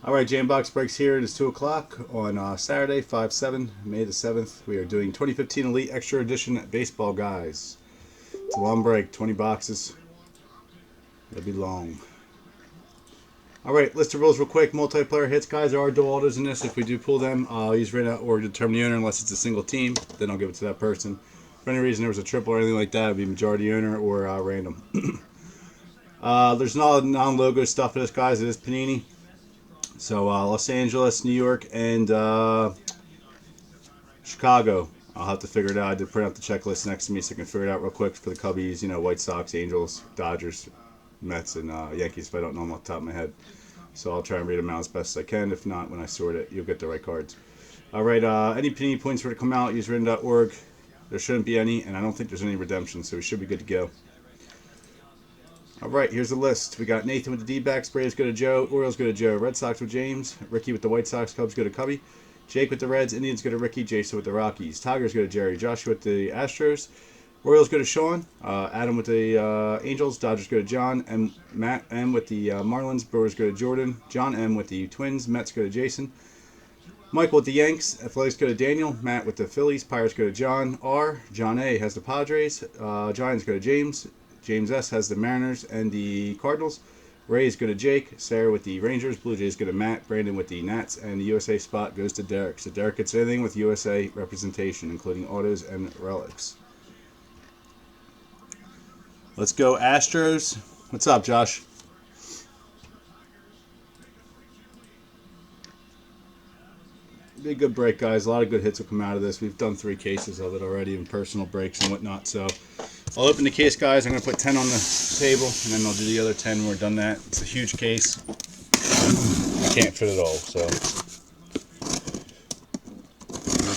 All right, Jambox breaks here. It is 2 o'clock on Saturday, 5/7, May the 7th. We are doing 2015 Elite Extra Edition Baseball Guys. It's a long break, 20 boxes. It'll be long. All right, list of rules real quick. Multiplayer hits, guys. There are dual autos in this. If we do pull them, I'll use right out or determine the owner unless it's a single team. Then I'll give it to that person. For any reason there was a triple or anything like that, it would be majority owner or random. There's not non-logo stuff for this, guys. It is Panini. So Los Angeles, New York, and Chicago. I'll have to figure it out. I did print out the checklist next to me so I can figure it out real quick for the Cubbies. You know, White Sox, Angels, Dodgers, Mets, and Yankees if I don't know them off the top of my head. So I'll try and read them out as best as I can. If not, when I sort it, you'll get the right cards. All right, any Panini points were to come out, use written.org. There shouldn't be any, and I don't think there's any redemption, so we should be good to go. All right, here's the list. We got Nathan with the D-backs, Braves go to Joe, Orioles go to Joe, Red Sox with James, Ricky with the White Sox, Cubs go to Cubby, Jake with the Reds, Indians go to Ricky, Jason with the Rockies, Tigers go to Jerry, Joshua with the Astros, Orioles go to Sean, Adam with the Angels, Dodgers go to John, and Matt M with the Marlins, Brewers go to Jordan, John M with the Twins, Mets go to Jason, Michael with the Yanks, Athletics go to Daniel, Matt with the Phillies, Pirates go to John R, John A has the Padres, Giants go to James, James S has the Mariners and the Cardinals, Rays go to Jake, Sarah with the Rangers, Blue Jays go to Matt, Brandon with the Nats, and the USA spot goes to Derek. So Derek gets anything with USA representation, including autos and relics. Let's go Astros. What's up, Josh? Be a good break, guys. A lot of good hits will come out of this. We've done 3 cases of it already in personal breaks and whatnot. So I'll open the case, guys. I'm going to put 10 on the table, and then I'll do the other 10 when we're done that. It's a huge case. I can't fit it all, so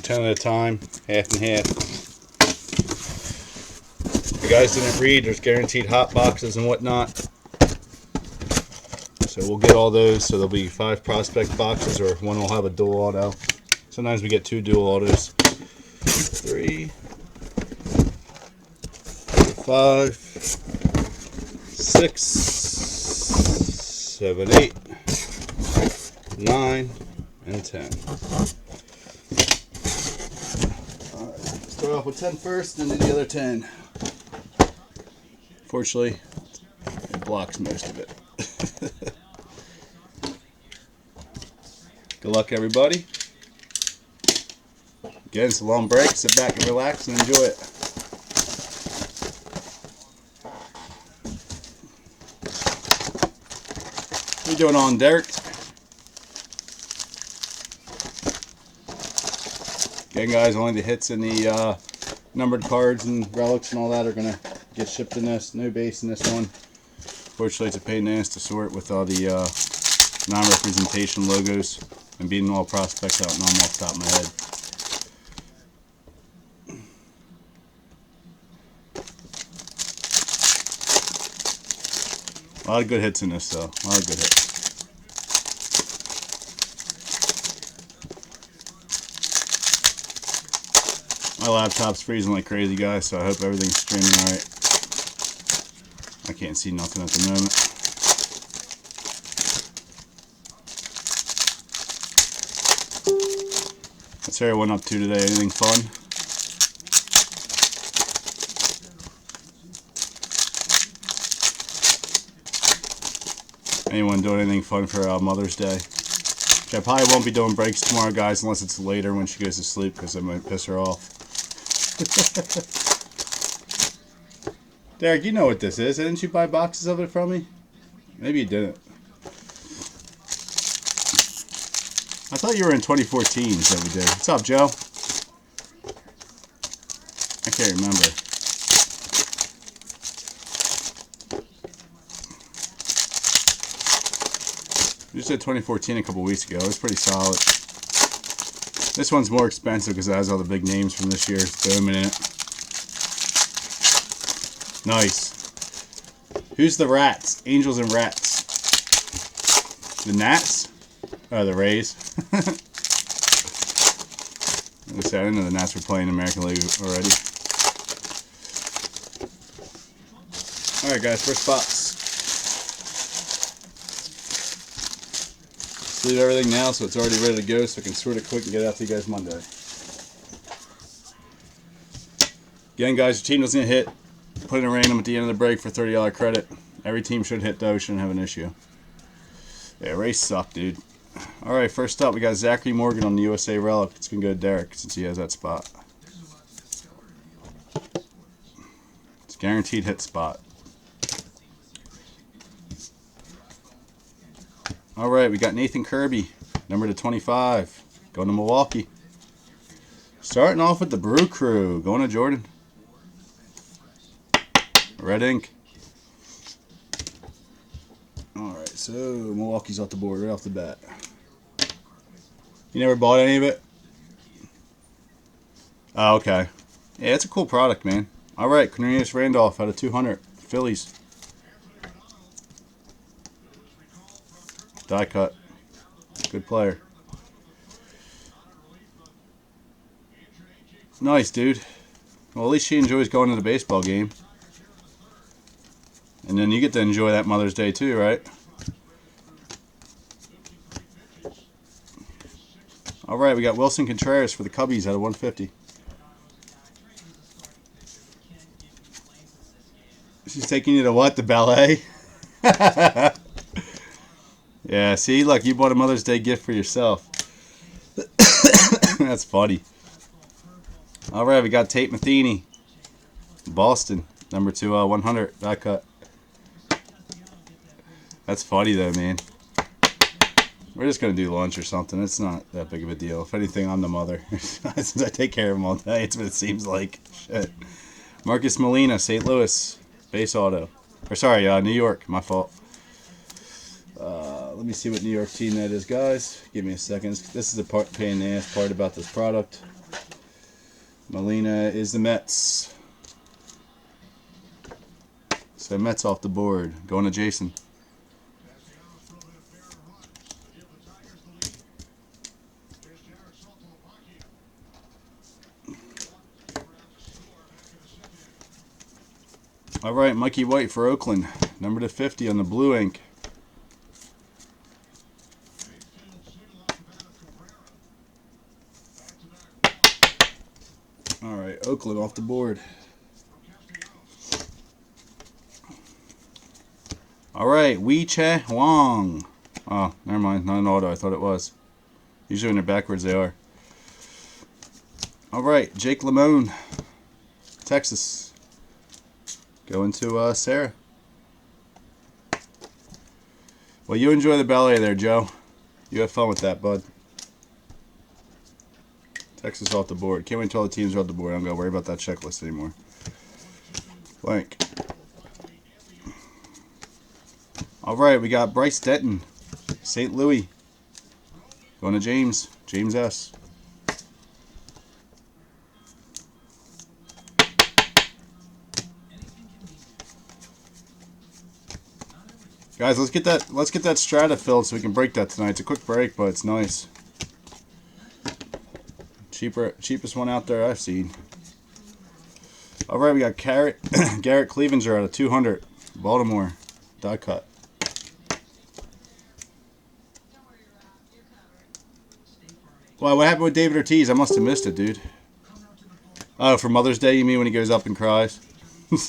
10 at a time, half and half. If you guys didn't read, there's guaranteed hot boxes and whatnot. So we'll get all those. So there'll be 5 prospect boxes, or one will have a dual auto. Sometimes we get 2 dual autos. 3, 5, 6, 7, 8, 9, and 10. Alright, start off with 10 first, and then do the other 10. Fortunately, it blocks most of it. Good luck, everybody. Again, it's a long break. Sit back and relax and enjoy it. What are you doing on, Derek? Again, guys, only the hits and the numbered cards and relics and all that are going to get shipped in this. No base in this one. Fortunately, it's a pain in the ass to sort with all the non-representation logos and being all prospects out and I'm off the top of my head. A lot of good hits in this, though. A lot of good hits. My laptop's freezing like crazy, guys, so I hope everything's streaming alright. I can't see nothing at the moment. What's everyone up to today? Anything fun? Anyone doing anything fun for Mother's Day? Which I probably won't be doing breaks tomorrow, guys, unless it's later when she goes to sleep, because I might piss her off. Derek, you know what this is. Didn't you buy boxes of it from me? Maybe you didn't. I thought you were in 2014, so we did. What's up, Joe? I can't remember. You said 2014 a couple weeks ago. It was pretty solid. This one's more expensive because it has all the big names from this year. It's booming in it. Nice. Who's the Rats? Angels and Rats. The Nats? Oh, the Rays. I didn't know the Nats were playing American League already. Alright, guys, first box. Sleeve everything now so it's already ready to go so I can sort it quick and get it out to you guys Monday. Again, guys, your team doesn't get hit. Put in a random at the end of the break for $30 credit. Every team should hit, though. Shouldn't have an issue. Yeah, Rays suck, dude. Alright, first up, we got Zachary Morgan on the USA Relic. It's going to go to Derek since he has that spot. It's a guaranteed hit spot. Alright, we got Nathan Kirby, number to 25, going to Milwaukee. Starting off with the Brew Crew, going to Jordan. Red ink. Alright, so Milwaukee's off the board right off the bat. You never bought any of it? Oh, okay. Yeah, it's a cool product, man. Alright, Cornelius Randolph out of 200. Phillies. Die cut. Good player. Nice, dude. Well, at least she enjoys going to the baseball game. And then you get to enjoy that Mother's Day too, right? Alright, we got Wilson Contreras for the Cubbies out of 150. She's taking you to what? The ballet? Yeah, see? Look, you bought a Mother's Day gift for yourself. That's funny. Alright, we got Tate Matheny. Boston, number 2, 100. Die cut. That's funny though, man. We're just going to do lunch or something. It's not that big of a deal. If anything, I'm the mother. Since I take care of them all day, it's what it seems like. Shit. Marcus Molina, St. Louis. Base auto. Or sorry, New York. My fault. Let me see what New York team that is, guys. Give me a second. This is the pain in the ass part about this product. Molina is the Mets. So Mets off the board. Going to Jason. Alright, Mikey White for Oakland. Number to 50 on the blue ink. Alright, Oakland off the board. Alright, Wei-Che Wong. Oh, never mind. Not an auto. I thought it was. Usually when they're backwards, they are. Alright, Jake Lamone. Texas. Going to Sarah. Well, you enjoy the ballet there, Joe. You have fun with that, bud. Texas off the board. Can't wait until all the teams are off the board. I'm going to worry about that checklist anymore. Blank. Alright, we got Bryce Denton. St. Louis. Going to James. James S. Guys, let's get that strata filled so we can break that tonight. It's a quick break, but it's nice. Cheapest one out there I've seen. Alright, we got Garrett Clevenger out of 200. Baltimore. Die cut. Well, what happened with David Ortiz? I must have missed it, dude. Oh, for Mother's Day, you mean when he goes up and cries?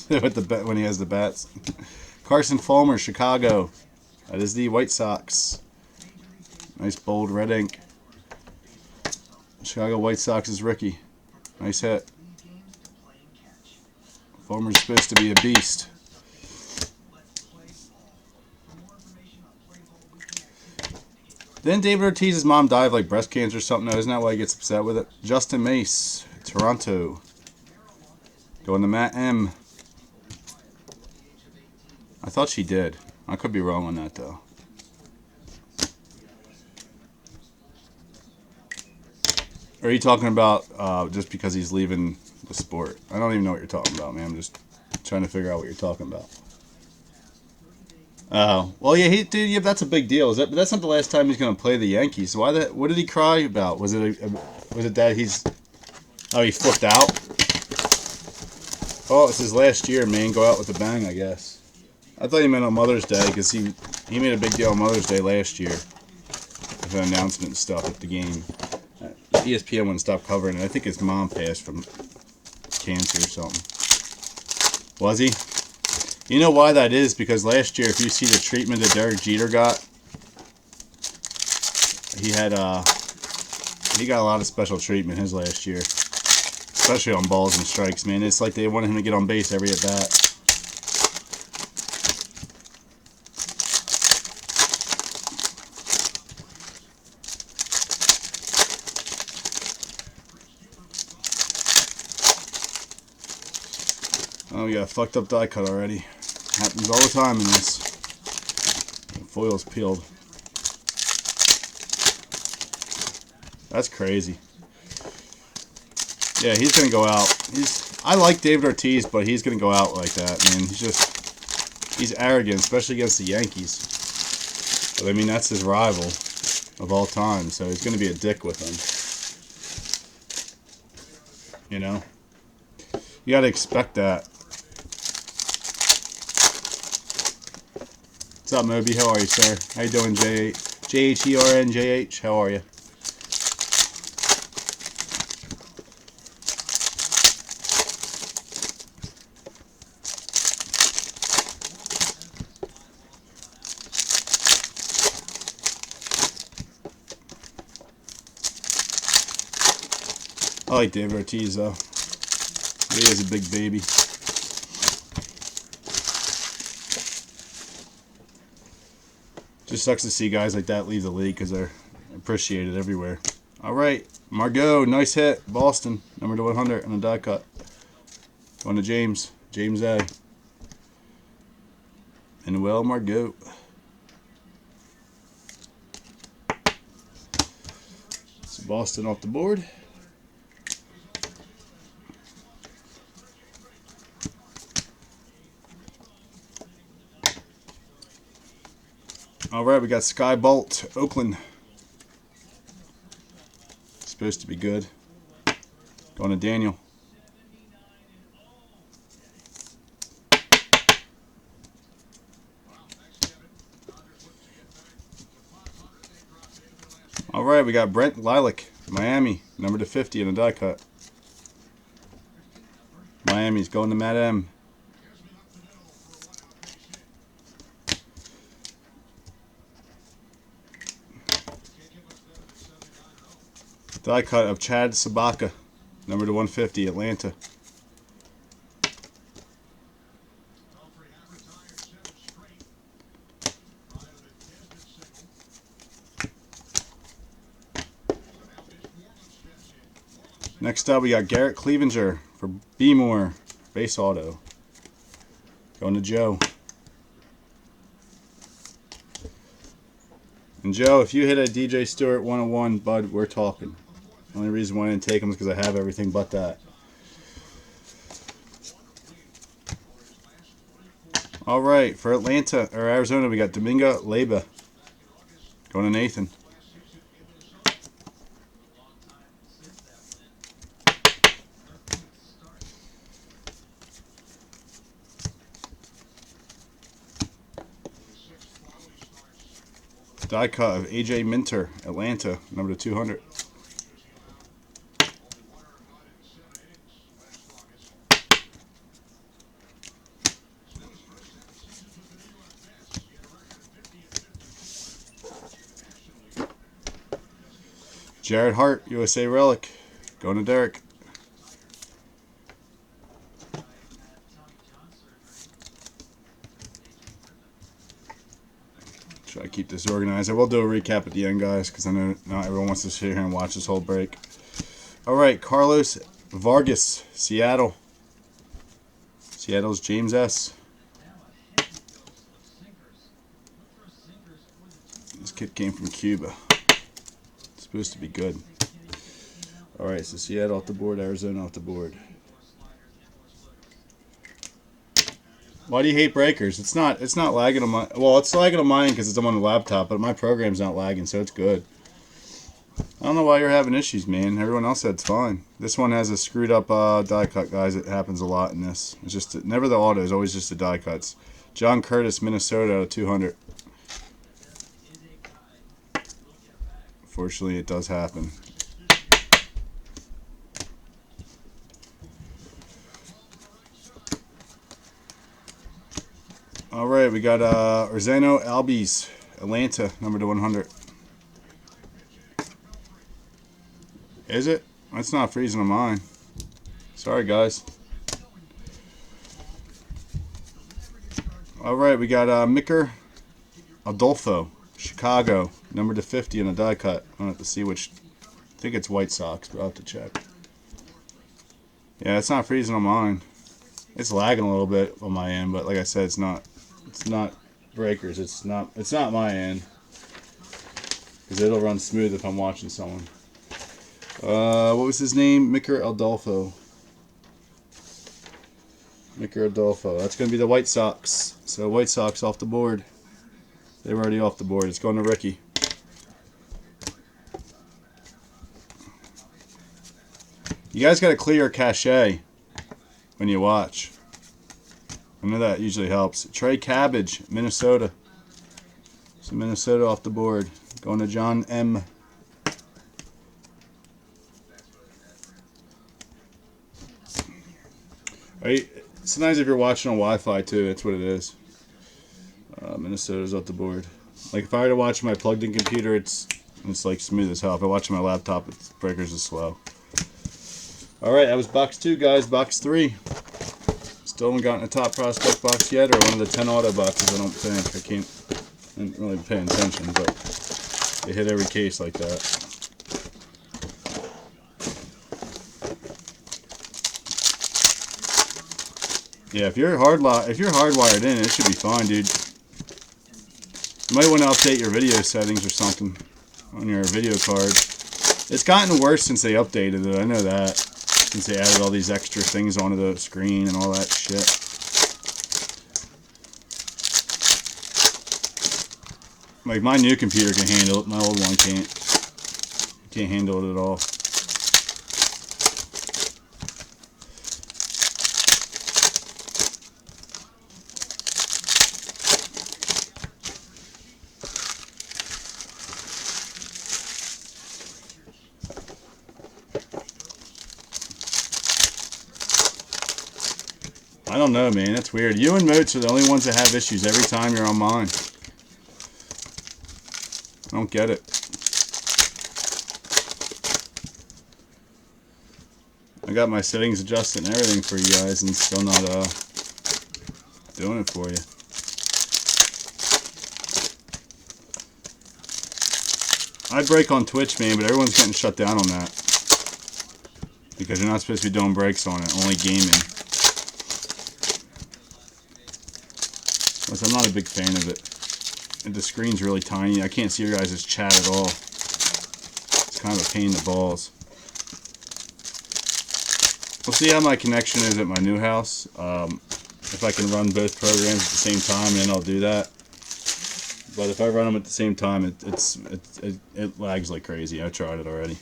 When he has the bats. Carson Fulmer, Chicago. That is the White Sox. Nice bold red ink. Chicago White Sox is Ricky. Nice hit. Fulmer's supposed to be a beast. Didn't David Ortiz's mom die of like breast cancer or something? No, isn't that why he gets upset with it? Justin Mace, Toronto. Going to Matt M. I thought she did. I could be wrong on that, though. Or are you talking about just because he's leaving the sport? I don't even know what you're talking about, man. I'm just trying to figure out what you're talking about. Oh, well, yeah, dude, yeah, that's a big deal. But that's not the last time he's going to play the Yankees. What did he cry about? Was it that he flipped out? Oh, it's his last year, man. Go out with a bang, I guess. I thought he meant on Mother's Day because he made a big deal on Mother's Day last year. with an announcement and stuff at the game. ESPN wouldn't stop covering it. I think his mom passed from cancer or something. Was he? You know why that is? Because last year, if you see the treatment that Derek Jeter got, he got a lot of special treatment his last year, especially on balls and strikes. Man, it's like they wanted him to get on base every at bat. Oh, we got a fucked up die cut already. Happens all the time in this. The foil's peeled. That's crazy. Yeah, he's gonna go out. I like David Ortiz, but he's gonna go out like that, man. He's arrogant, especially against the Yankees. But I mean, that's his rival of all time, so he's gonna be a dick with him. You know, you gotta expect that. What's up, Moby? How are you, sir? How you doing, JHERNJH? How are you? I like David Ortiz, though. He is a big baby. Just sucks to see guys like that leave the league because they're appreciated everywhere. All right, Margot, nice hit. Boston, number to 100 on a die cut. Going to James A. And well, Margot. So Boston off the board. All right, we got Sky Bolt, Oakland. Supposed to be good. Going to Daniel. All right, we got Brent Lilac, Miami, number to 50 in a die cut. Miami's going to Matt M. Die cut of Chad Sabaka, number to 150, Atlanta. Next up, we got Garrett Cleavinger for B-More, base auto. Going to Joe. And Joe, if you hit a DJ Stewart 101, bud, we're talking. The only reason why I didn't take them is because I have everything but that. All right, for Atlanta or Arizona, we got Domingo Leyba. Going to Nathan. Die cut of AJ Minter, Atlanta, number 200. Jared Hart, USA Relic, going to Derek. Try to keep this organized. I will do a recap at the end, guys, because I know not everyone wants to sit here and watch this whole break. All right, Carlos Vargas, Seattle. Seattle's James S. This kid came from Cuba. Supposed to be good. All right, so Seattle off the board, Arizona off the board. Why do you hate breakers? It's not lagging on my. Well, it's lagging on mine because I'm on the laptop, but my program's not lagging, so it's good. I don't know why you're having issues, man. Everyone else said it's fine. This one has a screwed up die cut, guys. It happens a lot in this. It's just never the auto. It's always just the die cuts. John Curtis, Minnesota, out of 200. Unfortunately, it does happen. All right, we got Orzano Albies, Atlanta, number to 100. Is it? That's not freezing on mine. Sorry, guys. All right, we got Micker Adolfo, Chicago, number to 50 in a die cut. I don't have to see which. I think it's White Sox, but I'll have to check. Yeah, it's not freezing on mine. It's lagging a little bit on my end, but like I said, it's not breakers. It's not my end, because it'll run smooth if I'm watching someone. What was his name? Micker Adolfo. Micker Adolfo. That's going to be the White Sox. So White Sox off the board. They were already off the board. It's going to Ricky. You guys got to clear your cache when you watch. I know that usually helps. Trey Cabbage, Minnesota. So Minnesota off the board. Going to John M. Sometimes if you're watching on Wi-Fi too, that's what it is. Minnesota's off the board. Like if I were to watch my plugged-in computer, it's like smooth as hell. If I watch on my laptop, its breakers is slow. All right, that was box 2, guys. Box 3. Still haven't gotten a top prospect box yet, or one of the 10 auto boxes. I don't think. I didn't really pay attention, but they hit every case like that. Yeah, if you're hardwired in, it should be fine, dude. You might want to update your video settings or something on your video card. It's gotten worse since they updated it. I know that. Since they added all these extra things onto the screen and all that shit. Like my new computer can handle it, my old one can't. Can't handle it at all. I don't know, man. That's weird. You and Moats are the only ones that have issues every time you're on mine. I don't get it. I got my settings adjusted and everything for you guys, and still not doing it for you. I break on Twitch, man, but everyone's getting shut down on that because you're not supposed to be doing breaks on it. Only gaming. Plus, I'm not a big fan of it. And the screen's really tiny. I can't see your guys' chat at all. It's kind of a pain in the balls. We'll see how my connection is at my new house. If I can run both programs at the same time, then I'll do that. But if I run them at the same time, it lags like crazy. I tried it already.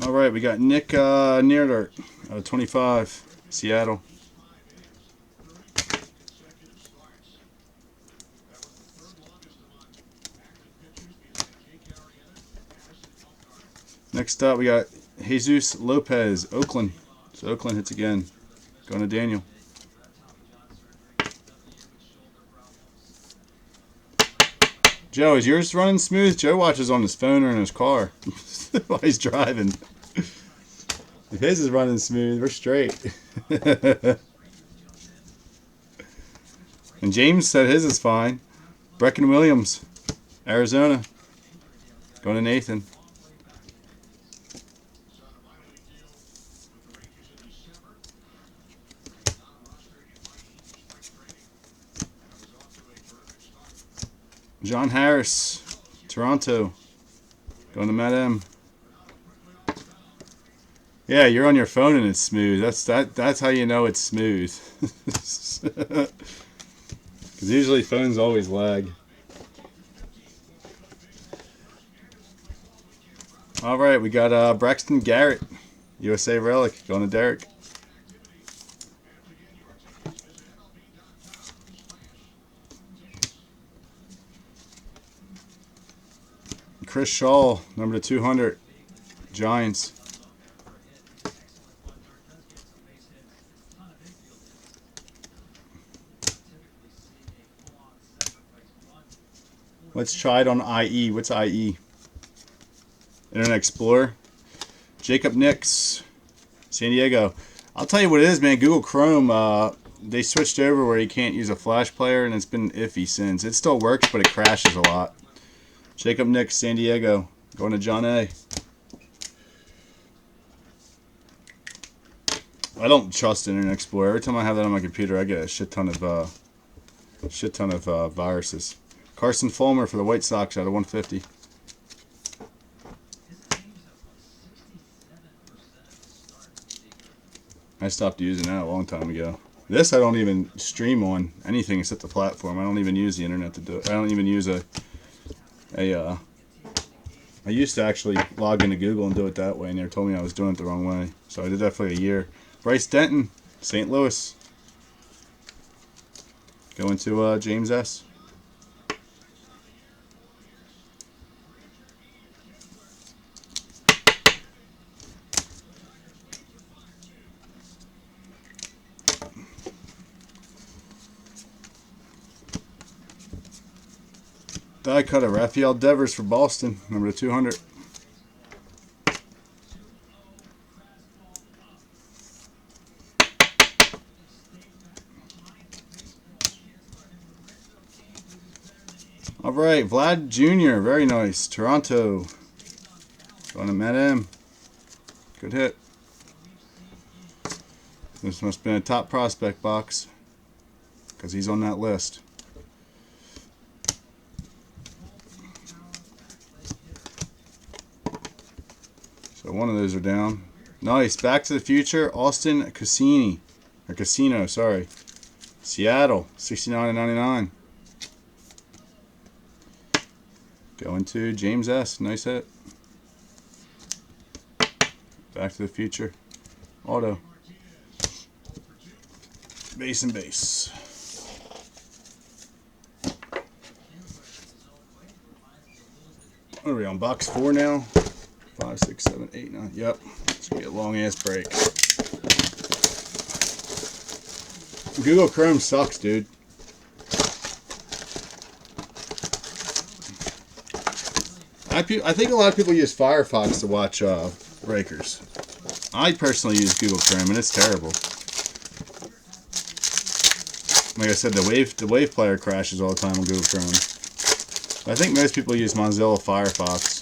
All right, we got Nick Neerdart, 25, Seattle. Next up, we got Jesus Lopez, Oakland. So Oakland hits again. Going to Daniel. Joe, is yours running smooth? Joe watches on his phone or in his car while he's driving. If his is running smooth, we're straight. And James said his is fine. Brecken Williams, Arizona. Going to Nathan. John Harris, Toronto. Going to Matt M. Yeah, you're on your phone and it's smooth. That's how you know it's smooth. Because usually phones always lag. All right, we got Braxton Garrett, USA Relic, going to Derek. Chris Shaw, number to 200, Giants. Let's try it on IE. What's IE? Internet Explorer. Jacob Nix, San Diego. I'll tell you what it is, man. Google Chrome, they switched over where you can't use a Flash player, and it's been iffy since. It still works, but it crashes a lot. Jacob Nix, San Diego. Going to John A. I don't trust Internet Explorer. Every time I have that on my computer, I get a shit ton of viruses. Carson Fulmer for the White Sox out of 150. I stopped using that a long time ago. This I don't even stream on anything except the platform. I don't even use the internet to do it. I don't even use I used to actually log into Google and do it that way, and they told me I was doing it the wrong way. So I did that for a year. Bryce Denton, St. Louis. Going to James S. Die cut of Rafael Devers for Boston, number 200. All right, Vlad Jr., very nice. Toronto. Going to Matt M. Good hit. This must have been a top prospect box because he's on that list. So one of those are down. Nice. Back to the Future. Austin Cassini. Or Casino, sorry. Seattle. 69/99. Going to James S. Nice hit. Back to the Future. Auto. Base and base. What are we on? Box 4 now? 5, 6, 7, 8, 9. Yep. It's going to be a long ass break. Google Chrome sucks, dude. I think a lot of people use Firefox to watch breakers. I personally use Google Chrome, and it's terrible. Like I said, the wave player crashes all the time on Google Chrome. But I think most people use Mozilla Firefox.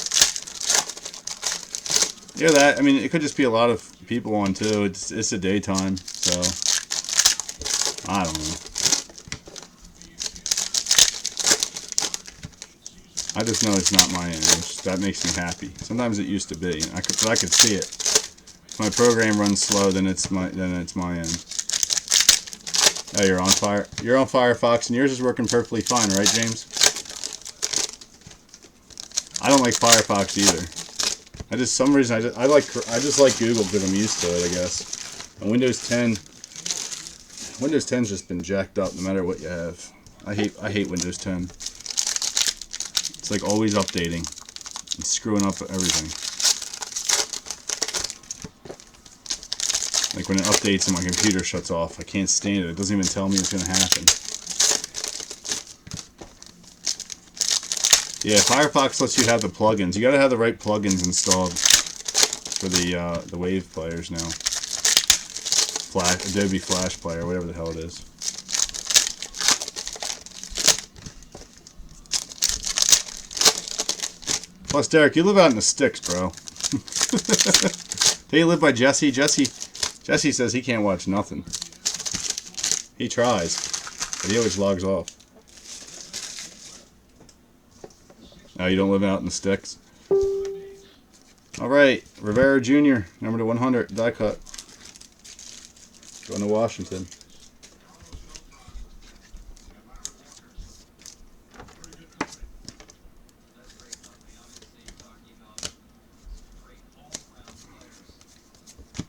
Yeah, that. I mean, it could just be a lot of people on too. It's the daytime, so I don't know. I just know it's not my end. That makes me happy. Sometimes it used to be. I could see it. If my program runs slow, then it's my end. Oh, you're on fire. You're on Firefox, and yours is working perfectly fine, right, James? I don't like Firefox either. I just some reason I just like Google because I'm used to it, I guess. And Windows 10's just been jacked up no matter what you have. I hate Windows 10. It's like always updating and screwing up everything. Like when it updates and my computer shuts off, I can't stand it. It doesn't even tell me it's going to happen. Yeah, Firefox lets you have the plugins. You got to have the right plugins installed for the Wave players now. Adobe Flash Player, whatever the hell it is. Plus, Derek, you live out in the sticks, bro. Do you live by Jesse? Jesse says he can't watch nothing. He tries, but he always logs off. Oh, you don't live out in the sticks? All right, Rivera Jr., number to 100, die cut. Going to Washington.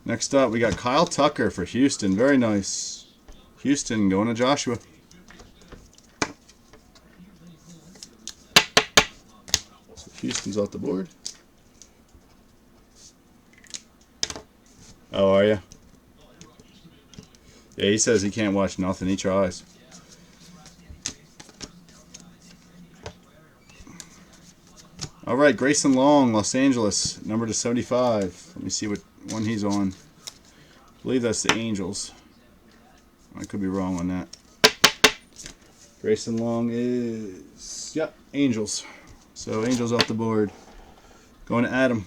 Next up, we got Kyle Tucker for Houston. Very nice. Houston going to Joshua. So Houston Jason's off the board. Oh, are you? Yeah, he says he can't watch nothing. He tries. All right, Grayson Long, Los Angeles, number /75. Let me see what one he's on. I believe that's the Angels. I could be wrong on that. Grayson Long is, yep, Angels. So Angels off the board. Going to Adam.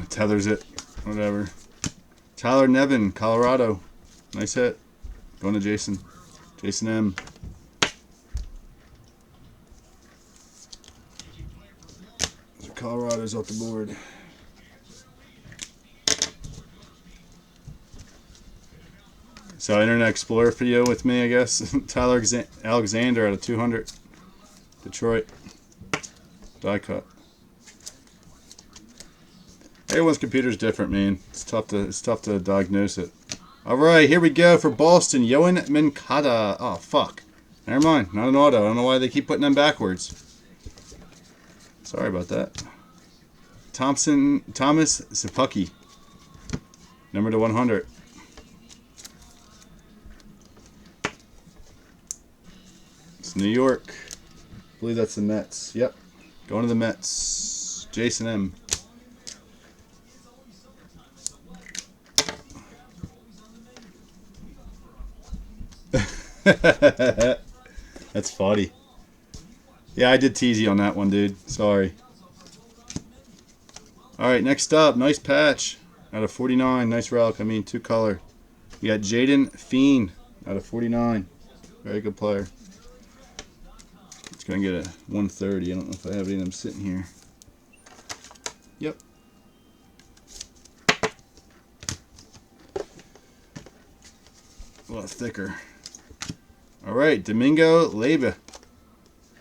Tethers it. Whatever. Tyler Nevin, Colorado. Nice hit. Going to Jason. Jason M. So Colorado's off the board. So Internet Explorer video with me, I guess. Tyler Alexander out of 200. Detroit. Die cut. Everyone's computer's different, man. It's tough to diagnose it. All right, here we go for Boston. Yoan Moncada. Oh fuck. Never mind. Not an auto. I don't know why they keep putting them backwards. Sorry about that. Thomas Szapucki. Number /100. It's New York. I believe that's the Mets. Yep. Going to the Mets. Jason M. That's funny. Yeah, I did tease you on that one, dude. Sorry. Alright, next up. Nice patch. Out of 49. Nice relic. I mean, 2-color. We got Jaden Fiend out of 49. Very good player. It's going to get a 130. I don't know if I have any of them sitting here. Yep. A lot thicker. Alright, Domingo Leyba.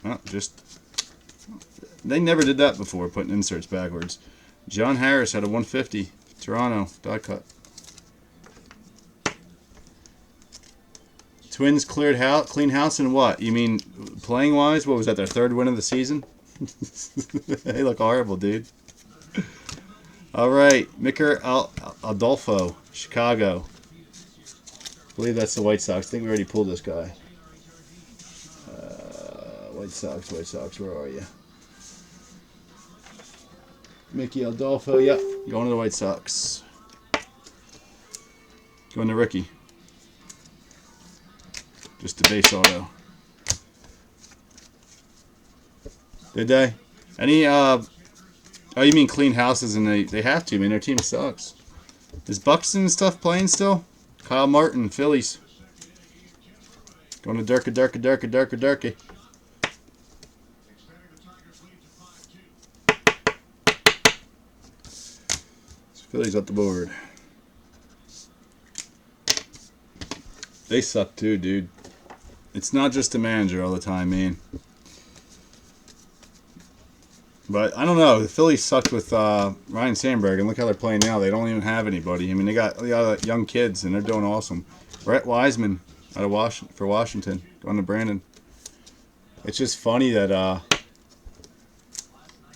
Oh, they never did that before, putting inserts backwards. John Harris out of 150. Toronto, die cut. Twins clean house and what? You mean playing wise? What was that, their 3rd win of the season? They look horrible, dude. Alright, Micker Adolfo, Chicago. I believe that's the White Sox. I think we already pulled this guy. White Sox, where are you? Mickey Adolfo, yep, going to the White Sox. Going to Ricky. Just a base auto. Did they? Any, oh, you mean clean houses, and they have to, man, their team sucks. Is Buxton and stuff playing still? Kyle Martin, Phillies. Going to Durka. Phillies up the board. They suck too, dude. It's not just the manager all the time, man. But I don't know. The Phillies sucked with Ryan Sandberg, and look how they're playing now. They don't even have anybody. I mean, they got young kids, and they're doing awesome. Brett Wiseman out of Washington, going to Brandon. It's just funny that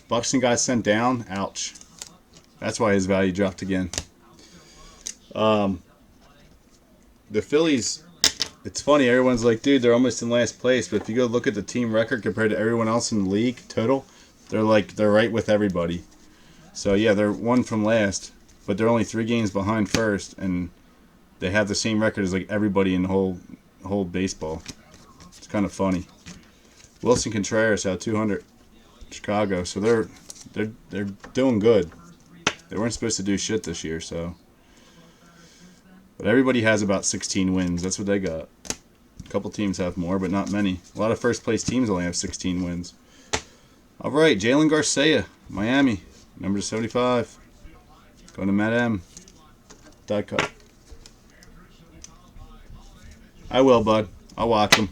Buxton got sent down. Ouch. That's why his value dropped again. The Phillies, it's funny. Everyone's like, dude, they're almost in last place. But if you go look at the team record compared to everyone else in the league total, they're right with everybody. So yeah, they're 1 from last, but they're only 3 games behind first, and they have the same record as like everybody in the whole baseball. It's kind of funny. Wilson Contreras out 200, Chicago. So they're doing good. They weren't supposed to do shit this year, so. But everybody has about 16 wins. That's what they got. A couple teams have more, but not many. A lot of first-place teams only have 16 wins. All right, Jalen Garcia, Miami, number /75. Going to Matt M. Die cut. I will, bud. I'll watch them.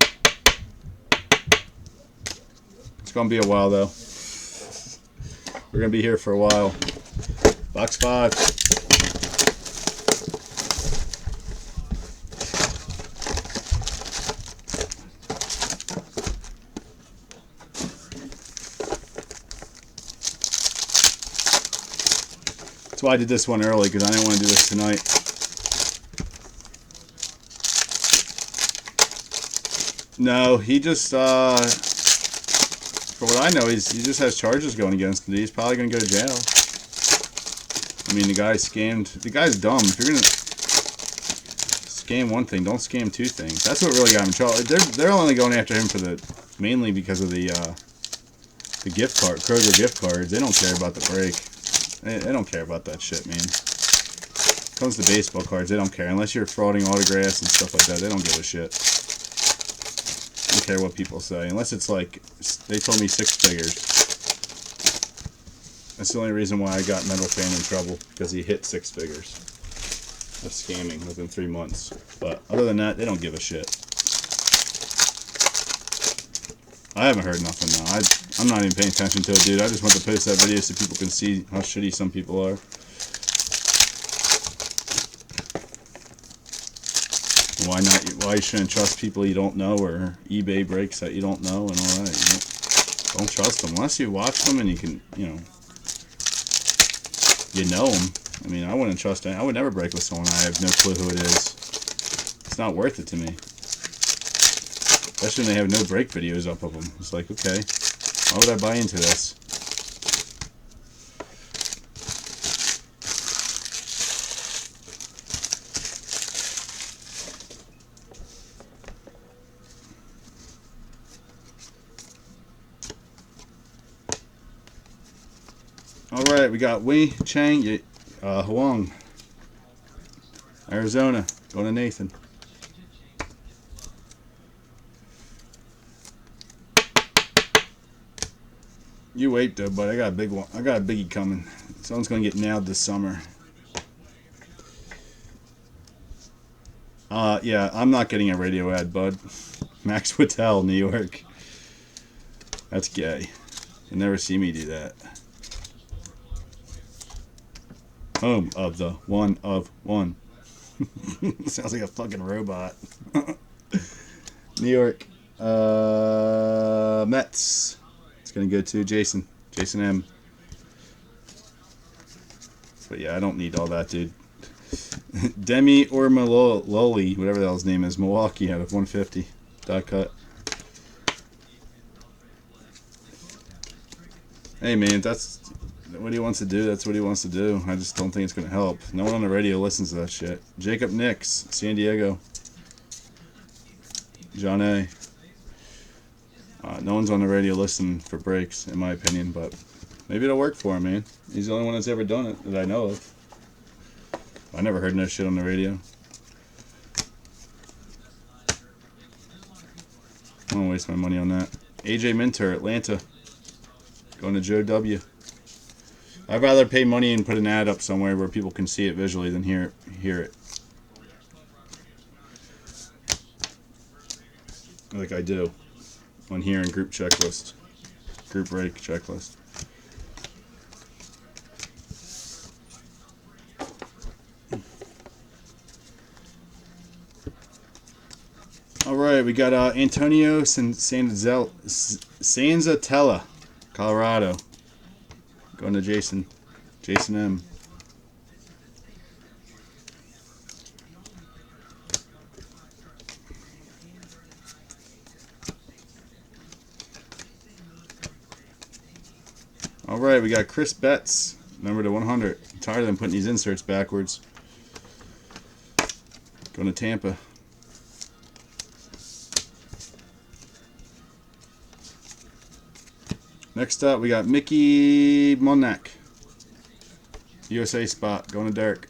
It's going to be a while, though. We're going to be here for a while. Box 5. That's why I did this one early, because I didn't want to do this tonight. No, he just, for what I know, he just has charges going against him. He's probably going to go to jail. I mean, the guy scammed. The guy's dumb. If you're going to scam one thing, don't scam two things. That's what really got him in trouble. They're only going after him for mainly because of the gift card, Kroger gift cards. They don't care about the break. They don't care about that shit, man. When it comes to baseball cards, they don't care. Unless you're frauding autographs and stuff like that, they don't give a shit. They don't care what people say. Unless it's like, they told me 6 figures. That's the only reason why I got Metal Fan in trouble, because he hit 6 figures of scamming within 3 months. But other than that, they don't give a shit. I haven't heard nothing now. I'm not even paying attention to it, dude. I just want to post that video so people can see how shitty some people are. Why not? Why you shouldn't trust people you don't know, or eBay breaks that you don't know, and all that. Don't trust them unless you watch them and you can, you know them. I mean, I wouldn't trust them. I would never break with someone I have no clue who it is. It's not worth it to me. Especially when they have no break videos up of them. It's like, okay, why would I buy into this? Alright, we got Wei Chang, Huang, Arizona, going to Nathan. You wait though, but I got a big one. I got a biggie coming. Someone's gonna get nailed this summer. Yeah, I'm not getting a radio ad, bud. Max Whittel, New York. That's gay. You'll never see me do that. Home of the one of one. Sounds like a fucking robot. New York. Mets. It's going to go to Jason M. But yeah, I don't need all that, dude. Demi Ormaloli, whatever the hell his name is, Milwaukee out of 150. Dot cut. Hey man, that's what he wants to do. That's what he wants to do. I just don't think it's going to help. No one on the radio listens to that shit. Jacob Nix, San Diego. John A. No one's on the radio listening for breaks, in my opinion, but maybe it'll work for him, man. He's the only one that's ever done it that I know of. I never heard no shit on the radio. I don't waste my money on that. AJ Minter, Atlanta. Going to Joe W. I'd rather pay money and put an ad up somewhere where people can see it visually than hear it. Like I do on here in group checklist. Group break checklist. Alright, we got Antonio Sanzatella, Colorado. Going to Jason M. Alright, we got Chris Betts, number to 100. I'm tired of them putting these inserts backwards. Going to Tampa. Next up, we got Mickey Monak, USA spot, going to Derek.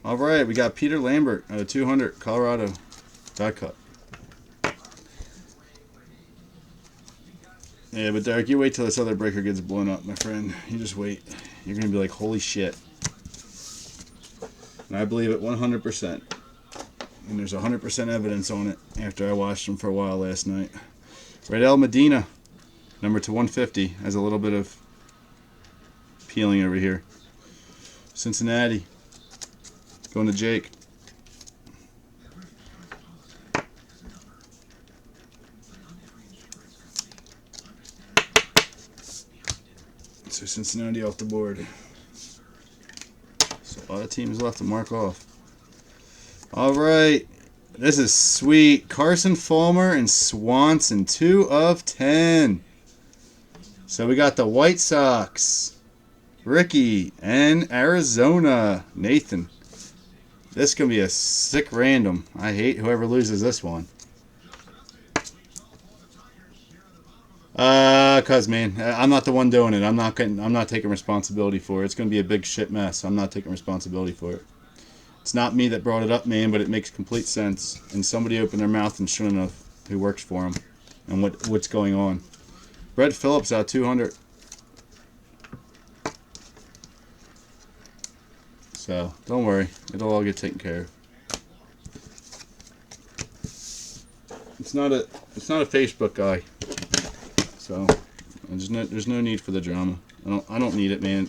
All right, we got Peter Lambert, 200, Colorado, die cut. Yeah, but Derek, you wait till this other breaker gets blown up, my friend. You just wait. You're going to be like, holy shit. And I believe it 100%. And there's 100% evidence on it after I watched him for a while last night. Raydel Medina, number to 150, has a little bit of peeling over here. Cincinnati. Going to Jake. So Cincinnati off the board. So a lot of teams left to mark off. All right. This is sweet. Carson Fulmer and Swanson, 2 of 10. So we got the White Sox, Ricky, and Arizona, Nathan. This is going to be a sick random. I hate whoever loses this one. Cuz man, I'm not the one doing it. I'm not taking responsibility for it. It's going to be a big shit mess. I'm not taking responsibility for it. It's not me that brought it up, man, but it makes complete sense. And somebody opened their mouth and shouldn't have, who works for them and what's going on. Brett Phillips out 200. So, don't worry. It'll all get taken care of. It's not a Facebook guy. So, there's no need for the drama. I don't need it, man.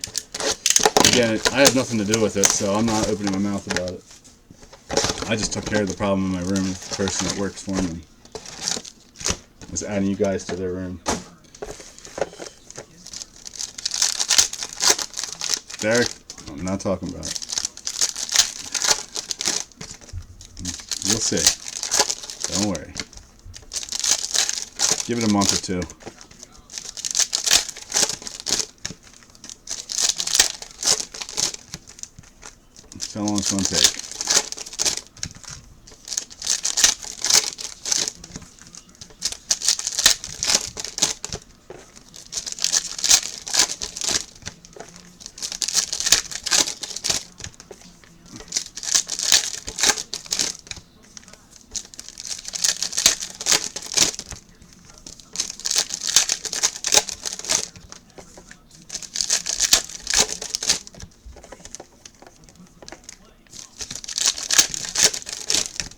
Again, I have nothing to do with it, so I'm not opening my mouth about it. I just took care of the problem in my room with the person that works for me. Was adding you guys to their room. Derek, I'm not talking about it. You'll see. Don't worry. Give it a month or two. How long it's going to take.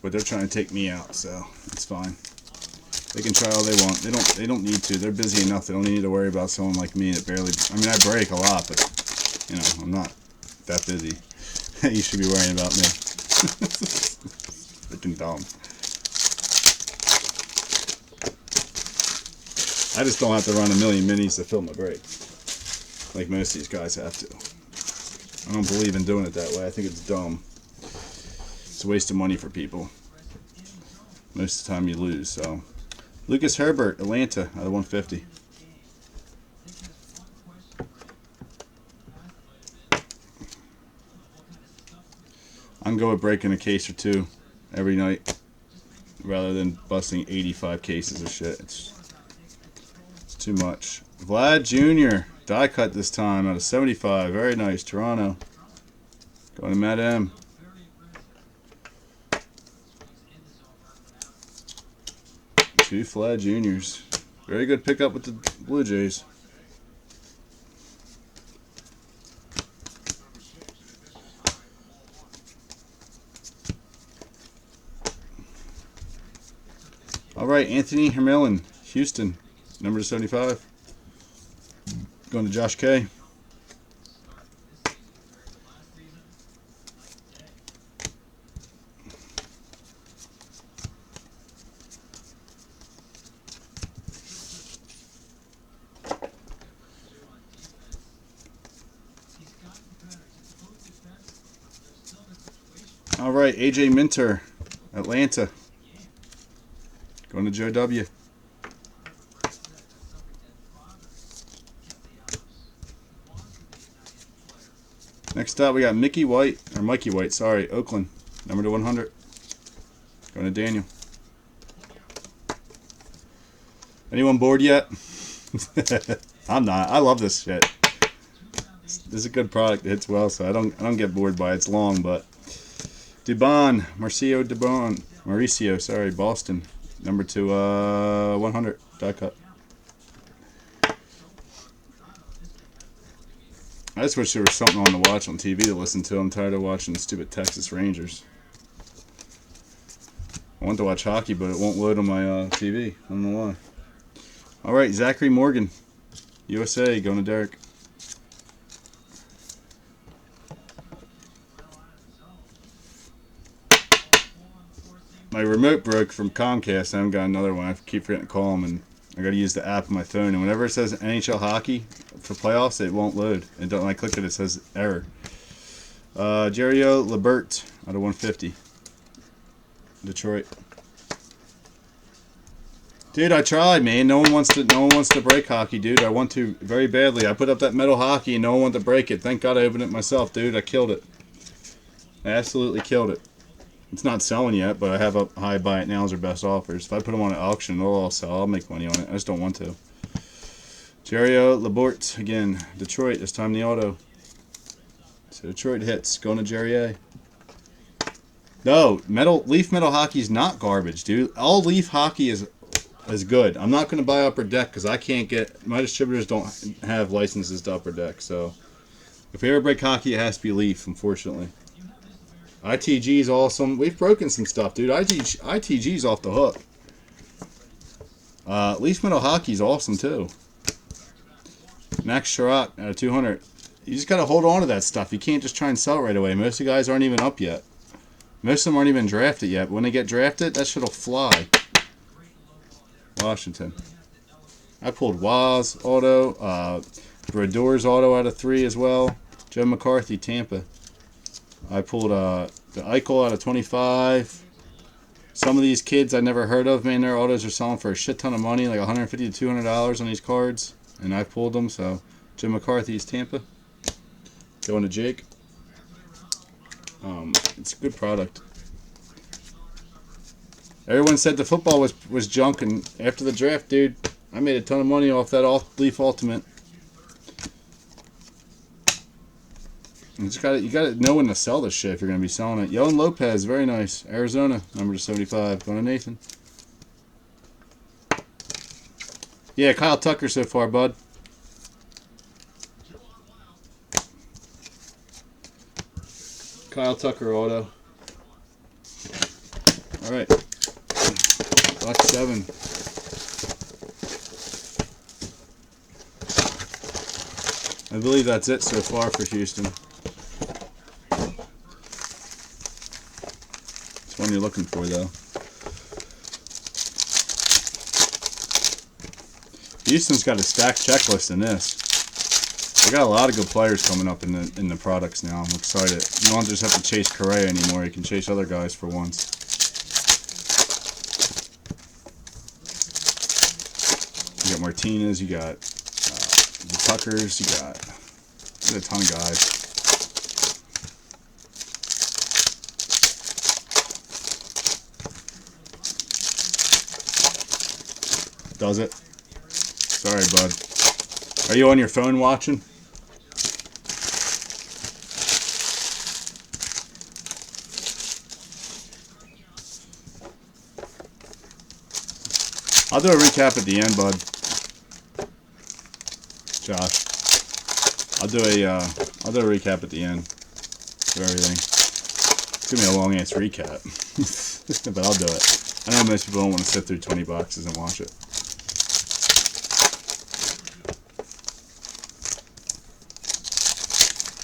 But they're trying to take me out, so it's fine. They can try all they want. They don't need to. They're busy enough. They don't need to worry about someone like me that barely. I mean, I break a lot, but you know, I'm not that busy. You should be worrying about me. Freaking dumb. I just don't have to run a million minis to fill my break, like most of these guys have to. I don't believe in doing it that way. I think it's dumb. It's a waste of money for people. Most of the time you lose. So, Lucas Herbert, Atlanta, out of 150. I'm going with breaking a case or two every night, rather than busting 85 cases of shit. It's too much. Vlad Jr. Die cut this time out of 75. Very nice. Toronto. Going to Matt M. Two Vlad Juniors. Very good pickup with the Blue Jays. All right, Anthony Hermelin, Houston, number 75. Going to Josh K. All right, AJ Minter, Atlanta. Going to Joe W. Next up, we got Mikey White, sorry, Oakland, number to 100. Going to Daniel. Anyone bored yet? I'm not. I love this shit. This is a good product. It hits well, so I don't get bored by it. It's long, but Mauricio, sorry, Boston, number to 100, die cut. I just wish there was something on to watch on TV to listen to. I'm tired of watching the stupid Texas Rangers. I want to watch hockey, but it won't load on my TV. I don't know why. All right, Zachary Morgan, USA, going to Derek. my remote broke from Comcast. I haven't got another one. I keep forgetting to call them, and I got to use the app on my phone. And whenever it says NHL hockey for playoffs, it won't load. And when I click it, it says error. Jerio Lebert out of 150. Detroit. Dude, I tried, man. No one wants to break hockey, dude. I want to very badly. I put up that metal hockey and no one wanted to break it. Thank God I opened it myself, dude. I killed it. I absolutely killed it. It's not selling yet, but I have a high buy it nows or best offers. If I put them on an auction, they'll all sell. I'll make money on it. I just don't want to. Jerio Labort again. Detroit. This time the auto. So Detroit hits. Going to Jerry A. No, Leaf metal hockey is not garbage, dude. All Leaf hockey is good. I'm not going to buy Upper Deck because I can't get... My distributors don't have licenses to Upper Deck, so... If we ever break hockey, it has to be Leaf, unfortunately. ITG is awesome. We've broken some stuff, dude. ITG's off the hook. Leaf metal hockey is awesome, too. Max Sherratt out of 200. You just got to hold on to that stuff. You can't just try and sell it right away. Most of the guys aren't even up yet. Most of them aren't even drafted yet. But when they get drafted, that shit'll fly. Washington. I pulled Waz auto, Brodeurs auto out of 3 as well. Joe McCarthy, Tampa. I pulled the Eichel out of 25. Some of these kids I never heard of, man, their autos are selling for a shit ton of money, like $150 to $200 on these cards, and I pulled them. So Joe McCarthy's Tampa. Going to Jake. It's a good product. Everyone said the football was junk, and after the draft, dude, I made a ton of money off that Leaf Ultimate. You gotta know when to sell this shit if you're gonna be selling it. Yohan Lopez, very nice. Arizona, number 75. Going to Nathan. Yeah, Kyle Tucker so far, bud. Kyle Tucker auto. All right. Box 7. I believe that's it so far for Houston. It's one you're looking for, though. Houston's got a stacked checklist in this. They got a lot of good players coming up in the products now. I'm excited. You don't just have to chase Correa anymore. You can chase other guys for once. You got Martinez. You got the Tuckers. You got a ton of guys. Does it? Sorry, bud. Are you on your phone watching? I'll do a recap at the end, bud. Josh. I'll do a recap at the end for everything. It's gonna be a long ass recap. But I'll do it. I know most people don't want to sit through 20 boxes and watch it.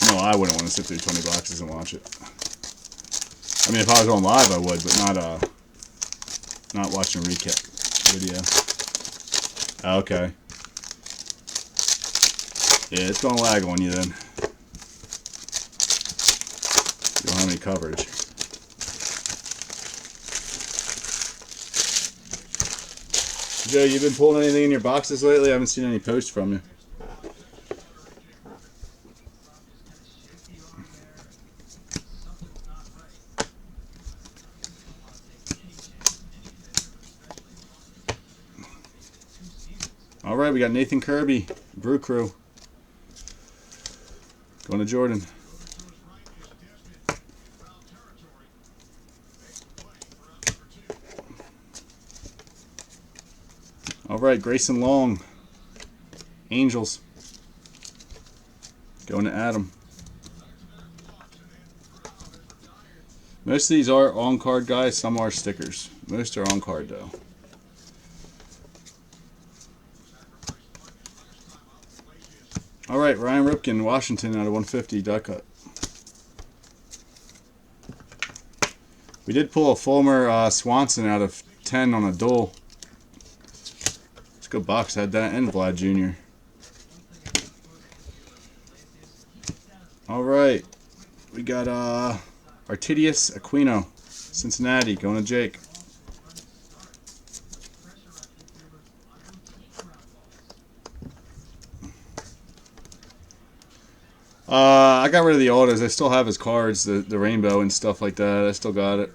No, I wouldn't want to sit through 20 boxes and watch it. I mean, if I was on live, I would, but not watching a recap video. Okay. Yeah, it's gonna lag on you then. You don't have any coverage. Joe, you been pulling anything in your boxes lately? I haven't seen any posts from you. All right, we got Nathan Kirby, Brew Crew. Going to Jordan. All right, Grayson Long, Angels. Going to Adam. Most of these are on-card guys. Some are stickers. Most are on-card, though. All right, Ryan Ripken, Washington, out of 150, die cut. We did pull a Fulmer Swanson out of 10 on a duel. Let's go box. Had that and Vlad Jr. All right, we got Artidius Aquino, Cincinnati, going to Jake. I got rid of the autos. I still have his cards, the rainbow and stuff like that. I still got it.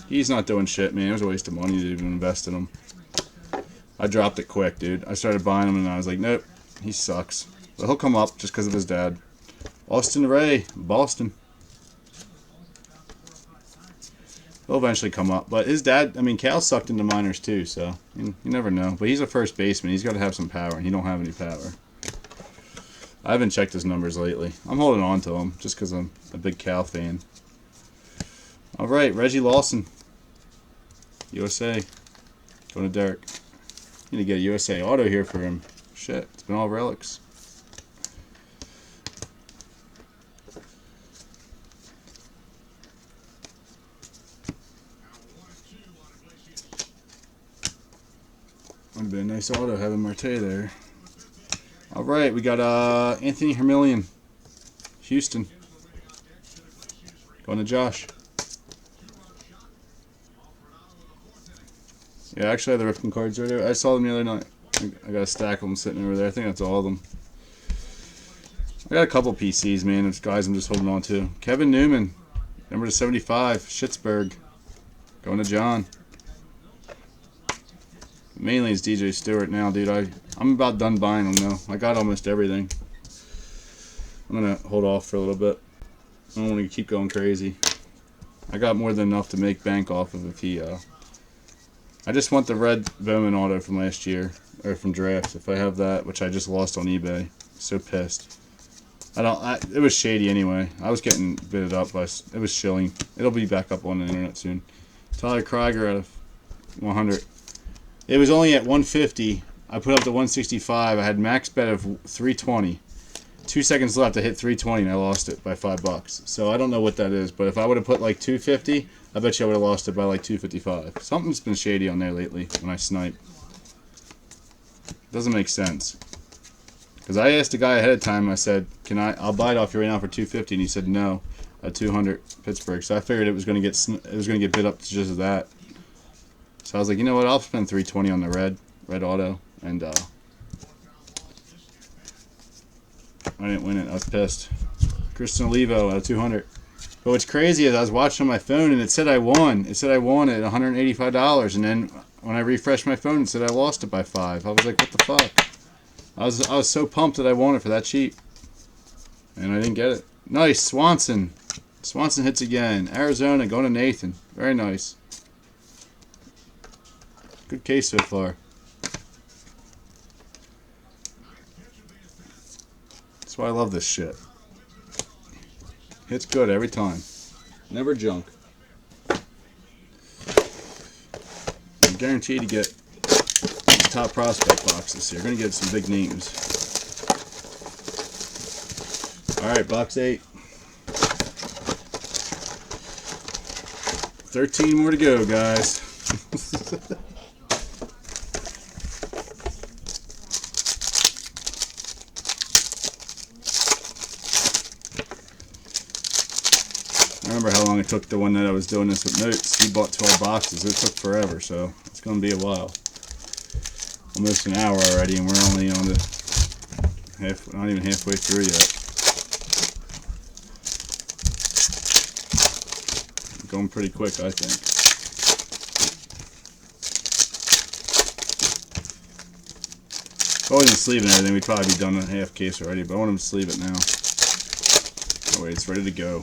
He's not doing shit, man. It was a waste of money to even invest in him. I dropped it quick, dude. I started buying him and I was like, nope, he sucks. But he'll come up just because of his dad. Austin Ray, Boston. He'll eventually come up. But his dad, I mean, Cal sucked into minors too, so you never know. But he's a first baseman. He's got to have some power, and he don't have any power. I haven't checked his numbers lately. I'm holding on to him just because I'm a big Cal fan. All right, Reggie Lawson, USA. Going to Derek. Need to get a USA auto here for him. Shit, it's been all relics. Would have been a nice auto having Marte there. All right, we got Anthony Hermillion, Houston. Going to Josh. Yeah, actually, I have the Ripken cards right there. I saw them the other night. I got a stack of them sitting over there. I think that's all of them. I got a couple PCs, man. There's guys I'm just holding on to. Kevin Newman, number to 75, Schittsburg. Going to John. Mainly it's DJ Stewart now, dude. I'm about done buying them now. I got almost everything. I'm going to hold off for a little bit. I don't want to keep going crazy. I got more than enough to make bank off of if he... I just want the red Bowman auto from last year, or from drafts. If I have that, which I just lost on eBay. So pissed. It was shady anyway. I was getting bidded up, but it was shilling. It'll be back up on the internet soon. Tyler Krieger out of 100. It was only at 150. I put up to 165. I had max bet of 320. 2 seconds left. I hit 320 and I lost it by $5. So I don't know what that is, but if I would have put like 250, I bet you I would have lost it by like 255. Something's been shady on there lately when I snipe. Doesn't make sense. Because I asked the guy ahead of time. I said, I'll buy it off you right now for 250, and he said no, at 200 Pittsburgh. So I figured it was going to get bid up to just that. So I was like, you know what? I'll spend 320 on the red auto, and I didn't win it. I was pissed. Kristen Olivo out of 200. But what's crazy is I was watching on my phone and it said I won. It said I won at $185, and then when I refreshed my phone, it said I lost it by $5. I was like, what the fuck? I was so pumped that I won it for that cheap, and I didn't get it. Nice, Swanson. Swanson hits again. Arizona going to Nathan. Very nice. Good case so far. That's why I love this shit. Hits good every time. Never junk. I'm guaranteed to get the top prospect boxes here. We're going to get some big names. Alright, box 8. 13 more to go, guys. I remember how long it took the one that I was doing this with Notes. He bought 12 boxes. It took forever, so it's going to be a while. Almost an hour already, and we're only on the not even halfway through yet. Going pretty quick, I think. If I wasn't sleeving everything, we'd probably be done a half case already, but I want him to sleeve it now. Oh wait, it's ready to go.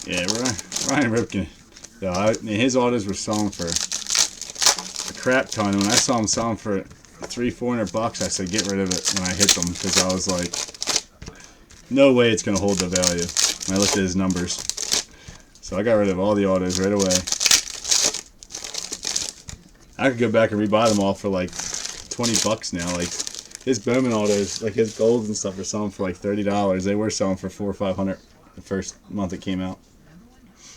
Yeah, Ryan Ripken. Yeah, I mean, his autos were selling for a crap ton. And when I saw him selling for $300-400, I said get rid of it when I hit them, because I was like, no way it's gonna hold the value. When I looked at his numbers, so I got rid of all the autos right away. I could go back and rebuy them all for like $20 now. Like his Bowman autos, like his golds and stuff, are selling for like $30. They were selling for $400 or $500 the first month it came out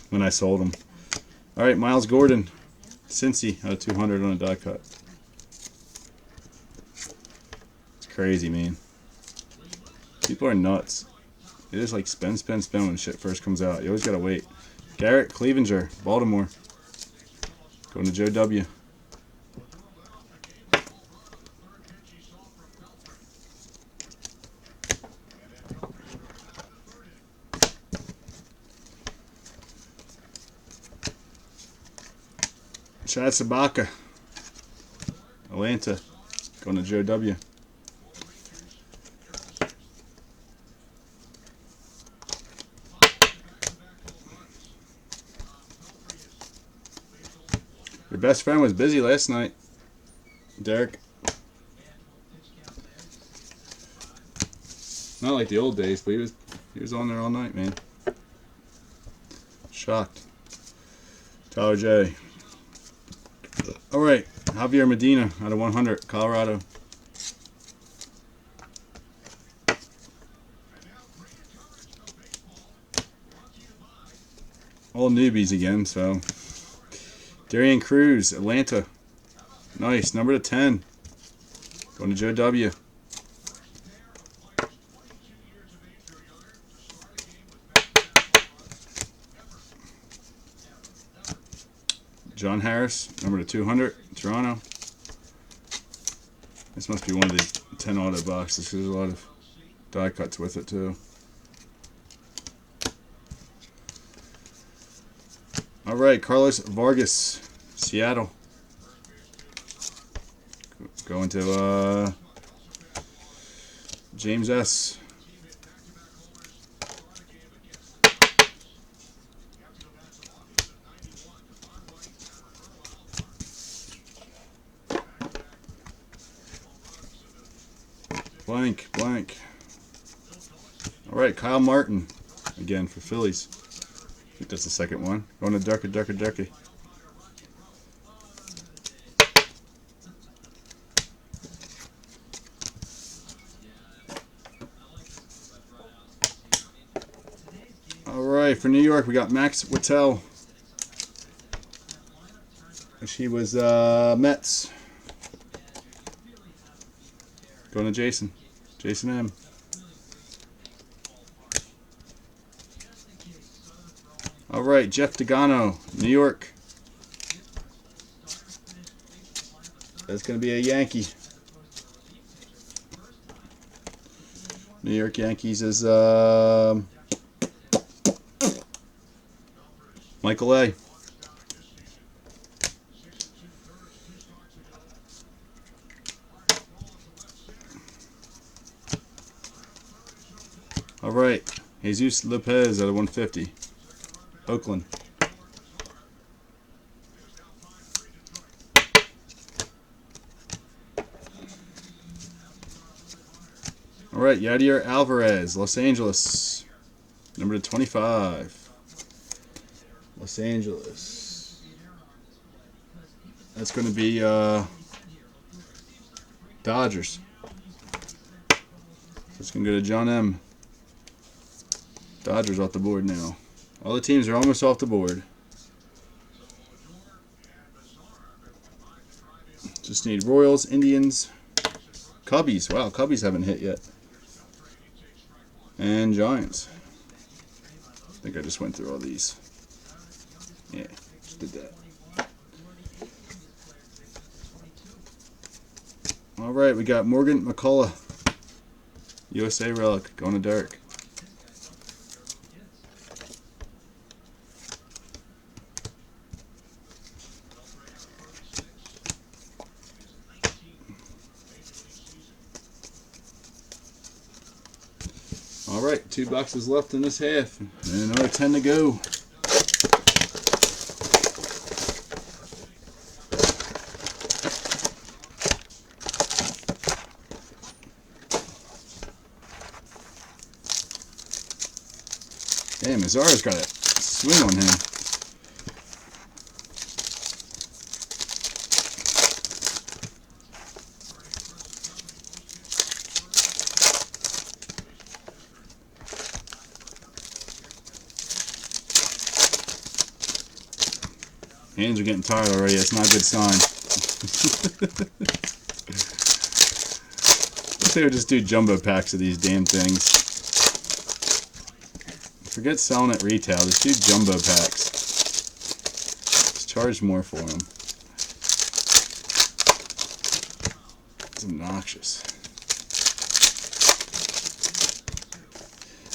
when I sold them. All right, Miles Gordon, Cincy out of 200 on a die cut. It's crazy, man. People are nuts. They just like spin when shit first comes out. You always gotta wait. Garrett Clevenger, Baltimore, going to Joe W. Chad Sabaka, Atlanta, going to Joe W. Your best friend was busy last night, Derek. Not like the old days, but he was on there all night, man. Shocked. Tyler J. All right, Javier Medina out of 100, Colorado. All newbies again, so. Darian Cruz, Atlanta. Nice, number to 10. Going to Joe W. John Harris, number to 200, Toronto. This must be one of the 10 auto boxes, because there's a lot of die cuts with it too. All right, Carlos Vargas, Seattle. Going to James S. Blank. All right, Kyle Martin, again for Phillies. I think that's the second one. Going to Ducky. All right, for New York, we got Max Whittel. She was Mets. Going to Jason M. All right, Jeff Degano, New York. That's going to be a Yankee. New York Yankees is Michael A. All right, Jesus Lopez out of 150, Oakland. All right, Yadier Alvarez, Los Angeles, number 25. Los Angeles. That's going to be Dodgers. It's going to go to John M. Dodgers off the board now. All the teams are almost off the board. Just need Royals, Indians, Cubbies. Wow, Cubbies haven't hit yet. And Giants. I think I just went through all these. Yeah, just did that. All right, we got Morgan McCullough, USA relic, going to Derek. All right, 2 boxes left in this half, and another 10 to go. Damn, Mazara's got a swing on him. Hands are getting tired already. That's not a good sign. Let's say we just do jumbo packs of these damn things. Forget selling at retail. Just do jumbo packs. Just charge more for them. It's obnoxious.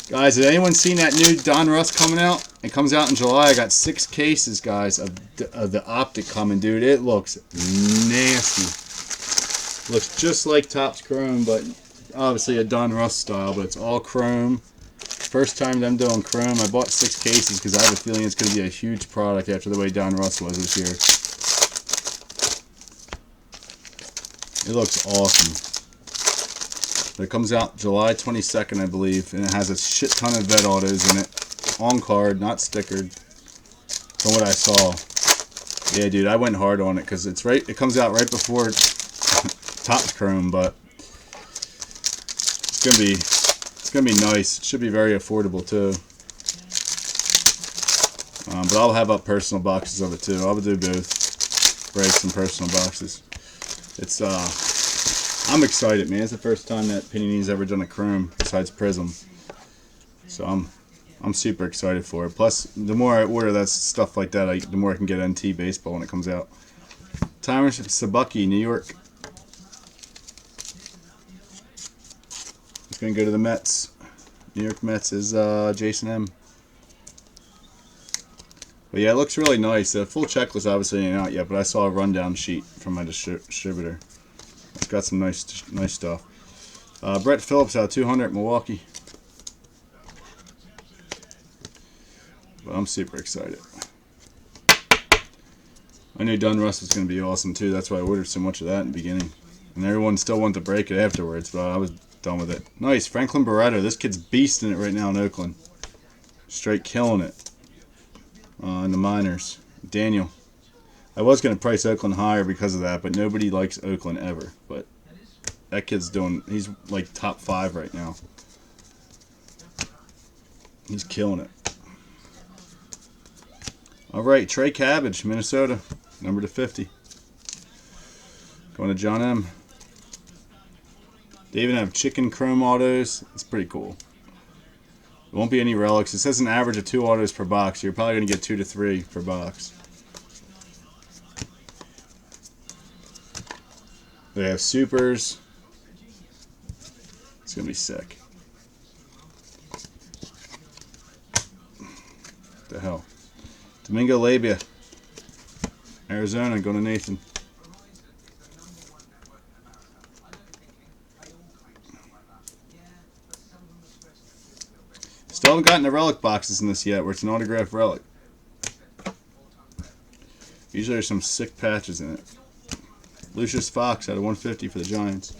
Guys, has anyone seen that new Donruss coming out? It comes out in July. I got 6 cases, guys, of the Optic coming, dude. It looks nasty. Looks just like Topps Chrome, but obviously a Donruss style, but it's all chrome. First time them doing chrome. I bought 6 cases because I have a feeling it's going to be a huge product after the way Donruss was this year. It looks awesome. But it comes out July 22nd, I believe, and it has a shit ton of vet autos in it. On card, not stickered. From what I saw. Yeah, dude, I went hard on it because it's right. It comes out right before Topps Chrome, but it's gonna be nice. It should be very affordable too. But I'll have up personal boxes of it too. I'll do both, breaks and personal boxes. It's I'm excited, man. It's the first time that Panini's ever done a Chrome besides Prism, so I'm super excited for it. Plus, the more I order that stuff like that, the more I can get NT baseball when it comes out. Tyler Sabucky, New York. It's going to go to the Mets. New York Mets is Jason M. But yeah, it looks really nice. The full checklist obviously ain't out yet, but I saw a rundown sheet from my distributor. It's got some nice stuff. Brett Phillips out 200, Milwaukee. But I'm super excited. I knew Donruss was going to be awesome too. That's why I ordered so much of that in the beginning. And everyone still wanted to break it afterwards, but I was done with it. Nice. Franklin Barreto. This kid's beasting it right now in Oakland. Straight killing it in the minors. Daniel. I was going to price Oakland higher because of that, but nobody likes Oakland ever. But that kid's he's like top 5 right now. He's killing it. All right, Trey Cabbage, Minnesota, number to 50. Going to John M. They even have chicken chrome autos. It's pretty cool. There won't be any relics. It says an average of 2 autos per box. You're probably going to get 2 to 3 per box. They have supers. It's going to be sick. What the hell? Domingo Labia, Arizona, going to Nathan. Still haven't gotten the relic boxes in this yet, where it's an autographed relic. Usually there's some sick patches in it. Lucius Fox out of 150 for the Giants.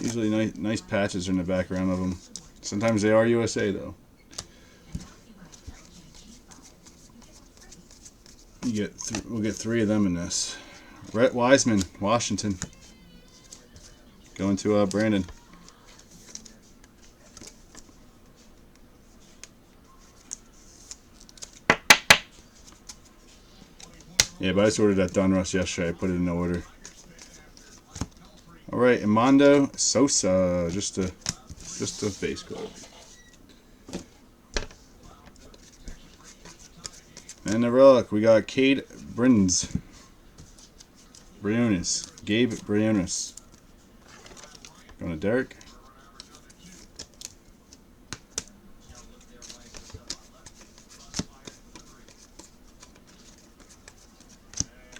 Usually nice patches are in the background of them. Sometimes they are USA though. We'll get 3 of them in this. Rhett Wiseman, Washington. Going to Brandon. Yeah, but I just ordered that Donruss yesterday. I put it in order. All right, Armando Sosa, just a base card. And the relic, we got Cade Briones. Gabe Briones. Going to Derek.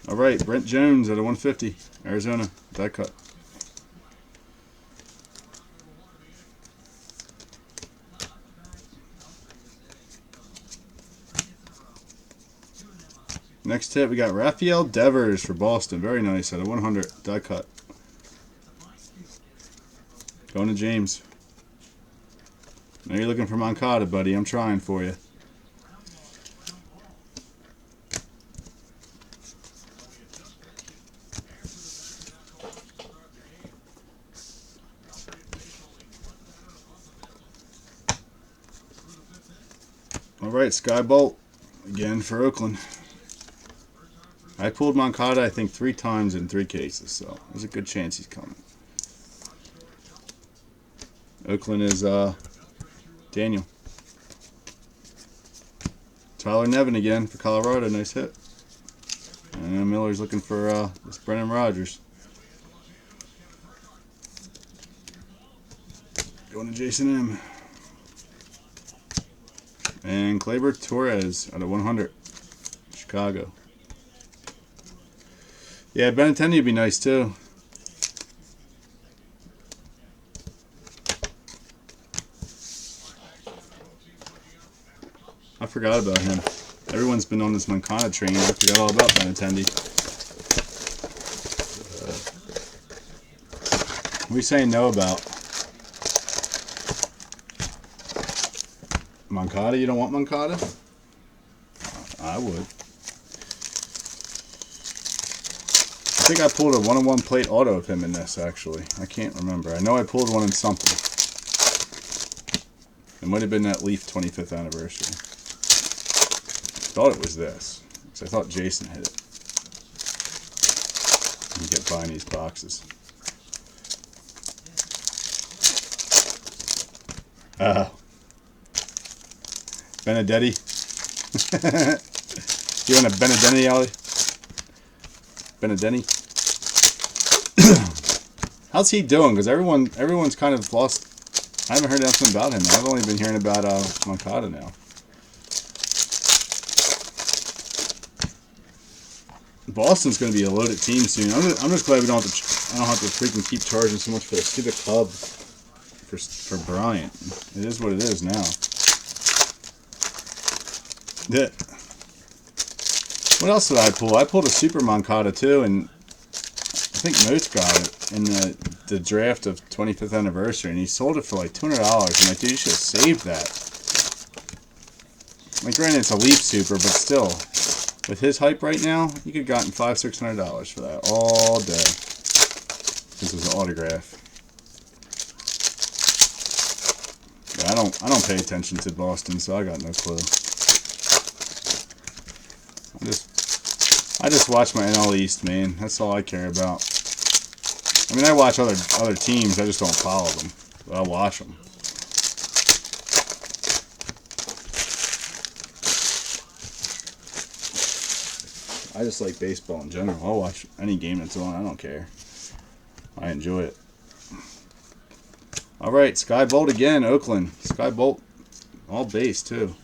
All right, Brent Jones at a 150, Arizona, die cut. Next hit, we got Rafael Devers for Boston. Very nice at a 100, die cut. Going to James. Now you're looking for Moncada, buddy. I'm trying for you. Alright, Sky Bolt. Again for Oakland. I pulled Moncada, I think, 3 times in 3 cases, so there's a good chance he's coming. Oakland is Daniel. Tyler Nevin again for Colorado. Nice hit. And Miller's looking for this Brennan Rodgers. Going to Jason M. And Gleyber Torres out of 100. Chicago. Yeah, Benintendi would be nice too. I forgot about him. Everyone's been on this Moncada train. I forgot all about Benintendi. What are you saying no about? Moncada? You don't want Moncada? I would. I think I pulled a 1-on-1 plate auto of him in this, actually. I can't remember. I know I pulled one in something. It might have been that Leaf 25th anniversary. I thought it was this, because I thought Jason hit it. You get buying these boxes. Benedetti. You want a Benedetti, Ollie? Benedetti. How's he doing? Because everyone's kind of lost. I haven't heard anything about him. I've only been hearing about Moncada now. Boston's going to be a loaded team soon. I'm just glad I don't have to freaking keep charging so much for the stupid club for Bryant. It is what it is now. Yeah. What else did I pull? I pulled a Super Moncada too, and I think Moats got it in the draft of 25th anniversary, and he sold it for like $200. I'm like, dude, you should have saved that. Like, granted, it's a Leaf Super, but still, with his hype right now, you could have gotten $500-600 for that all day. This was an autograph. Yeah, I don't pay attention to Boston, so I got no clue. I just watch my NL East, man. That's all I care about. I mean, I watch other teams. I just don't follow them, but I'll watch them. I just like baseball in general. I'll watch any game that's on. I don't care. I enjoy it. All right, Sky Bolt again, Oakland. Sky Bolt, all base too.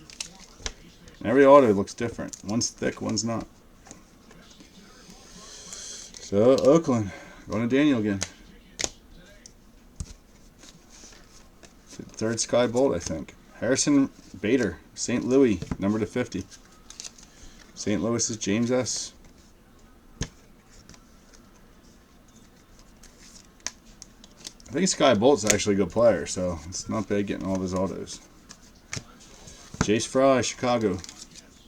And every auto looks different. One's thick, one's not. So, Oakland, going to Daniel again. Third Sky Bolt, I think. Harrison Bader, St. Louis, number to 50. St. Louis is James S. I think Sky Bolt's actually a good player, so it's not bad getting all of his autos. Jace Fry, Chicago.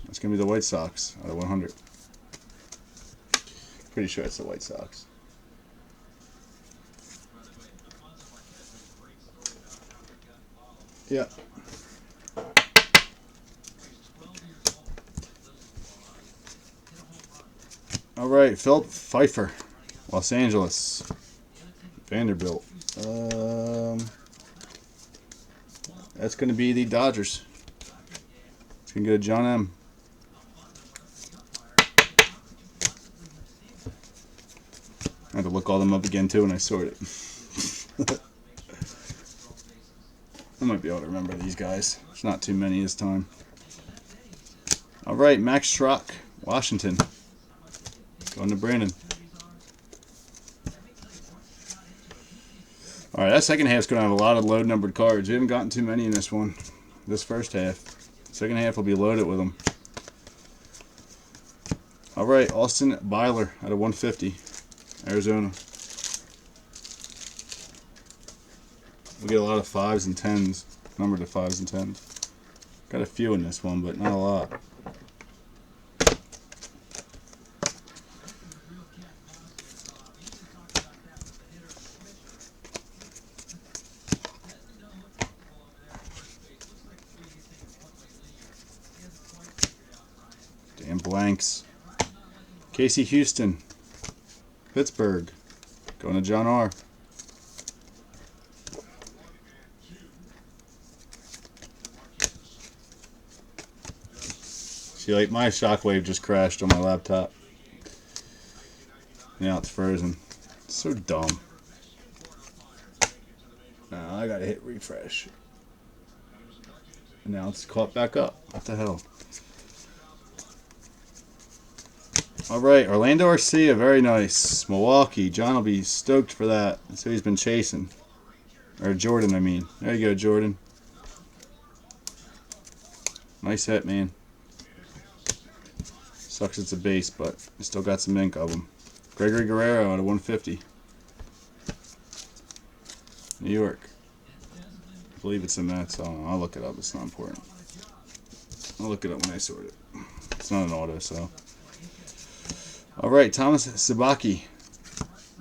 That's going to be the White Sox out of 100. Pretty sure it's the White Sox. Yeah. All right, Philip Pfeiffer, Los Angeles, Vanderbilt. That's going to be the Dodgers. It's going to go to John M. I had to look all them up again too when I sort it. I might be able to remember these guys. There's not too many this time. All right, Max Schrock, Washington. Going to Brandon. All right, that second half's going to have a lot of low numbered cards. We haven't gotten too many in this one, this first half. Second half will be loaded with them. All right, Austin Byler out of 150, Arizona. We get a lot of 5s and 10s. number to 5s and 10s. Got a few in this one, but not a lot. Damn blanks. Casey Houston. Pittsburgh. Going to John R. See, like, my Shockwave just crashed on my laptop. Now it's frozen. It's so dumb. Now I gotta hit refresh. And now it's caught back up. What the hell? Alright, Orlando Arcia, very nice. Milwaukee, John will be stoked for that. That's who he's been chasing. Or Jordan, I mean. There you go, Jordan. Nice hit, man. Sucks it's a base, but I still got some ink of them. Gregory Guerrero out of 150. New York. I believe it's a Mets. I'll look it up. It's not important. I'll look it up when I sort it. It's not an auto, so. Alright, Thomas Sabaki.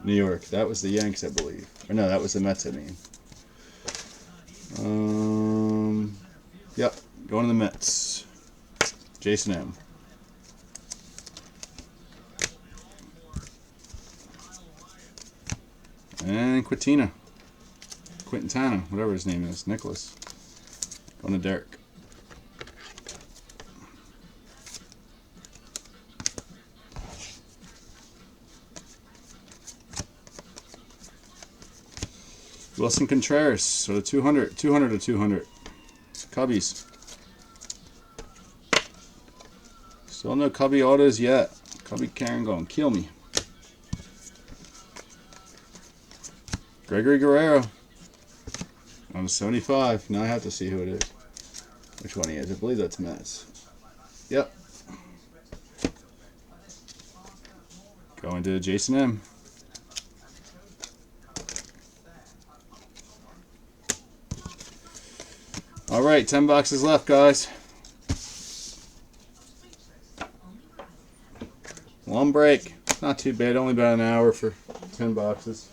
New York. That was the Yanks, I believe. Or no, that was the Mets, I mean. Yep. Going to the Mets. Jason M. And Quintana, whatever his name is, Nicholas. Going to Derek. Wilson Contreras, so the 200 to 200. Cubbies. Still no Cubby autos yet. Cubby Karen going to kill me. Gregory Guerrero. On 75. Now I have to see who it is. Which one he is. I believe that's Mets. Yep. Going to Jason M. Alright, 10 boxes left, guys. Long break. Not too bad. Only about an hour for 10 boxes.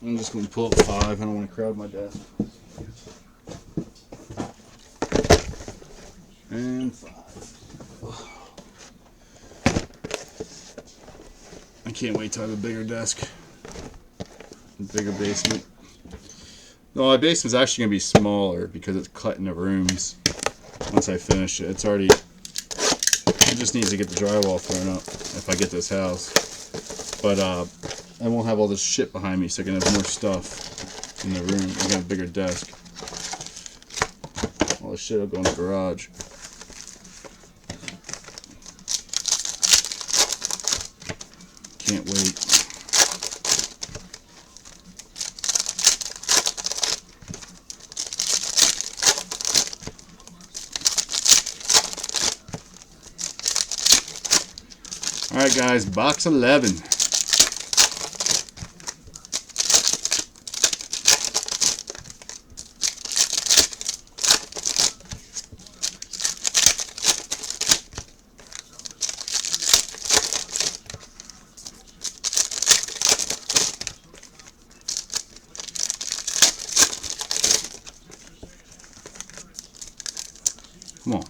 I'm just going to pull up 5. I don't want to crowd my desk. And 5. I can't wait to have a bigger desk. A bigger basement. No, my basement's actually going to be smaller because it's cut into rooms. Once I finish it, it's already... It just needs to get the drywall thrown up if I get this house. But, I won't have all this shit behind me, so I can have more stuff in the room. I got a bigger desk. All this shit will go in the garage. Can't wait. Alright guys, box 11. Come on.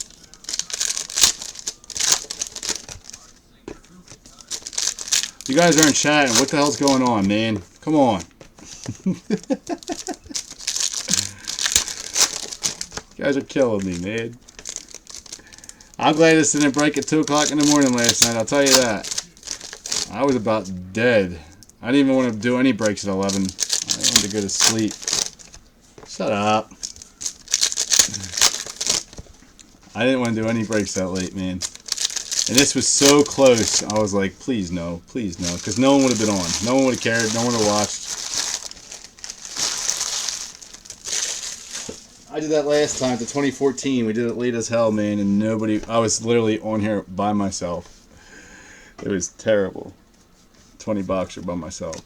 You guys aren't chatting. What the hell's going on, man? Come on. You guys are killing me, man. I'm glad this didn't break at 2 o'clock in the morning last night. I'll tell you that. I was about dead. I didn't even want to do any breaks at 11. I wanted to go to sleep. Shut up. I didn't want to do any breaks that late, man. And this was so close. I was like, please no, because no one would have been on. No one would have cared. No one would have watched. I did that last time, to 2014. We did it late as hell, man, and nobody. I was literally on here by myself. It was terrible. $20 by myself.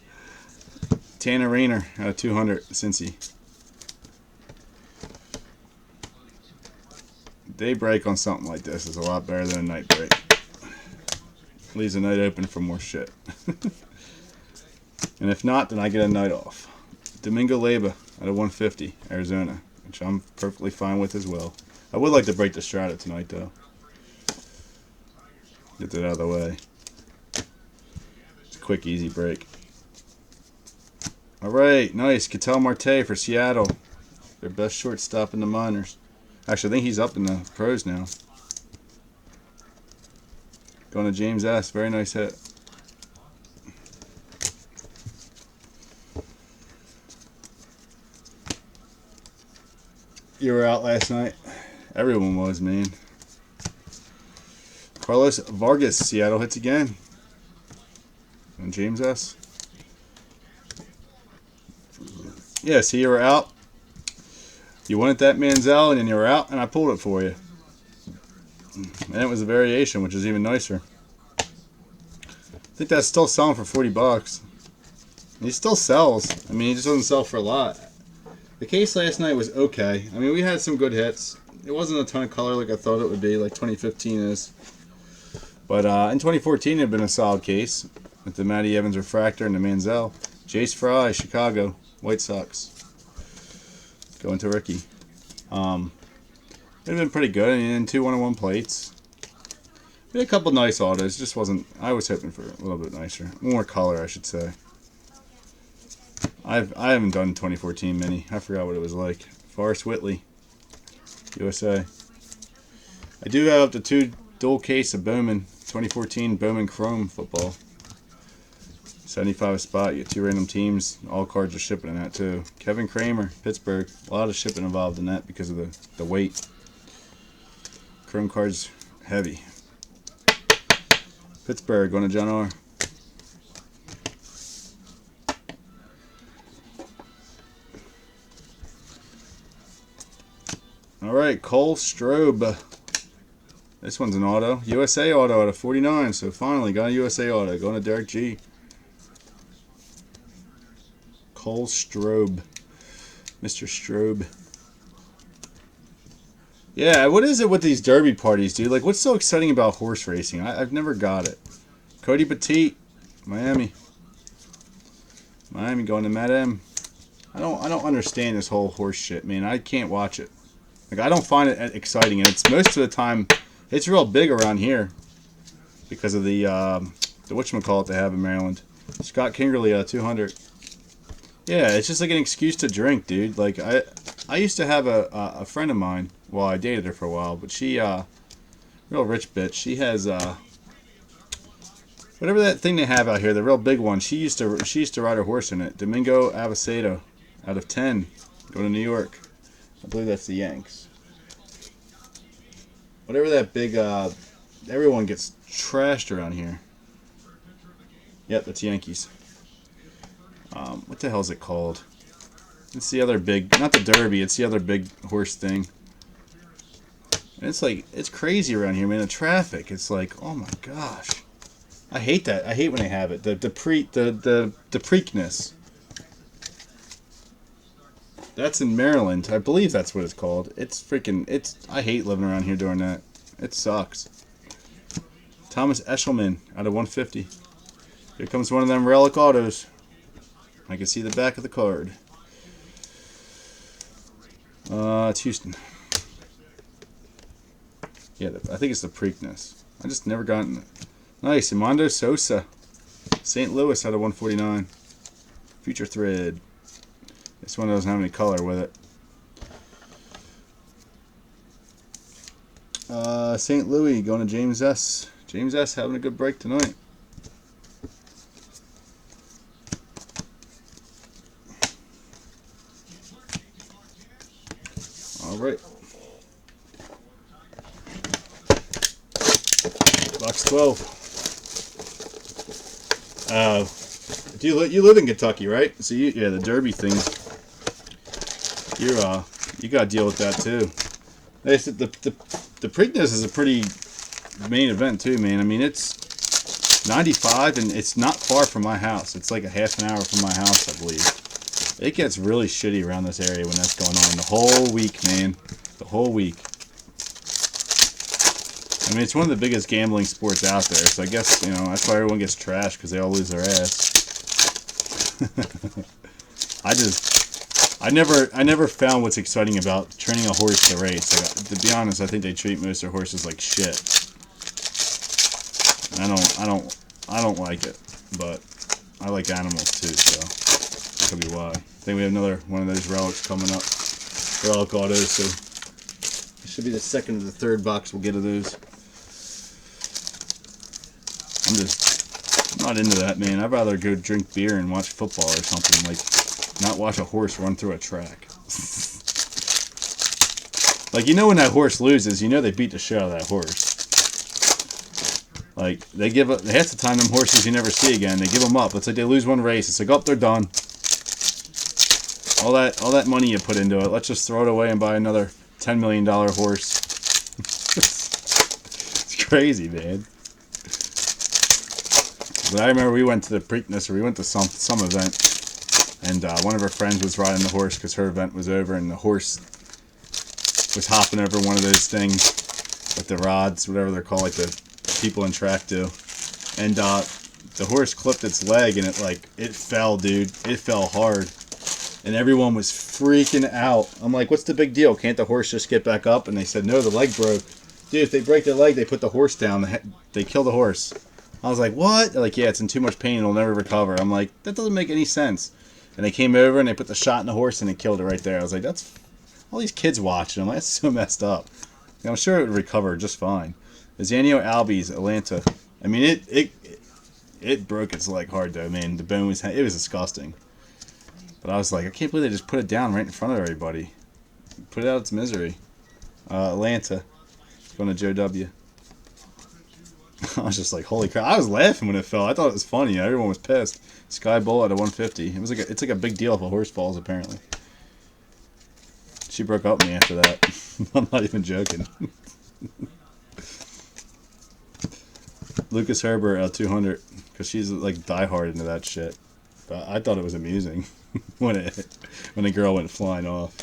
Tanner Rainer out of 200, Cincy. Day break on something like this is a lot better than a night break. Leaves a night open for more shit. And if not, then I get a night off. Domingo Leyba out of 150, Arizona, which I'm perfectly fine with as well. I would like to break the Strata tonight, though. Get that out of the way. It's a quick, easy break. All right, nice. Ketel Marte for Seattle. Their best shortstop in the minors. Actually, I think he's up in the pros now. Going to James S. Very nice hit. You were out last night. Everyone was, man. Carlos Vargas, Seattle hits again. And James S. Yeah, see, you were out. You wanted that Manziel, and then you were out, and I pulled it for you. And it was a variation, which is even nicer. I think that's still selling for $40. He still sells. I mean, he just doesn't sell for a lot. The case last night was okay. I mean, we had some good hits. It wasn't a ton of color like I thought it would be, like 2015 is. But in 2014, it had been a solid case with the Matty Evans refractor and the Manziel. Jace Fry, Chicago, White Sox. Going to Ricky. It would have been pretty good. I mean, 2 1-on-1 plates. We had a couple nice autos. Just wasn't. I was hoping for a little bit nicer, more color, I should say. I haven't done 2014 mini. I forgot what it was like. Forrest Whitley, USA. I do have up to 2 dual case of Bowman 2014 Bowman Chrome football. 75 a spot. You get 2 random teams. All cards are shipping in that too. Kevin Kramer, Pittsburgh. A lot of shipping involved in that because of the weight. Chrome cards heavy. Pittsburgh going to John R. All right, Cole Strobe. This one's an auto. USA auto out of 49. So finally got a USA auto. Going to Derek G. Cole Strobe. Mr. Strobe. Yeah, what is it with these derby parties, dude? Like, what's so exciting about horse racing? I've never got it. Cody Petit, Miami. Miami going to Matt M. I don't understand this whole horse shit, man. I can't watch it. Like, I don't find it exciting, and it's most of the time it's real big around here because of the whatchamacallit they have in Maryland. Scott Kingerly 200. Yeah, it's just like an excuse to drink, dude. Like I used to have a friend of mine. Well, I dated her for a while, but she real rich bitch. She has whatever that thing they have out here, the real big one. She used to ride her horse in it. Domingo Avocado out of 10, going to New York. I believe that's the Yanks. Whatever that big, everyone gets trashed around here. Yep, that's Yankees. What the hell is it called? It's the other big, not the Derby, it's the other big horse thing. And it's like, it's crazy around here, man. The traffic, it's like, oh my gosh. I hate that. I hate when they have it. The Preakness. That's in Maryland. I believe that's what it's called. It's freaking, I hate living around here doing that. It sucks. Thomas Eshelman out of 150. Here comes one of them relic autos. I can see the back of the card. It's Houston. Yeah, I think it's the Preakness. I just never gotten it. Nice. Armando Sosa. St. Louis out of 149. Future Thread. This one doesn't have any color with it. St. Louis going to James S. James S. having a good break tonight. All right. Box 12. You live in Kentucky, right? So yeah, the Derby thing. You gotta deal with that too. They said the Preakness is a pretty main event too, man. I mean, it's 95 and it's not far from my house. It's like a half an hour from my house, I believe. It gets really shitty around this area when that's going on. The whole week, man. The whole week. I mean, it's one of the biggest gambling sports out there, so I guess, you know, that's why everyone gets trashed, because they all lose their ass. I never found what's exciting about training a horse to race. Like, to be honest, I think they treat most of their horses like shit. I don't like it, but I like animals too, so that could be why. I think we have another one of those relics coming up. Relic autos, so it should be the second or the third box we'll get of those. I'm not into that, man. I'd rather go drink beer and watch football or something, like not watch a horse run through a track. Like, you know, when that horse loses, you know they beat the shit out of that horse. Like, they give up, half the time them horses you never see again, they give them up. It's like they lose one race, it's like, oh, they're done. All that money you put into it, let's just throw it away and buy another $10 million horse. It's crazy, man. But I remember we went to the Preakness, or we went to some event, and one of her friends was riding the horse because her event was over, and the horse was hopping over one of those things with the rods, whatever they're called, like the people in track do. And the horse clipped its leg, and it fell, dude. It fell hard. And everyone was freaking out. I'm like, what's the big deal? Can't the horse just get back up? And they said, no, the leg broke. Dude, if they break their leg, they put the horse down. They kill the horse. I was like, what? They're like, yeah, it's in too much pain. It'll never recover. I'm like, that doesn't make any sense. And they came over and they put the shot in the horse and they killed it right there. I was like, that's all these kids watching. I'm like, that's so messed up. And I'm sure it would recover just fine. The Zanio Albies, Atlanta. I mean, it broke its leg hard though, man. The bone was disgusting. But I was like, I can't believe they just put it down right in front of everybody. Put it out its misery. Atlanta, going to Joe W. I was just like, holy crap! I was laughing when it fell. I thought it was funny. Everyone was pissed. Sky Bull at a 150. It's like a big deal if a horse falls. Apparently, she broke up with me after that. I'm not even joking. Lucas Herbert at 200, because she's like diehard into that shit. But I thought it was amusing when the girl went flying off.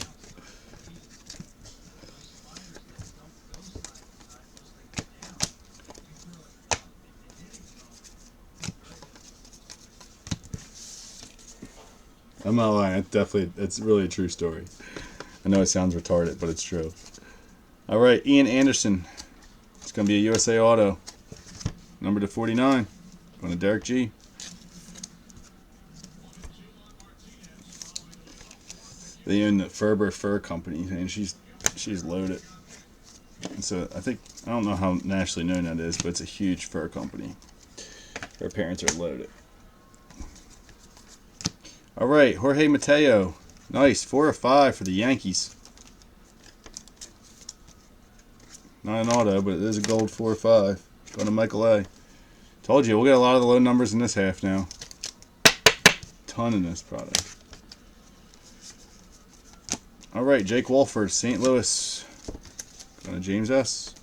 I'm not lying. It's really a true story. I know it sounds retarded, but it's true. All right, Ian Anderson. It's going to be a USA Auto. Number to 49. Going to Derek G. They own the Ferber Fur Company, and she's loaded. And so I don't know how nationally known that is, but it's a huge fur company. Her parents are loaded. All right, Jorge Mateo. Nice, 4 of 5 for the Yankees. Not an auto, but it is a gold 4 of 5. Going to Michael A. Told you, we'll get a lot of the low numbers in this half now. Ton in this product. All right, Jake Wolford, St. Louis. Going to James S.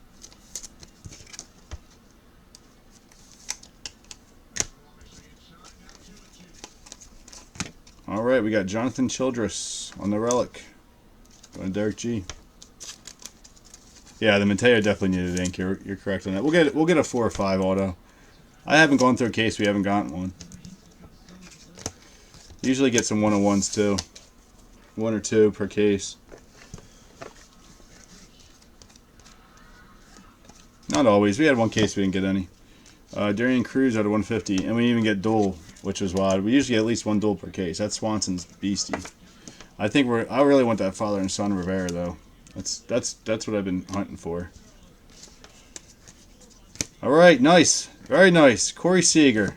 All right, we got Jonathan Childress on the relic. Going to Derek G. Yeah, the Mateo definitely needed ink. You're correct on that. We'll get a 4 or 5 auto. I haven't gone through a case. We haven't gotten one. Usually get some 101s too. 1 or 2 per case. Not always. We had one case we didn't get any. Darian Cruz out of 150, and we didn't even get dual, which was wild. We usually get at least 1 dual per case. That's Swanson's beastie. I really want that father and son Rivera though. That's what I've been hunting for. All right, nice, very nice. Corey Seager,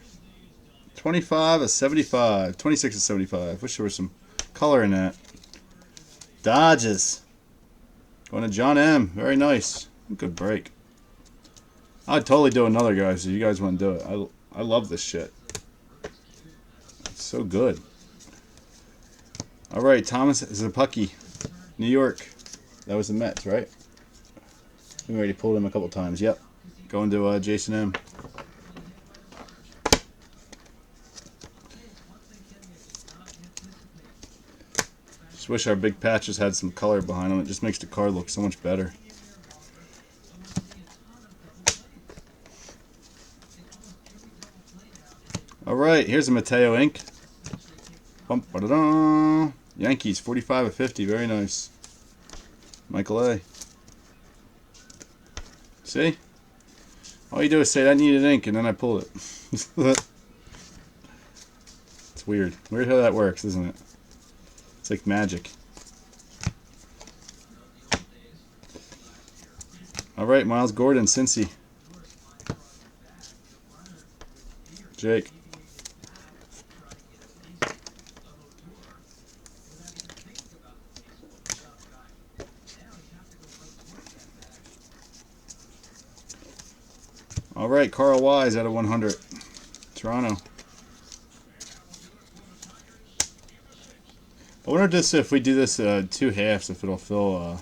25 of 75, 26 of 75. Wish there was some color in that. Dodges. Going to John M. Very nice. Good break. I'd totally do another, guys, if you guys want to do it. I love this shit. It's so good. All right, Thomas Zapucki, New York. That was the Mets, right? We already pulled him a couple times. Yep. Going to Jason M. Just wish our big patches had some color behind them. It just makes the card look so much better. Alright, here's a Mateo ink. Bum, ba-da-da. Yankees, 45 of 50. Very nice. Michael A. See? All you do is say, I needed ink, and then I pull it. It's weird. Weird how that works, isn't it? It's like magic. Alright, Miles Gordon, Cincy. Jake. Alright, Carl Wise out of 100. Toronto. I wonder just if we do this 2 halves, if it'll fill.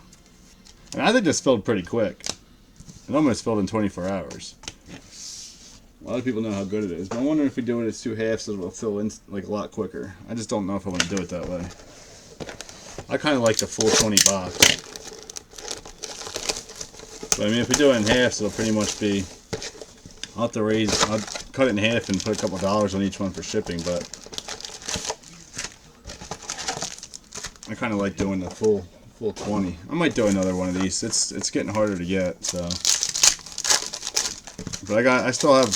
And I think this filled pretty quick. It almost filled in 24 hours. A lot of people know how good it is, but I'm wondering if we do it as 2 halves, it'll fill in like a lot quicker. I just don't know if I want to do it that way. I kind of like the full 20 box. But I mean, if we do it in halves, it'll pretty much be. I'll have to I'll cut it in half and put a couple dollars on each one for shipping, but I kind of like doing the full 20. I might do another one of these. It's getting harder to get, so. But I still have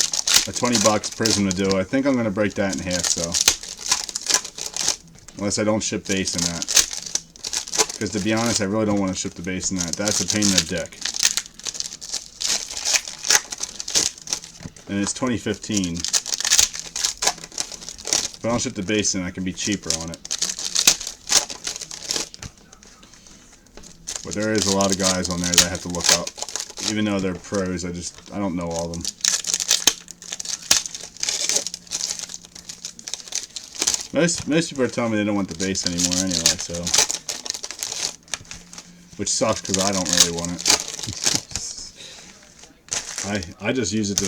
a 20 box Prism to do. I think I'm going to break that in half, so. Unless I don't ship base in that. Because to be honest, I really don't want to ship the base in that. That's a pain in the dick. And it's 2015. If I don't ship the base in, I can be cheaper on it. But there is a lot of guys on there that I have to look up. Even though they're pros, I don't know all of them. Most people are telling me they don't want the base anymore anyway, so. Which sucks because I don't really want it. I just use it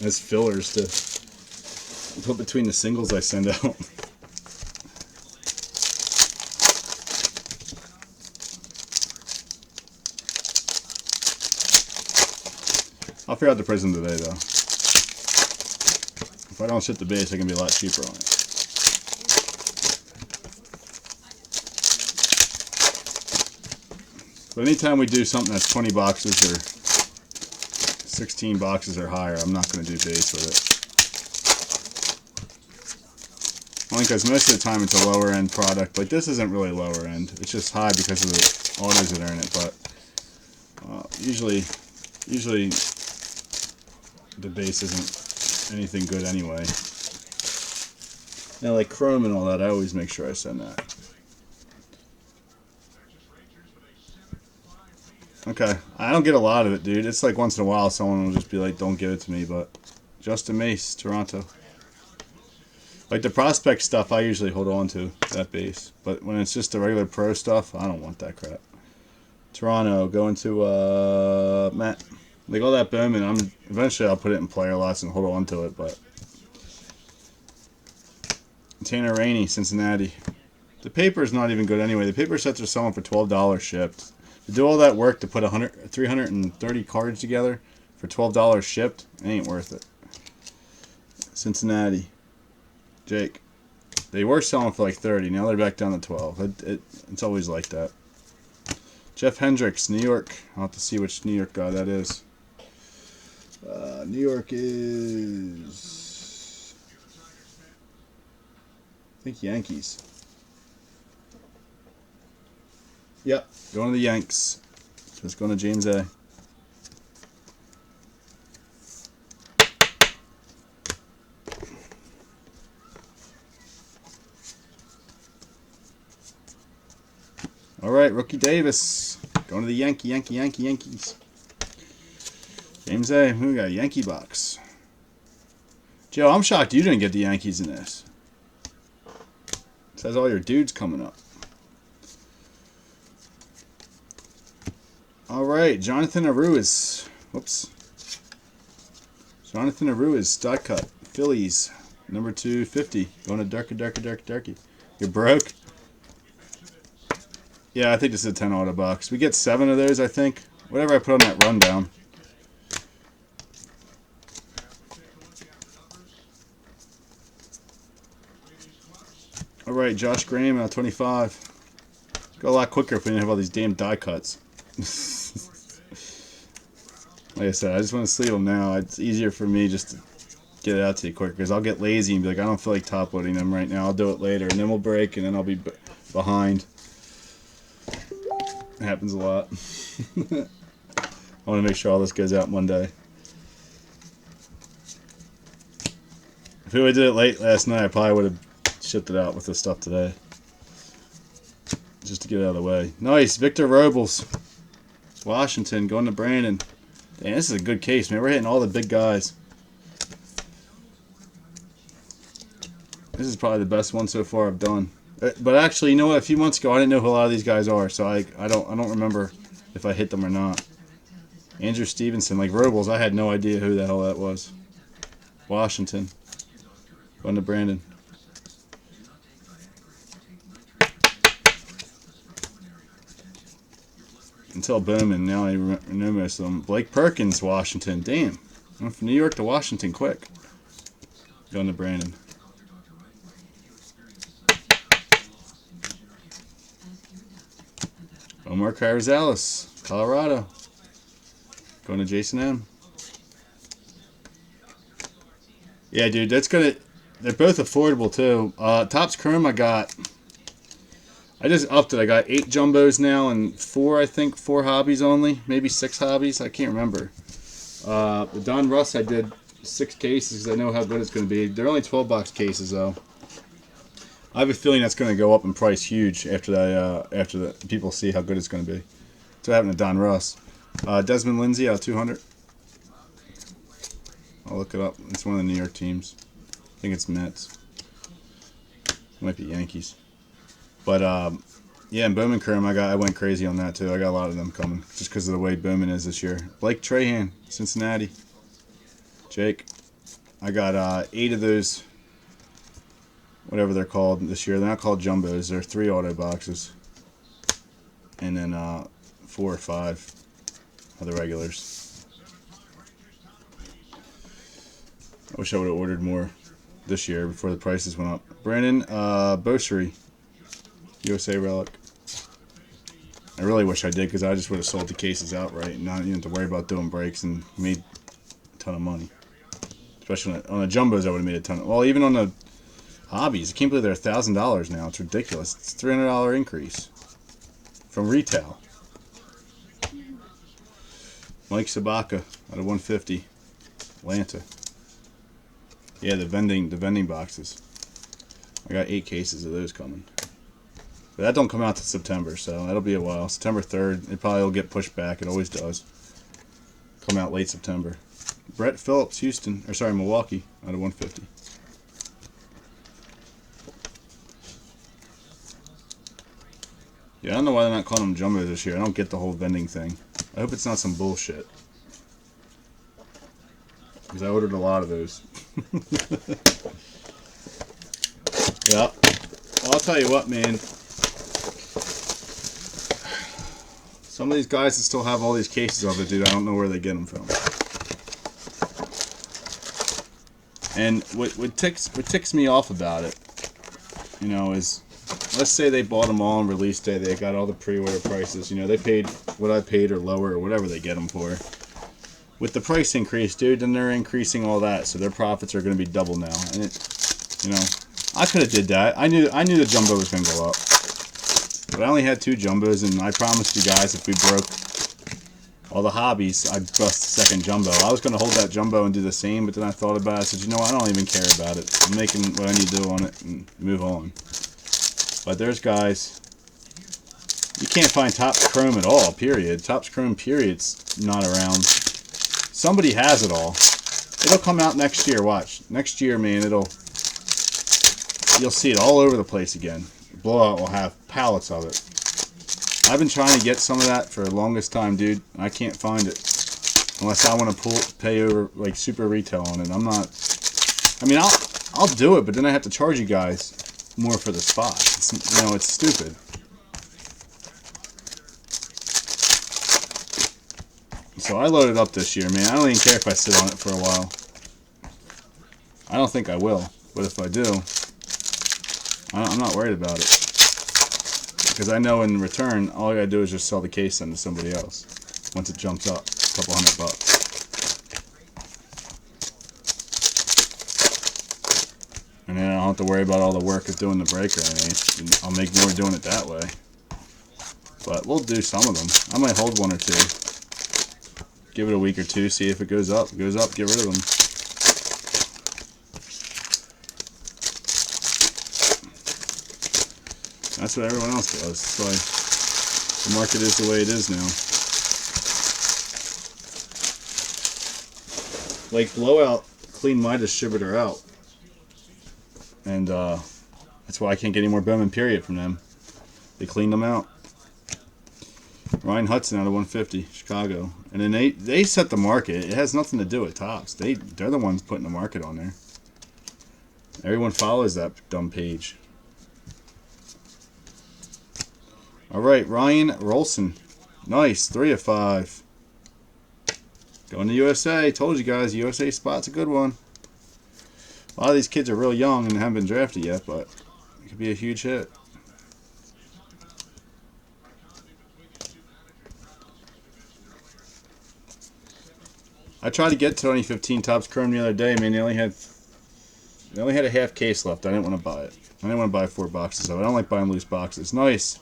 as fillers to put between the singles I send out. I'll figure out the Prism today, though. If I don't ship the base, I can be a lot cheaper on it. But anytime we do something that's 20 boxes or 16 boxes or higher, I'm not going to do base with it. Only because most of the time it's a lower end product. Like this isn't really lower end. It's just high because of the autos that are in it. But usually the base isn't anything good anyway. Now like Chrome and all that, I always make sure I send that. Okay, I don't get a lot of it, dude. It's like once in a while someone will just be like, don't give it to me, but Justin Mace, Toronto. Like the prospect stuff, I usually hold on to that base. But when it's just the regular pro stuff, I don't want that crap. Toronto, going to Matt. Like all that Bowman, eventually I'll put it in player lots and hold on to it, but Tanner Rainey, Cincinnati. The paper is not even good anyway. The paper sets are selling for $12 shipped. To do all that work to put 330 cards together for $12 shipped, it ain't worth it. Cincinnati. Jake. They were selling for like 30. Now they're back down to 12. It's always like that. Jeff Hendricks, New York. I'll have to see which New York guy that is. New York is... I think Yankees. Yep, going to the Yanks. Just going to James A. All right, Rookie Davis. Going to the Yankees. James A. We got a Yankee box. Joe, I'm shocked you didn't get the Yankees in this. It says all your dudes coming up. All right, Jonathan Arruis. Whoops. Jonathan Arruis, dot cut. Phillies, number 250. Going to Durkee. You're broke? Yeah, I think this is a 10 auto box. We get 7 of those, I think. Whatever I put on that rundown. All right, Josh Graham out 25. Go a lot quicker if we didn't have all these damn die cuts. Like I said, I just want to sleeve them now. It's easier for me just to get it out to you quicker because I'll get lazy and be like, I don't feel like top loading them right now. I'll do it later, and then we'll break, and then I'll be behind. It happens a lot. I want to make sure all this goes out Monday. If we would have did it late last night, I probably would have shipped it out with this stuff today. Just to get it out of the way. Nice. Victor Robles. Washington going to Brandon. Damn, this is a good case, man. We're hitting all the big guys. This is probably the best one so far I've done. But actually, you know what? A few months ago, I didn't know who a lot of these guys are, so I don't remember if I hit them or not. Andrew Stevenson, like Robles, I had no idea who the hell that was. Washington. Going to Brandon. Until Bowman, now I know most of them. Blake Perkins, Washington. Damn. Went from New York to Washington quick. Going to Brandon. Omar Carrizales, Colorado. Going to Jason M. Yeah, dude, that's gonna. They're both affordable too. Topps Chrome, I just upped it. I got 8 jumbos now and 4 hobbies only, maybe 6 hobbies. I can't remember. The Don Russ, I did 6 cases because I know how good it's going to be. They're only 12-box cases though. I have a feeling that's going to go up in price huge after that. After the people see how good it's going to be. That's what happened to Don Russ. Desmond Lindsay out 200. I'll look it up. It's one of the New York teams. I think it's Mets. It might be Yankees. But yeah, and Bowman Chrome, I went crazy on that too. I got a lot of them coming just because of the way Bowman is this year. Blake Trahan, Cincinnati. Jake, I got 8 of those, whatever they're called this year. They're not called jumbos. They're 3 auto boxes, and then 4 or 5 of the regulars. I wish I would have ordered more this year before the prices went up. Brandon Bosery, USA Relic. I really wish I did because I just would have sold the cases outright and not even have to worry about doing breaks and made a ton of money. Especially on the jumbos, I would have made a ton of. Well, even on the hobbies, I can't believe they're $1,000 now. It's ridiculous. It's a $300 increase from retail. Mike Sabaka out of 150, Atlanta. Yeah, the vending boxes. I got 8 cases of those coming. But that don't come out till September, so that'll be a while. September 3rd, it probably will get pushed back. It always does. Come out late September. Brett Phillips, Milwaukee, out of 150. Yeah, I don't know why they're not calling them jumbos this year. I don't get the whole vending thing. I hope it's not some bullshit. Because I ordered a lot of those. Yeah. Well, I'll tell you what, man. Some of these guys that still have all these cases of it, dude, I don't know where they get them from. And what ticks me off about it, you know, is let's say they bought them all on release day. They got all the pre-order prices. You know, they paid what I paid or lower or whatever they get them for. With the price increase, dude, then they're increasing all that, so their profits are going to be double now. And it, you know, I could have did that. I knew the jumbo was going to go up, but I only had 2 jumbos, and I promised you guys if we broke all the hobbies, I'd bust the second jumbo. I was going to hold that jumbo and do the same, but then I thought about it. I said, you know what? I don't even care about it. I'm making what I need to do on it and move on. But there's guys. You can't find Topps Chrome at all, period. Topps Chrome, period's not around. Somebody has it all. It'll come out next year, watch. Next year, man, you'll see it all over the place again. Blowout will have pallets of it. I've been trying to get some of that for the longest time, dude. I can't find it. Unless I want to pay over, like, super retail on it. I'm not... I mean, I'll do it, but then I have to charge you guys more for the spot. It's, you know, it's stupid. So I loaded up this year, man. I don't even care if I sit on it for a while. I don't think I will, but if I do, I'm not worried about it. Because I know in return, all I gotta do is just sell the case then to somebody else. Once it jumps up, a couple $100. And then I don't have to worry about all the work of doing the breaker. I'll make more doing it that way. But we'll do some of them. I might hold one or two. Give it a week or two, see if it goes up. If it goes up, get rid of them. That's what everyone else does. That's why the market is the way it is now. Like Blowout cleaned my distributor out. And that's why I can't get any more Bowman period from them. They cleaned them out. Ryan Hudson out of 150, Chicago. And then they set the market. It has nothing to do with Topps. They're the ones putting the market on there. Everyone follows that dumb page. Alright, Ryan Rolson. Nice, 3 of 5. Going to USA. Told you guys, USA spot's a good one. A lot of these kids are real young and haven't been drafted yet, but it could be a huge hit. I tried to get 2015 Topps Chrome the other day, man. They only had a half case left. I didn't want to buy it. I didn't want to buy 4 boxes of it. I don't like buying loose boxes. Nice.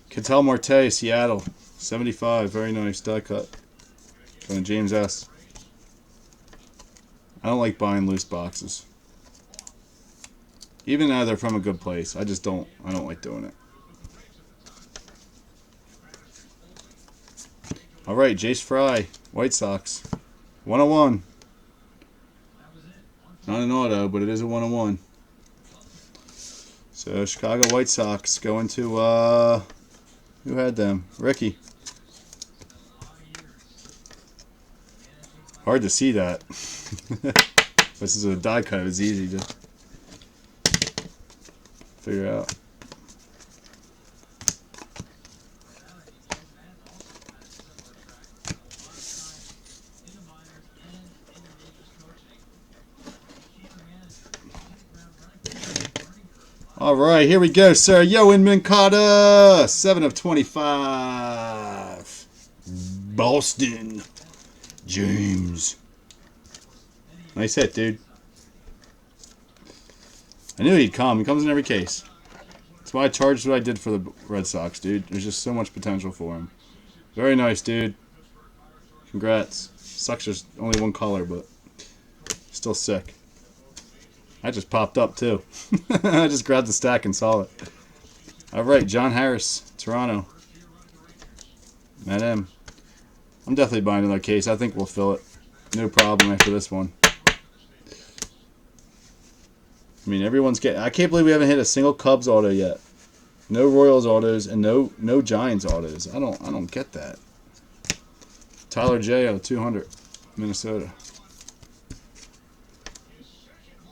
Ketel Marte, Seattle. 75. Very nice. Die cut. Going to James S. I don't like buying loose boxes. Even though they're from a good place. I don't like doing it. Alright, Jace Fry. White Sox. 101. Not an auto, but it is a 101. So, Chicago White Sox going to, who had them? Ricky. Hard to see that. This is a die cut. It's easy to figure out. All right, here we go, sir. Yoan Moncada, 7 of 25. Boston. James. Nice hit, dude. I knew he'd come. He comes in every case. That's why I charged what I did for the Red Sox, dude. There's just so much potential for him. Very nice, dude. Congrats. Sucks there's only one color, but still sick. I just popped up, too. I just grabbed the stack and saw it. All right, John Harris, Toronto. Met him. I'm definitely buying another case. I think we'll fill it. No problem after this one. I mean, everyone's getting... I can't believe we haven't hit a single Cubs auto yet. No Royals autos and no Giants autos. I don't get that. Tyler J. out of 200, Minnesota.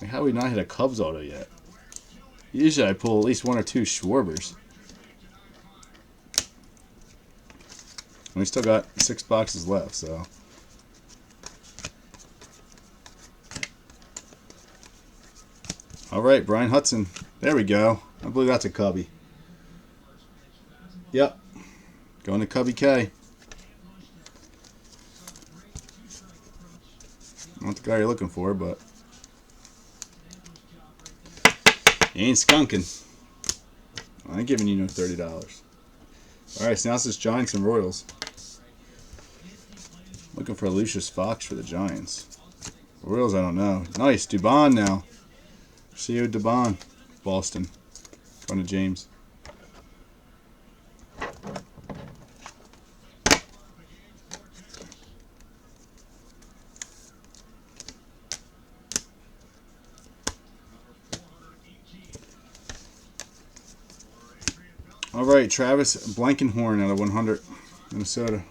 Like, how we not hit a Cubs auto yet? Usually I pull at least 1 or 2 Schwarbers. We still got 6 boxes left, so. All right, Brian Hudson. There we go. I believe that's a Cubby. Yep. Going to Cubby K. Not the guy you're looking for, but he ain't skunking. I ain't giving you no $30. All right, so now it's just Giants and Royals. Looking for Lucius Fox for the Giants. Royals, I don't know. Nice, Dubon now. See you, Dubon. Boston. Going to James. All right, Travis Blankenhorn out of 100, Minnesota.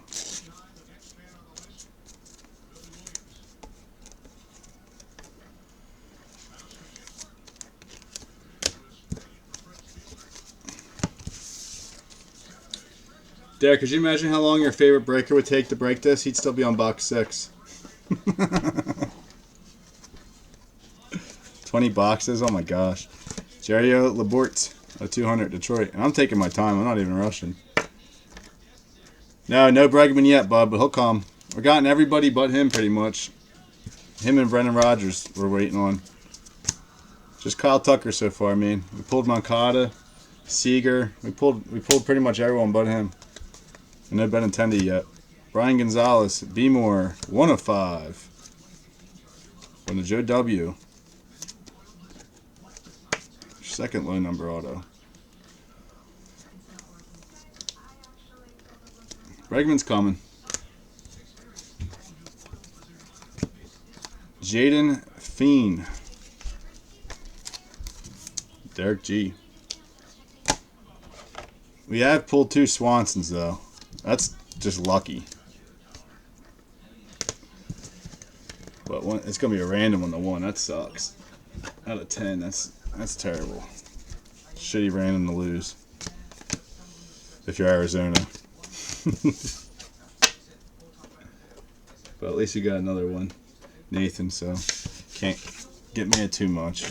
Derek, could you imagine how long your favorite breaker would take to break this? He'd still be on box 6. 20 boxes? Oh my gosh. Jerio Laborte, a 200 Detroit. And I'm taking my time. I'm not even rushing. No Bregman yet, bud, but he'll come. We're gotten everybody but him pretty much. Him and Brendan Rodgers we're waiting on. Just Kyle Tucker so far, man. We pulled Moncada, Seager. We pulled pretty much everyone but him. And no Benintendi yet. Brian Gonzalez, B-More, 1 of 5. From the Joe W. Second low number auto. Bregman's coming. Jaden Fiend. Derek G. We have pulled 2 Swansons though. That's just lucky. But it's gonna be a random on the 1. That sucks. Out of 10, that's terrible. Shitty random to lose. If you're Arizona. But at least you got another one, Nathan. So can't get me at too much.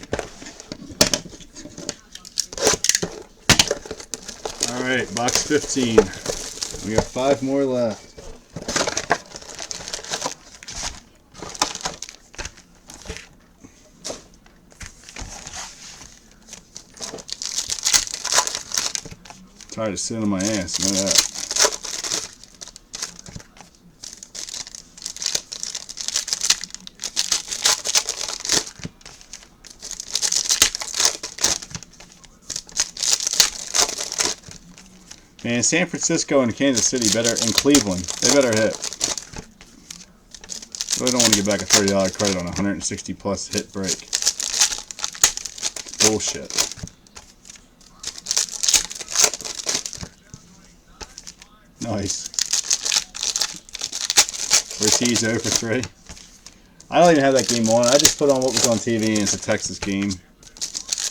All right, box 15. We got 5 more left. Tired of sitting on my ass, you know that. Man, San Francisco and Kansas City and Cleveland, they better hit. Really don't want to get back a $30 credit on a 160 plus hit break. Bullshit. Nice. Ortiz 0 for 3. I don't even have that game on. I just put on what was on TV and it's a Texas game.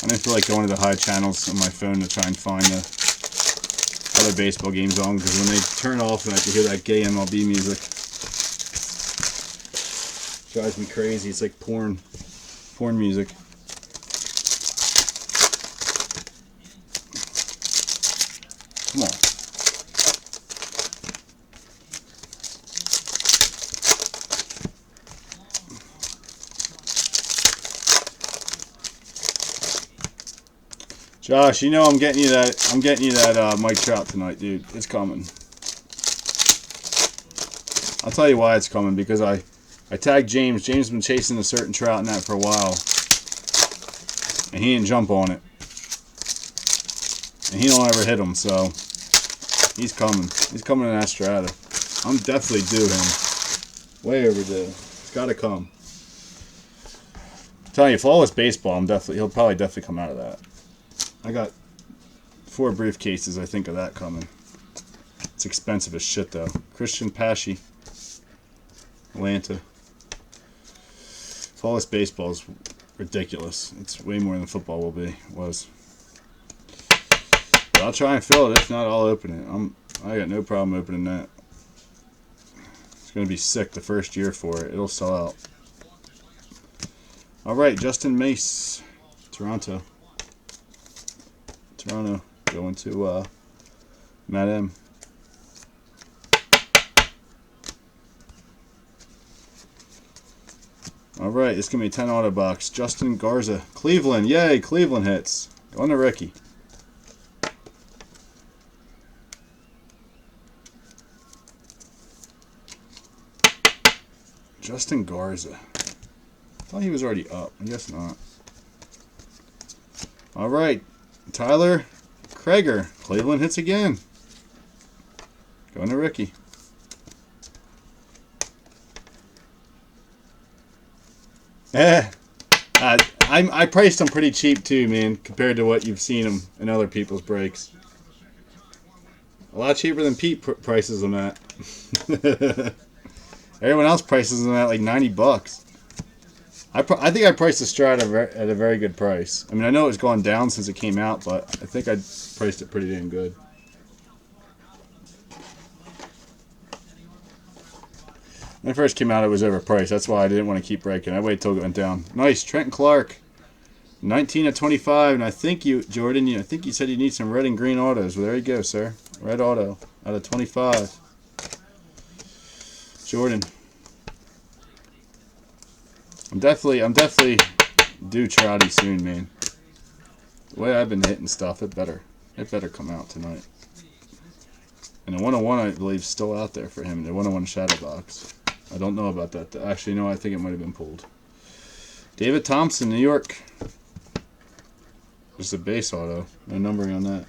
I didn't feel like going to the high channels on my phone to try and find the other baseball games on, because when they turn off and I can hear that gay MLB music, it drives me crazy. It's like porn music. Come on. Josh, you know I'm getting you that Mike Trout tonight, dude. It's coming. I'll tell you why it's coming, because I tagged James. James has been chasing a certain trout in that for a while. And he didn't jump on it. And he don't ever hit him, so he's coming. He's coming in that strata. I'm definitely due him. Way overdue. It's gotta come. I'm telling you, flawless baseball, he'll probably definitely come out of that. I got 4 briefcases, I think, of that coming. It's expensive as shit, though. Christian Pashy. Atlanta. Flawless baseball is ridiculous. It's way more than football was. But I'll try and fill it. If not, I'll open it. I got no problem opening that. It's going to be sick the first year for it. It'll sell out. All right, Justin Mace. Toronto going to Matt M. All right, it's going to be a 10 auto box. Justin Garza. Cleveland. Yay, Cleveland hits. Going to Ricky. Justin Garza. I thought he was already up. I guess not. All right. Tyler Krager. Cleveland hits again. Going to Ricky. I priced them pretty cheap too, man, compared to what you've seen them in other people's breaks. A lot cheaper than Pete prices them at. Everyone else prices them at like $90. I think I priced the Strat at a very good price. I mean, I know it's gone down since it came out, but I think I priced it pretty damn good. When it first came out, it was overpriced. That's why I didn't want to keep breaking. I waited till it went down. Nice, Trenton Clark, 19 of 25. And I think you, Jordan, I think you said you need some red and green autos. Well, there you go, sir. Red auto out of 25. Jordan. I'm definitely due Trouty soon, man. The way I've been hitting stuff, it better come out tonight. And the 101, I believe, is still out there for him. The 101 Shadow Box. I don't know about that. Actually, no, I think it might have been pulled. David Thompson, New York. Just a base auto. No numbering on that.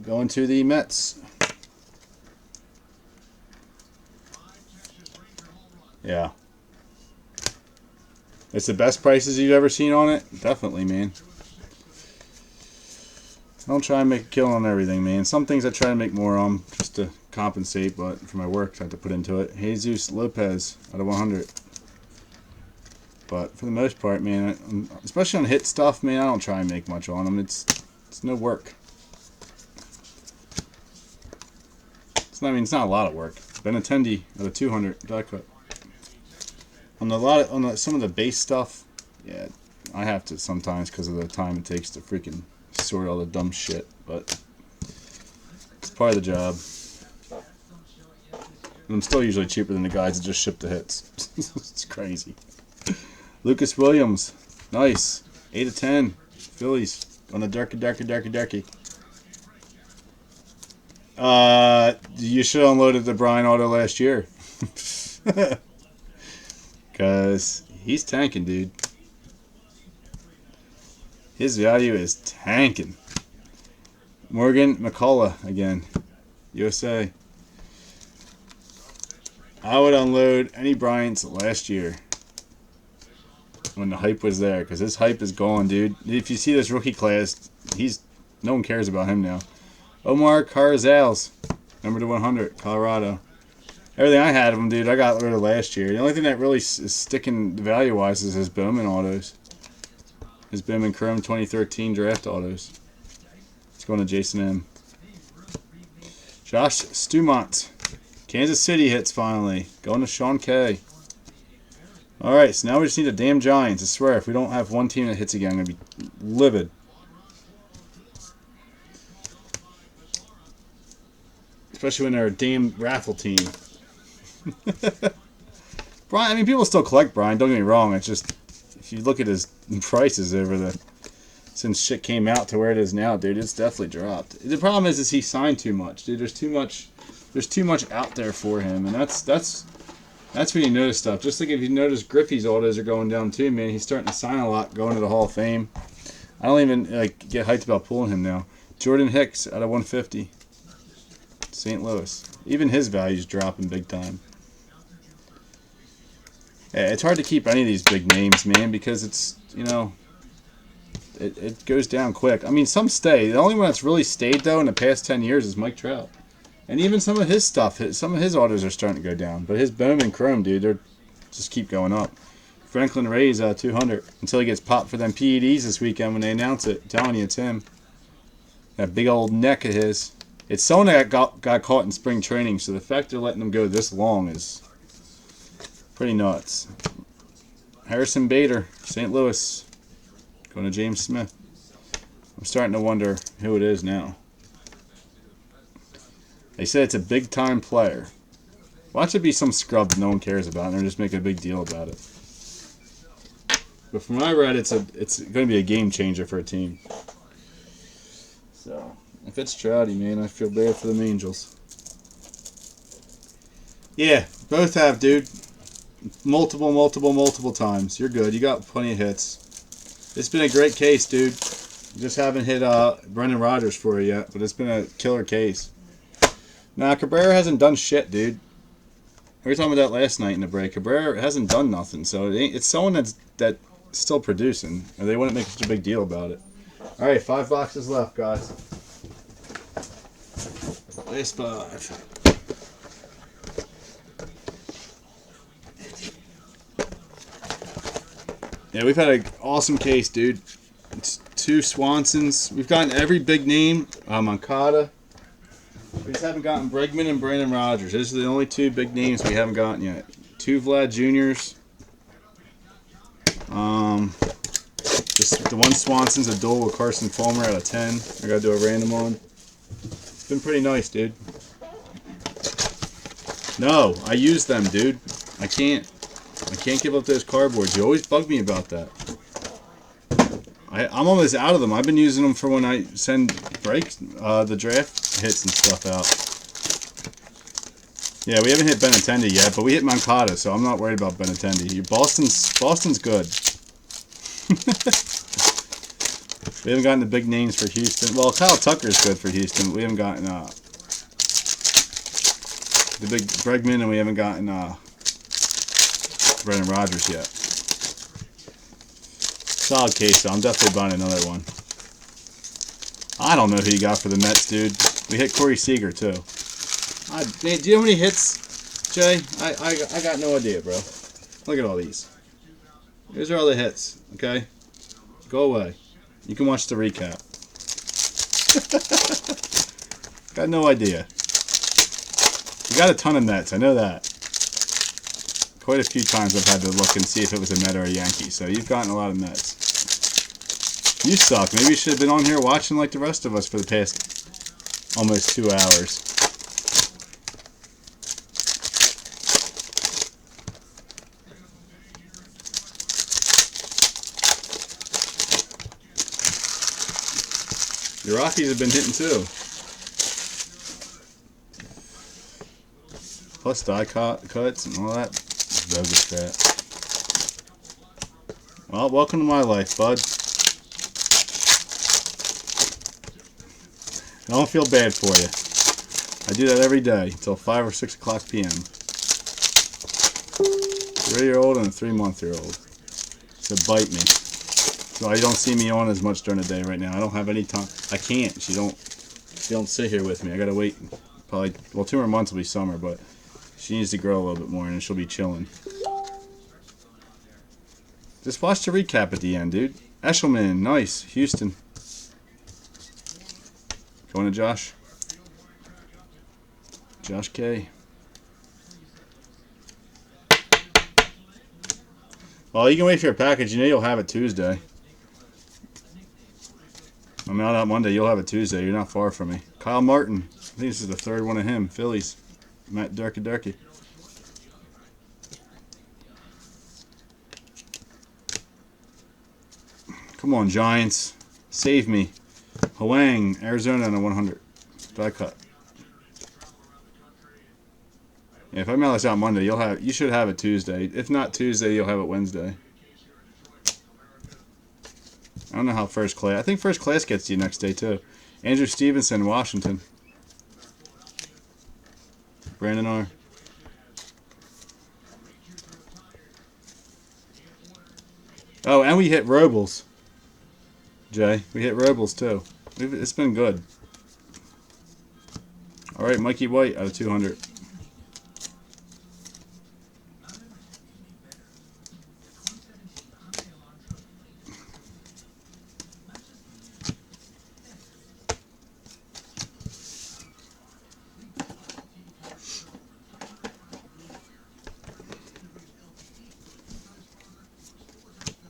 Going to the Mets. Yeah. It's the best prices you've ever seen on it? Definitely, man. I don't try and make a kill on everything, man. Some things I try to make more on just to compensate, but for my work, I have to put into it. Jesus Lopez out of 100. But for the most part, man, especially on hit stuff, man, I don't try and make much on them. It's no work. It's not a lot of work. Benintendi out of 200 die cut. On some of the base stuff, yeah, I have to sometimes because of the time it takes to freaking sort all the dumb shit, but it's part of the job. And I'm still usually cheaper than the guys that just ship the hits. It's crazy. Lucas Williams, nice, 8 of 10. Phillies on the darky. You should have unloaded the Brian auto last year. Because he's tanking, dude. His value is tanking. Morgan McCullough again. USA. I would unload any Bryants last year when the hype was there, because his hype is gone, dude. If you see this rookie class, no one cares about him now. Omar Carzales, number to 100, Colorado. Everything I had of him, dude, I got rid of last year. The only thing that really is sticking value-wise is his Bowman autos. His Bowman Chrome 2013 draft autos. It's going to Jason M. Josh Stumont. Kansas City hits finally. Going to Sean K. Alright, so now we just need a damn Giants. I swear, if we don't have one team that hits again, I'm going to be livid. Especially when they're a damn raffle team. Brian, I mean, people still collect Brian, don't get me wrong. It's just, if you look at his prices since shit came out to where it is now, dude, it's definitely dropped. The problem is he signed too much, dude. There's too much out there for him, and that's when you notice stuff. Just like if you notice Griffey's autos are going down too, man. He's starting to sign a lot, going to the Hall of Fame. I don't even get hyped about pulling him now. Jordan Hicks out of 150. St. Louis. Even his value's dropping big time. Yeah, it's hard to keep any of these big names, man, because it's, it goes down quick. I mean, some stay. The only one that's really stayed, though, in the past 10 years is Mike Trout. And even some of his stuff, some of his autos are starting to go down. But his Bowman Chrome, dude, they're just keep going up. Franklin Ray's 200 until he gets popped for them PEDs this weekend when they announce it. I'm telling you, it's him. That big old neck of his. It's someone that got caught in spring training, so the fact they're letting them go this long is pretty nuts. Harrison Bader, St. Louis, going to James Smith. I'm starting to wonder who it is now. They said it's a big-time player. Watch it be some scrub that no one cares about, and they're just making a big deal about it. But from what I read, it's going to be a game changer for a team. So, if it's Trouty, man, I feel bad for them Angels. Yeah, both have, dude. Multiple times. You're good. You got plenty of hits. It's been a great case, dude. Just haven't hit Brendan Rodgers for you yet, but it's been a killer case. Nah, Cabrera hasn't done shit, dude. We were talking about that last night in the break. Cabrera hasn't done nothing, so it's someone that's still producing, or they wouldn't make such a big deal about it. All right, 5 boxes left, guys. Last 5. Yeah, we've had an awesome case, dude. It's 2 Swansons. We've gotten every big name. Moncada. We just haven't gotten Bregman and Brandon Rogers. Those are the only two big names we haven't gotten yet. Two Vlad Juniors. Just the one Swanson's a duel with Carson Fulmer out of 10. I gotta do a random on. It's been pretty nice, dude. No, I use them, dude. I can't give up those cardboards. You always bug me about that. I'm almost out of them. I've been using them for when I send the draft hits and stuff out. Yeah, we haven't hit Benintendi yet, but we hit Moncada, so I'm not worried about Benintendi. Boston's good. We haven't gotten the big names for Houston. Well, Kyle Tucker's good for Houston, but we haven't gotten the big Bregman, and we haven't gotten Brendan Rodgers yet. Solid case, though. I'm definitely buying another one. I don't know who you got for the Mets, dude. We hit Corey Seager, too. Man, do you know how many hits, Jay? I got no idea, bro. Look at all these. These are all the hits, okay? Go away. You can watch the recap. Got no idea. You got a ton of Mets, I know that. Quite a few times I've had to look and see if it was a Met or a Yankee, so you've gotten a lot of Mets. You suck. Maybe you should have been on here watching like the rest of us for the past almost 2 hours. The Rockies have been hitting too. Plus die cuts and all that bogus crap. Well, welcome to my life, bud. I don't feel bad for you. I do that every day until 5 or 6 o'clock p.m. 3-year-old and a 3-month-old. So bite me. So you don't see me on as much during the day right now. I don't have any time. I can't. She don't sit here with me. I gotta wait. Probably 2 more months will be summer, but she needs to grow a little bit more and then she'll be chilling. Just watch the recap at the end, dude. Eshelman, nice. Houston. Going to Josh. Josh K. Well, you can wait for your package. You know you'll have it Tuesday. I'm out on Monday. You'll have it Tuesday. You're not far from me. Kyle Martin. I think this is the third one of him. Phillies. Matt Durkee. Come on, Giants. Save me. Hoang, Arizona on a 100. Die cut. Yeah, if I mail this out Monday, you should have it Tuesday. If not Tuesday, you'll have it Wednesday. I don't know how first class. I think first class gets to you next day too. Andrew Stevenson, Washington. Brandon R. Oh, and we hit Robles. Jay, we hit Robles too. It's been good. All right, Mikey White out of 200.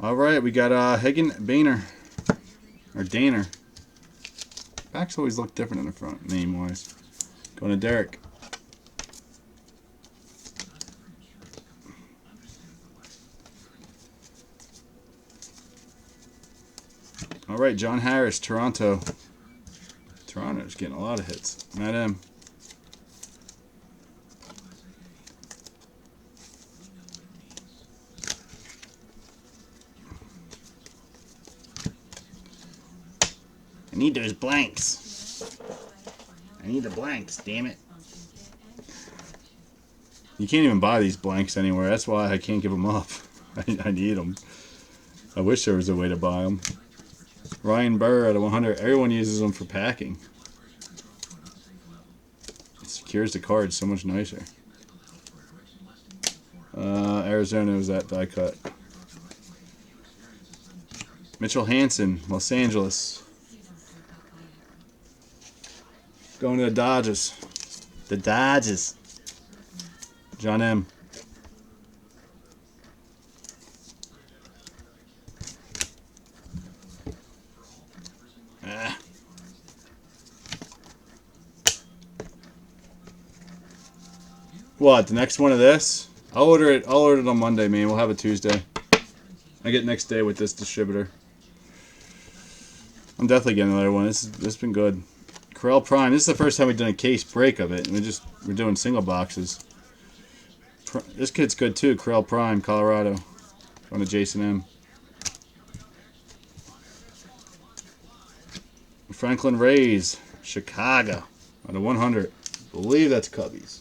All right, we got Hagen Boehner, or Danner. Backs always look different in the front, name-wise. Going to Derek. All right, John Harris, Toronto. Toronto's getting a lot of hits. Matt M. I need those blanks. I need the blanks, damn it. You can't even buy these blanks anywhere. That's why I can't give them up. I need them. I wish there was a way to buy them. Ryan Burr at a 100. Everyone uses them for packing. It secures the card so much nicer. Arizona was that die cut. Mitchell Hansen, Los Angeles. Going to the Dodgers. The Dodgers. John M. What, the next one of this? I'll order it on Monday, man. We'll have it Tuesday. I get next day with this distributor. I'm definitely getting another one. This has been good. Corel Prime. This is the first time we've done a case break of it. We're doing single boxes. This kid's good too. Corel Prime, Colorado. On to Jason M. Franklin Rays, Chicago. On to 100. I believe that's Cubbies.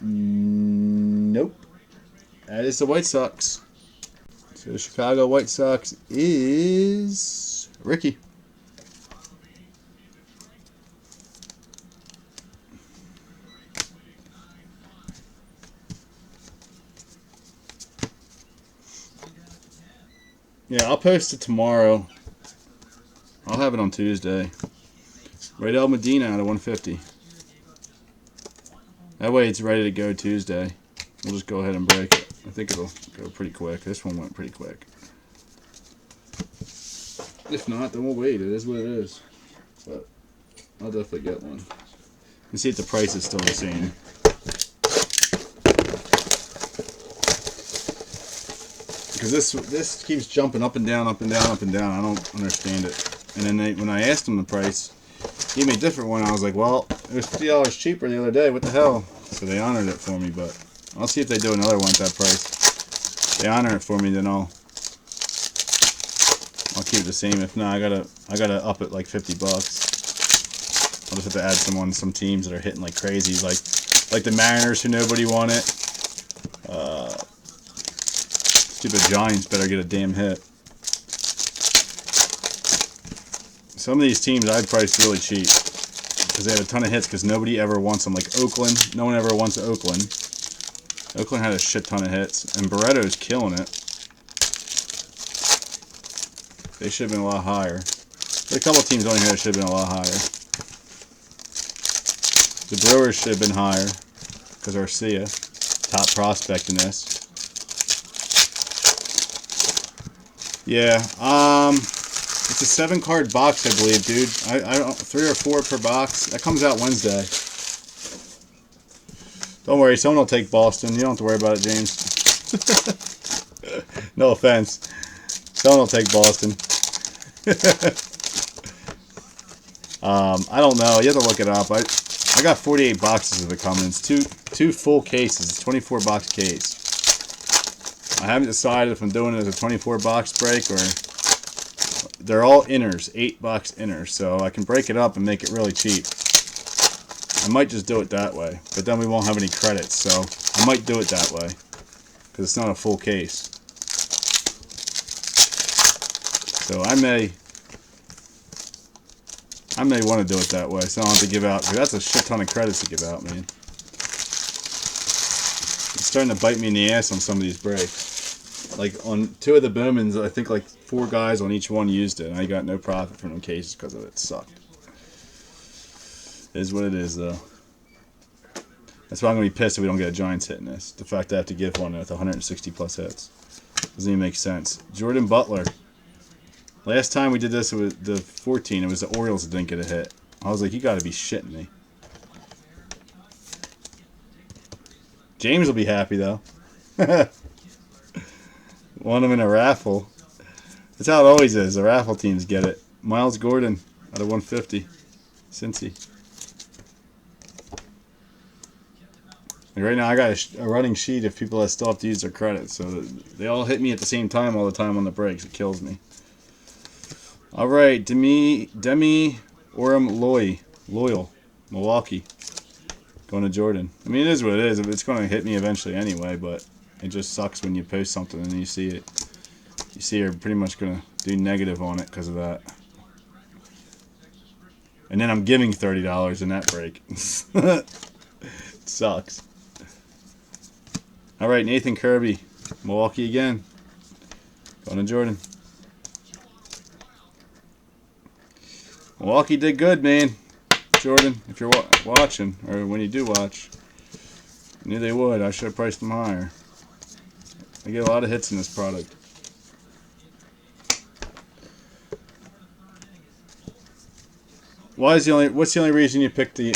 Nope. That is the White Sox. So the Chicago White Sox is Ricky. Yeah, I'll post it tomorrow. I'll have it on Tuesday. Raydel Medina out of 150. That way it's ready to go Tuesday. We'll just go ahead and break it. I think it'll go pretty quick. This one went pretty quick. If not, then we'll wait. It is what it is. But I'll definitely get one. And see if the price is still the same. Because this keeps jumping up and down, up and down, up and down. I don't understand it. And then when I asked them the price, he gave me a different one. I was like, well, it was $50 cheaper the other day. What the hell? So they honored it for me, but I'll see if they do another one at that price. If they honor it for me, then I'll keep it the same. If not, I gotta up it like $50. I'll just have to add some teams that are hitting like crazy, like the Mariners who nobody wanted. Stupid Giants better get a damn hit. Some of these teams I'd price really cheap because they have a ton of hits because nobody ever wants them. Like Oakland, no one ever wants Oakland. Oakland had a shit ton of hits, and Barretto's killing it. They should have been a lot higher. There's a couple of teams on here that should have been a lot higher. The Brewers should have been higher because Arcia, top prospect in this. Yeah, it's a 7-card box, I believe, dude. I don't 3 or 4 per box. That comes out Wednesday. Don't worry, someone will take Boston. You don't have to worry about it, James. No offense. Someone will take Boston. I don't know. You have to look it up. I got 48 boxes of it coming. It's two full cases. It's a 24-box case. I haven't decided if I'm doing it as a 24-box break or they're all inners, 8-box inners, so I can break it up and make it really cheap. I might just do it that way, but then we won't have any credits, so I might do it that way because it's not a full case. So I may want to do it that way, so I don't have to give out. That's a shit ton of credits to give out, man. It's starting to bite me in the ass on some of these breaks. Like on 2 of the Bowmans, I think like 4 guys on each one used it, and I got no profit from them cases because of it. It sucked. It is what it is, though. That's why I'm going to be pissed if we don't get a Giants hit in this. The fact I have to give one with 160 plus hits. Doesn't even make sense. Jordan Butler. Last time we did this with the 14, it was the Orioles that didn't get a hit. I was like, you got to be shitting me. James will be happy, though. Won them in a raffle. That's how it always is. The raffle teams get it. Miles Gordon out of 150. Cincy. Like right now, I got a running sheet of people that still have to use their credits. So they all hit me at the same time all the time on the breaks. It kills me. All right. Demi Orum Loyal. Milwaukee. Going to Jordan. I mean, it is what it is. It's going to hit me eventually anyway, but it just sucks when you post something and you see it. You see you're pretty much going to do negative on it because of that. And then I'm giving $30 in that break. It sucks. All right, Nathan Kirby. Milwaukee again. Going to Jordan. Milwaukee did good, man. Jordan, if you're watching, or when you do watch, I knew they would. I should have priced them higher. I get a lot of hits in this product. What's the only reason you picked the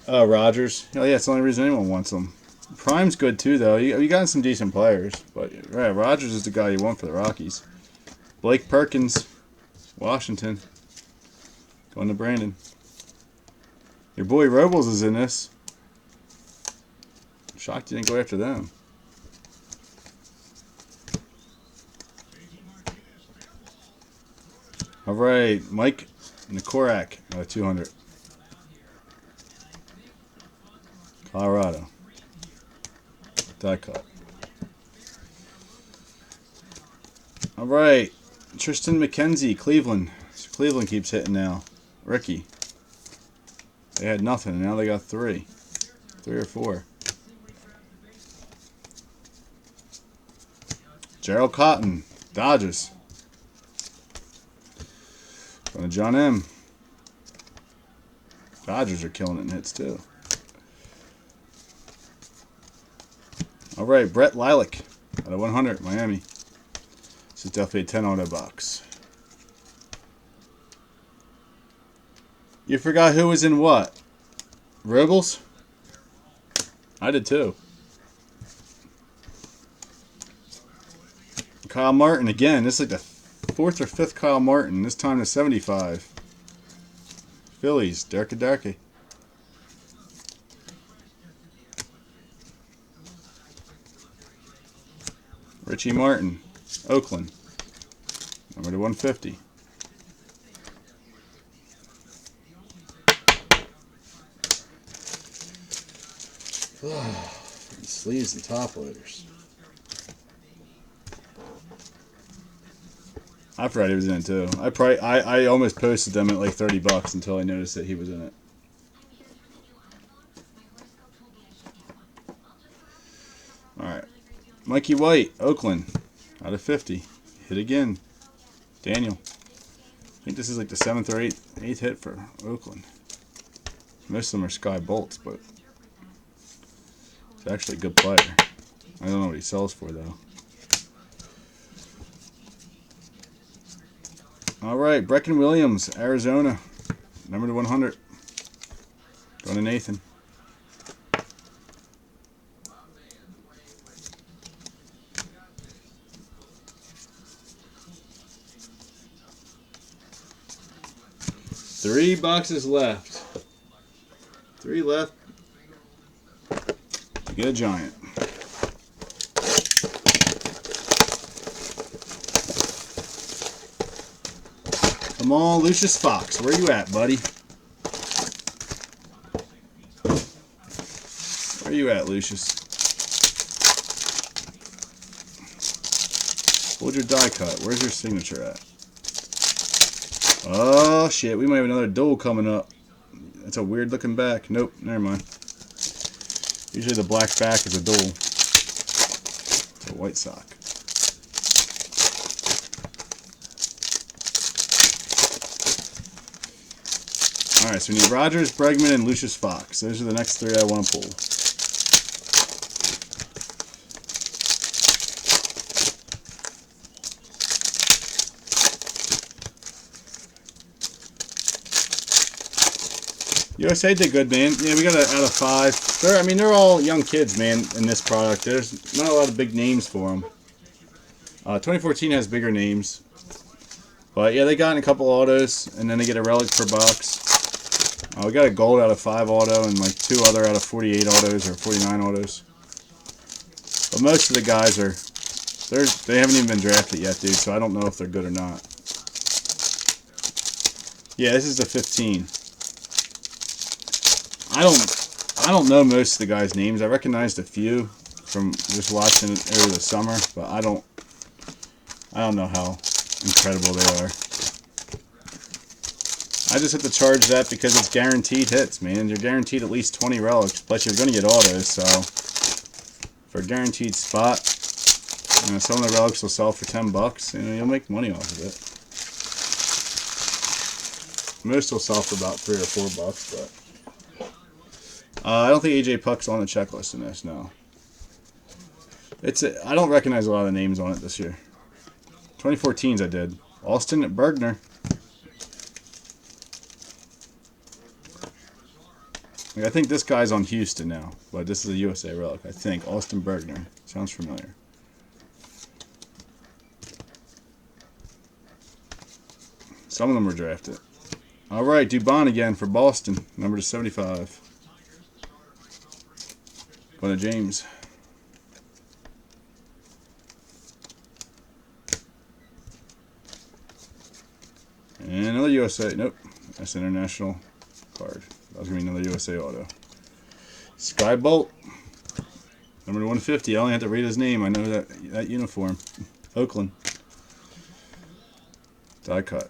Rogers? Oh yeah, it's the only reason anyone wants them. Prime's good too, though. You got some decent players, but right, Rogers is the guy you want for the Rockies. Blake Perkins, Washington, going to Brandon. Your boy Robles is in this. Shocked you didn't go after them. All right, Mike Nikorak, 200. Colorado. Die cut. All right, Tristan McKenzie, Cleveland. So Cleveland keeps hitting now. Ricky. They had nothing, and now they got 3. 3 or 4. Gerald Cotton, Dodgers. Going to John M. Dodgers are killing it in hits too. All right, Brett Lilac out of 100, Miami. This is definitely a 10 auto box. You forgot who was in what? Robles? I did too. Kyle Martin again. This is like the 4th or 5th Kyle Martin. This time to 75. Phillies, Derke. Richie Martin, Oakland, number to 150. Sleeves and top loaders. I forgot he was in it too. I almost posted them at like $30 until I noticed that he was in it. All right, Mikey White, Oakland, out of 50. Hit again. Daniel. I think this is like the 7th or 8th hit for Oakland. Most of them are Sky Bolts, but he's actually a good player. I don't know what he sells for though. All right, Brecken Williams, Arizona, number to 100. Going to Nathan. Three boxes left. 3 left. You get a Giant. Come on, Lucius Fox. Where you at, buddy? Where you at, Lucius? Hold your die cut. Where's your signature at? Oh, shit. We might have another duel coming up. That's a weird looking back. Nope, never mind. Usually the black back is a duel. It's a white sock. Alright, so we need Rogers, Bregman, and Lucius Fox. Those are the next 3 I want to pull. USA did good, man. Yeah, we got an out of 5. They're all young kids, man, in this product. There's not a lot of big names for them. 2014 has bigger names. But, yeah, they got in a couple autos, and then they get a relic per box. We got a gold out of 5 auto and like 2 other out of 48 autos or 49 autos. But most of the guys they haven't even been drafted yet, dude, so I don't know if they're good or not. Yeah, this is the 15. I don't know most of the guys' names. I recognized a few from just watching it over the summer, but I don't know how incredible they are. I just have to charge that because it's guaranteed hits, man. You're guaranteed at least 20 relics, plus you're going to get autos, so for a guaranteed spot, some of the relics will sell for $10. You'll make money off of it. Most will sell for about $3 or $4, but I don't think AJ Puck's on the checklist in this. No, I don't recognize a lot of the names on it this year. 2014's I did. Austin Bergner. I think this guy's on Houston now, but this is a USA relic. I think Austin Bergner sounds familiar. Some of them were drafted. All right, Dubon again for Boston, number /75. Going to James. And another USA. Nope, that's international card. That was going to be another USA auto. Sky Bolt, number 150. I only have to read his name. I know that uniform. Oakland. Die cut.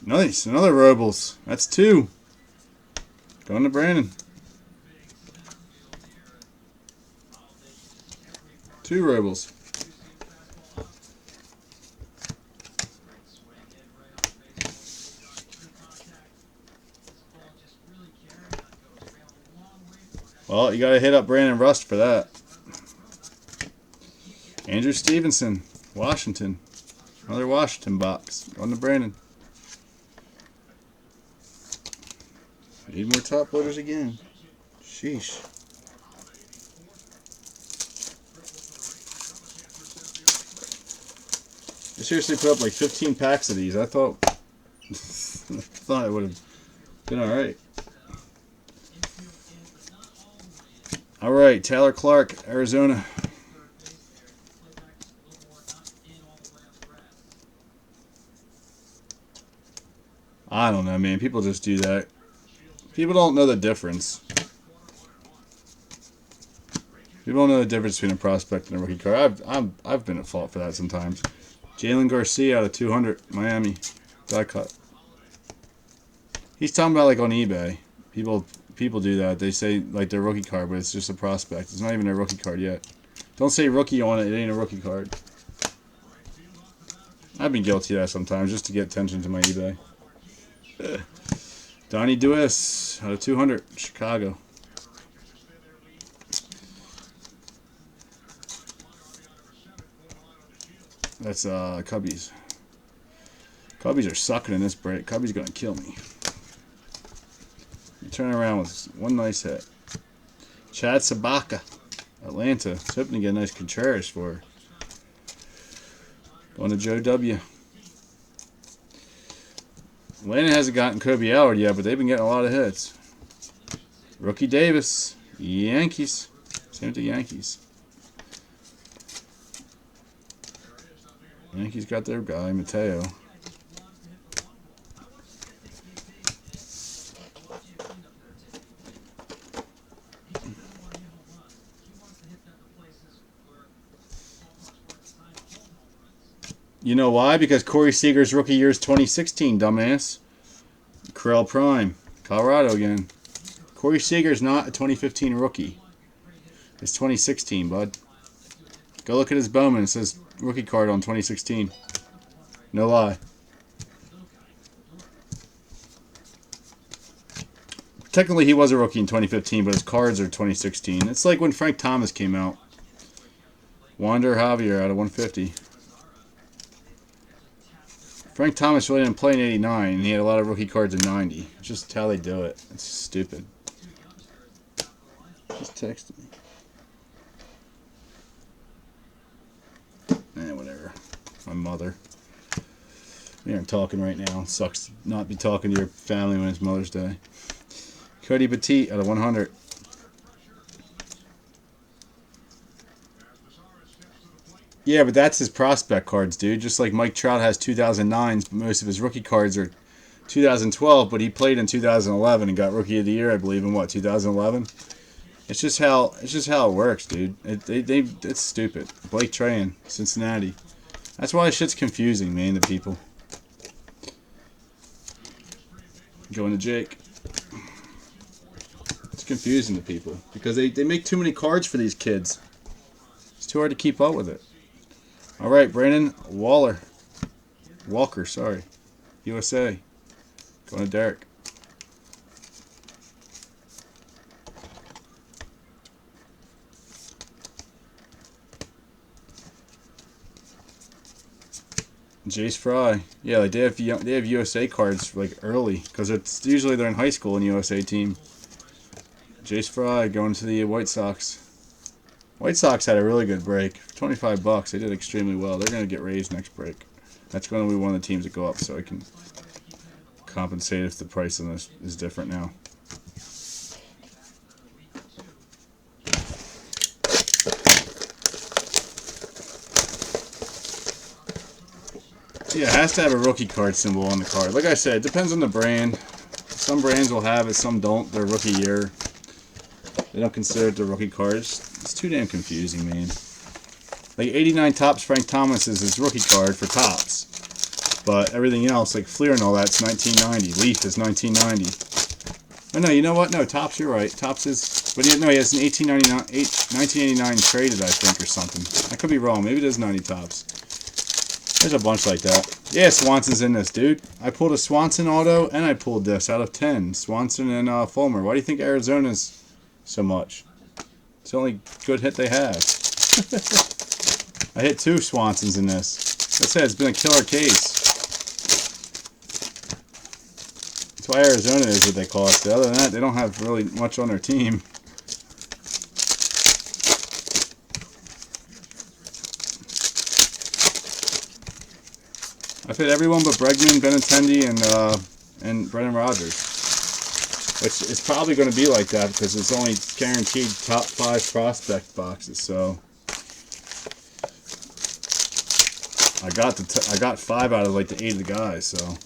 Nice, another Robles. That's 2. Going to Brandon. 2 Robles. Well, you got to hit up Brandon Rust for that. Andrew Stevenson, Washington. Another Washington box. On to Brandon. Need more top loaders again. Sheesh. I seriously put up like 15 packs of these. I thought it would have been alright. Alright, Tyler Clark, Arizona. I don't know, man. People just do that. People don't know the difference. People don't know the difference between a prospect and a rookie card. I've been at fault for that sometimes. Jalen Garcia out of 200, Miami. Die cut. He's talking about like on eBay. People do that. They say like their rookie card, but it's just a prospect. It's not even a rookie card yet. Don't say rookie on it. It ain't a rookie card. I've been guilty of that sometimes just to get attention to my eBay. Donnie Duess out of 200, Chicago. That's Cubbies. Cubbies are sucking in this break. Cubbies gonna kill me. You turn around with one nice hit. Chad Sabaka, Atlanta. It's hoping to get a nice Contreras for her. Going to Joe W. Atlanta hasn't gotten Kobe Howard yet, but they've been getting a lot of hits. Rookie Davis, Yankees. Same with the Yankees. Yankees got their guy, Mateo. You know why? Because Corey Seager's rookie year is 2016, dumbass. Corral Prime, Colorado again. Corey Seager's not a 2015 rookie. It's 2016, bud. Go look at his Bowman. It says rookie card on 2016. No lie. Technically, he was a rookie in 2015, but his cards are 2016. It's like when Frank Thomas came out. Wander Javier out of 150. Frank Thomas really didn't play in 89, and he had a lot of rookie cards in 90. It's just how they do it. It's stupid. Just text me. Whatever. My mother. We aren't talking right now. It sucks to not be talking to your family when it's Mother's Day. Cody Petit out of 100. Yeah, but that's his prospect cards, dude. Just like Mike Trout has 2009s, but most of his rookie cards are 2012, but he played in 2011 and got Rookie of the Year, I believe, in what, 2011? It's just how it works, dude. It's stupid. Blake Trahan, Cincinnati. That's why shit's confusing, man, to people. Going to Jake. It's confusing to people because they make too many cards for these kids. It's too hard to keep up with it. All right, Brandon Walker, sorry. USA. Going to Derek. Jace Fry. Yeah, like they have USA cards like early because it's usually they're in high school in USA team. Jace Fry going to the White Sox. White Sox had a really good break. $25. They did extremely well. They're going to get raised next break. That's going to be one of the teams that go up, so I can compensate if the price on this is different now. Yeah, it has to have a rookie card symbol on the card. Like I said, it depends on the brand. Some brands will have it, some don't. Their rookie year. They don't consider it the rookie cards. It's too damn confusing, man. Like 89 Topps Frank Thomas is his rookie card for Topps. But everything else, like Fleer and all that's 1990. Leaf is 1990. Oh no, you know what? No, Topps, you're right. Topps is... But no, he has an 1989 traded, I think, or something. I could be wrong. Maybe it is 90 Topps. There's a bunch like that. Yeah, Swanson's in this, dude. I pulled a Swanson auto, and I pulled this out of 10. Swanson and Fulmer. Why do you think Arizona's so much? It's the only good hit they have. I hit 2 Swansons in this. Like I said, it's been a killer case. That's why Arizona is what they call it. Other than that, they don't have really much on their team. I've hit everyone but Bregman, Benintendi, and Brendan Rodgers. Which is probably going to be like that because it's only guaranteed top 5 prospect boxes. So I got 5 out of like the 8 of the guys. So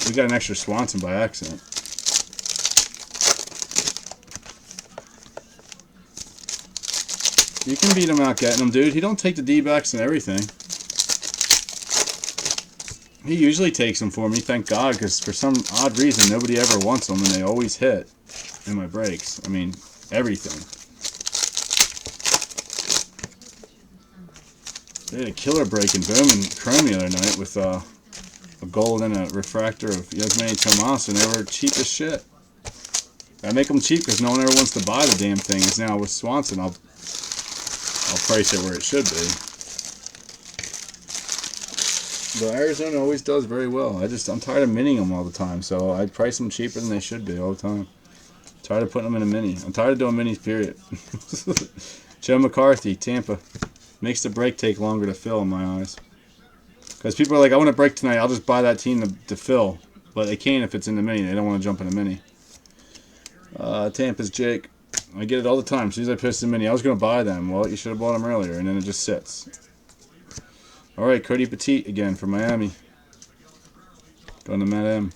we got an extra Swanson by accident. You can beat him out getting them, dude. He don't take the D-backs and everything. He usually takes them for me, thank God, because for some odd reason, nobody ever wants them, and they always hit in my breaks. I mean, everything. They had a killer break in Bowman Chrome the other night with a gold and a refractor of Yasmani Tomas, and they were cheap as shit. I make them cheap because no one ever wants to buy the damn things. Now with Swanson, I'll price it where it should be. But Arizona always does very well. I'm tired of mining them all the time, so I price them cheaper than they should be all the time. I'm tired of putting them in a mini. I'm tired of doing minis, period. Joe McCarthy, Tampa. Makes the break take longer to fill in my eyes. Because people are like, I want to break tonight. I'll just buy that team to fill. But they can't if it's in the mini. They don't want to jump in a mini. Tampa's Jake. I get it all the time. As soon as I post the mini, I was going to buy them. Well, you should have bought them earlier, and then it just sits. All right, Cody Petit again from Miami. Going to Matt M.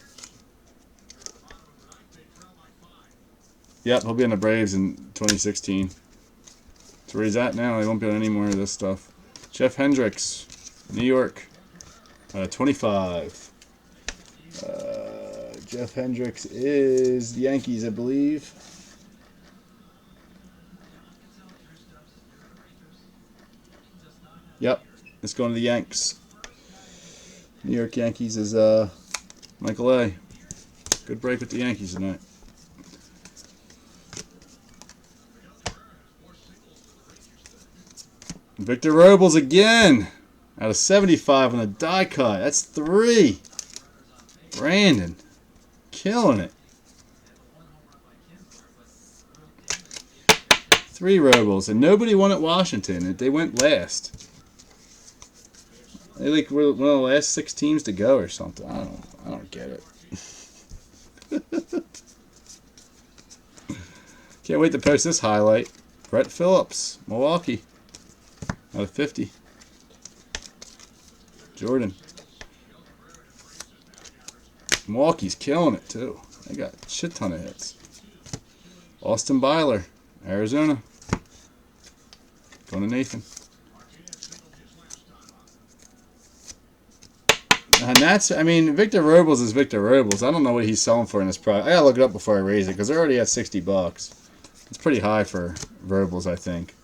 Yep, he'll be on the Braves in 2016. So where he's at now, he won't be on any more of this stuff. Jeff Hendricks, New York, 25. Jeff Hendricks is the Yankees, I believe. Yep. It's going to the Yanks. New York Yankees is Michael A. Good break with the Yankees tonight. Victor Robles again. Out of 75 on a die cut. That's 3. Brandon. Killing it. 3 Robles. And nobody won at Washington. They went last. They like were one of the last 6 teams to go or something. I don't get it. Can't wait to post this highlight. Brett Phillips, Milwaukee, out of 50. Jordan. Milwaukee's killing it too. They got a shit ton of hits. Austin Byler, Arizona. Going to Nathan. And that's, I mean, Victor Robles is Victor Robles. I don't know what he's selling for in this product. I gotta look it up before I raise it because they're already at $60. It's pretty high for Robles, I think.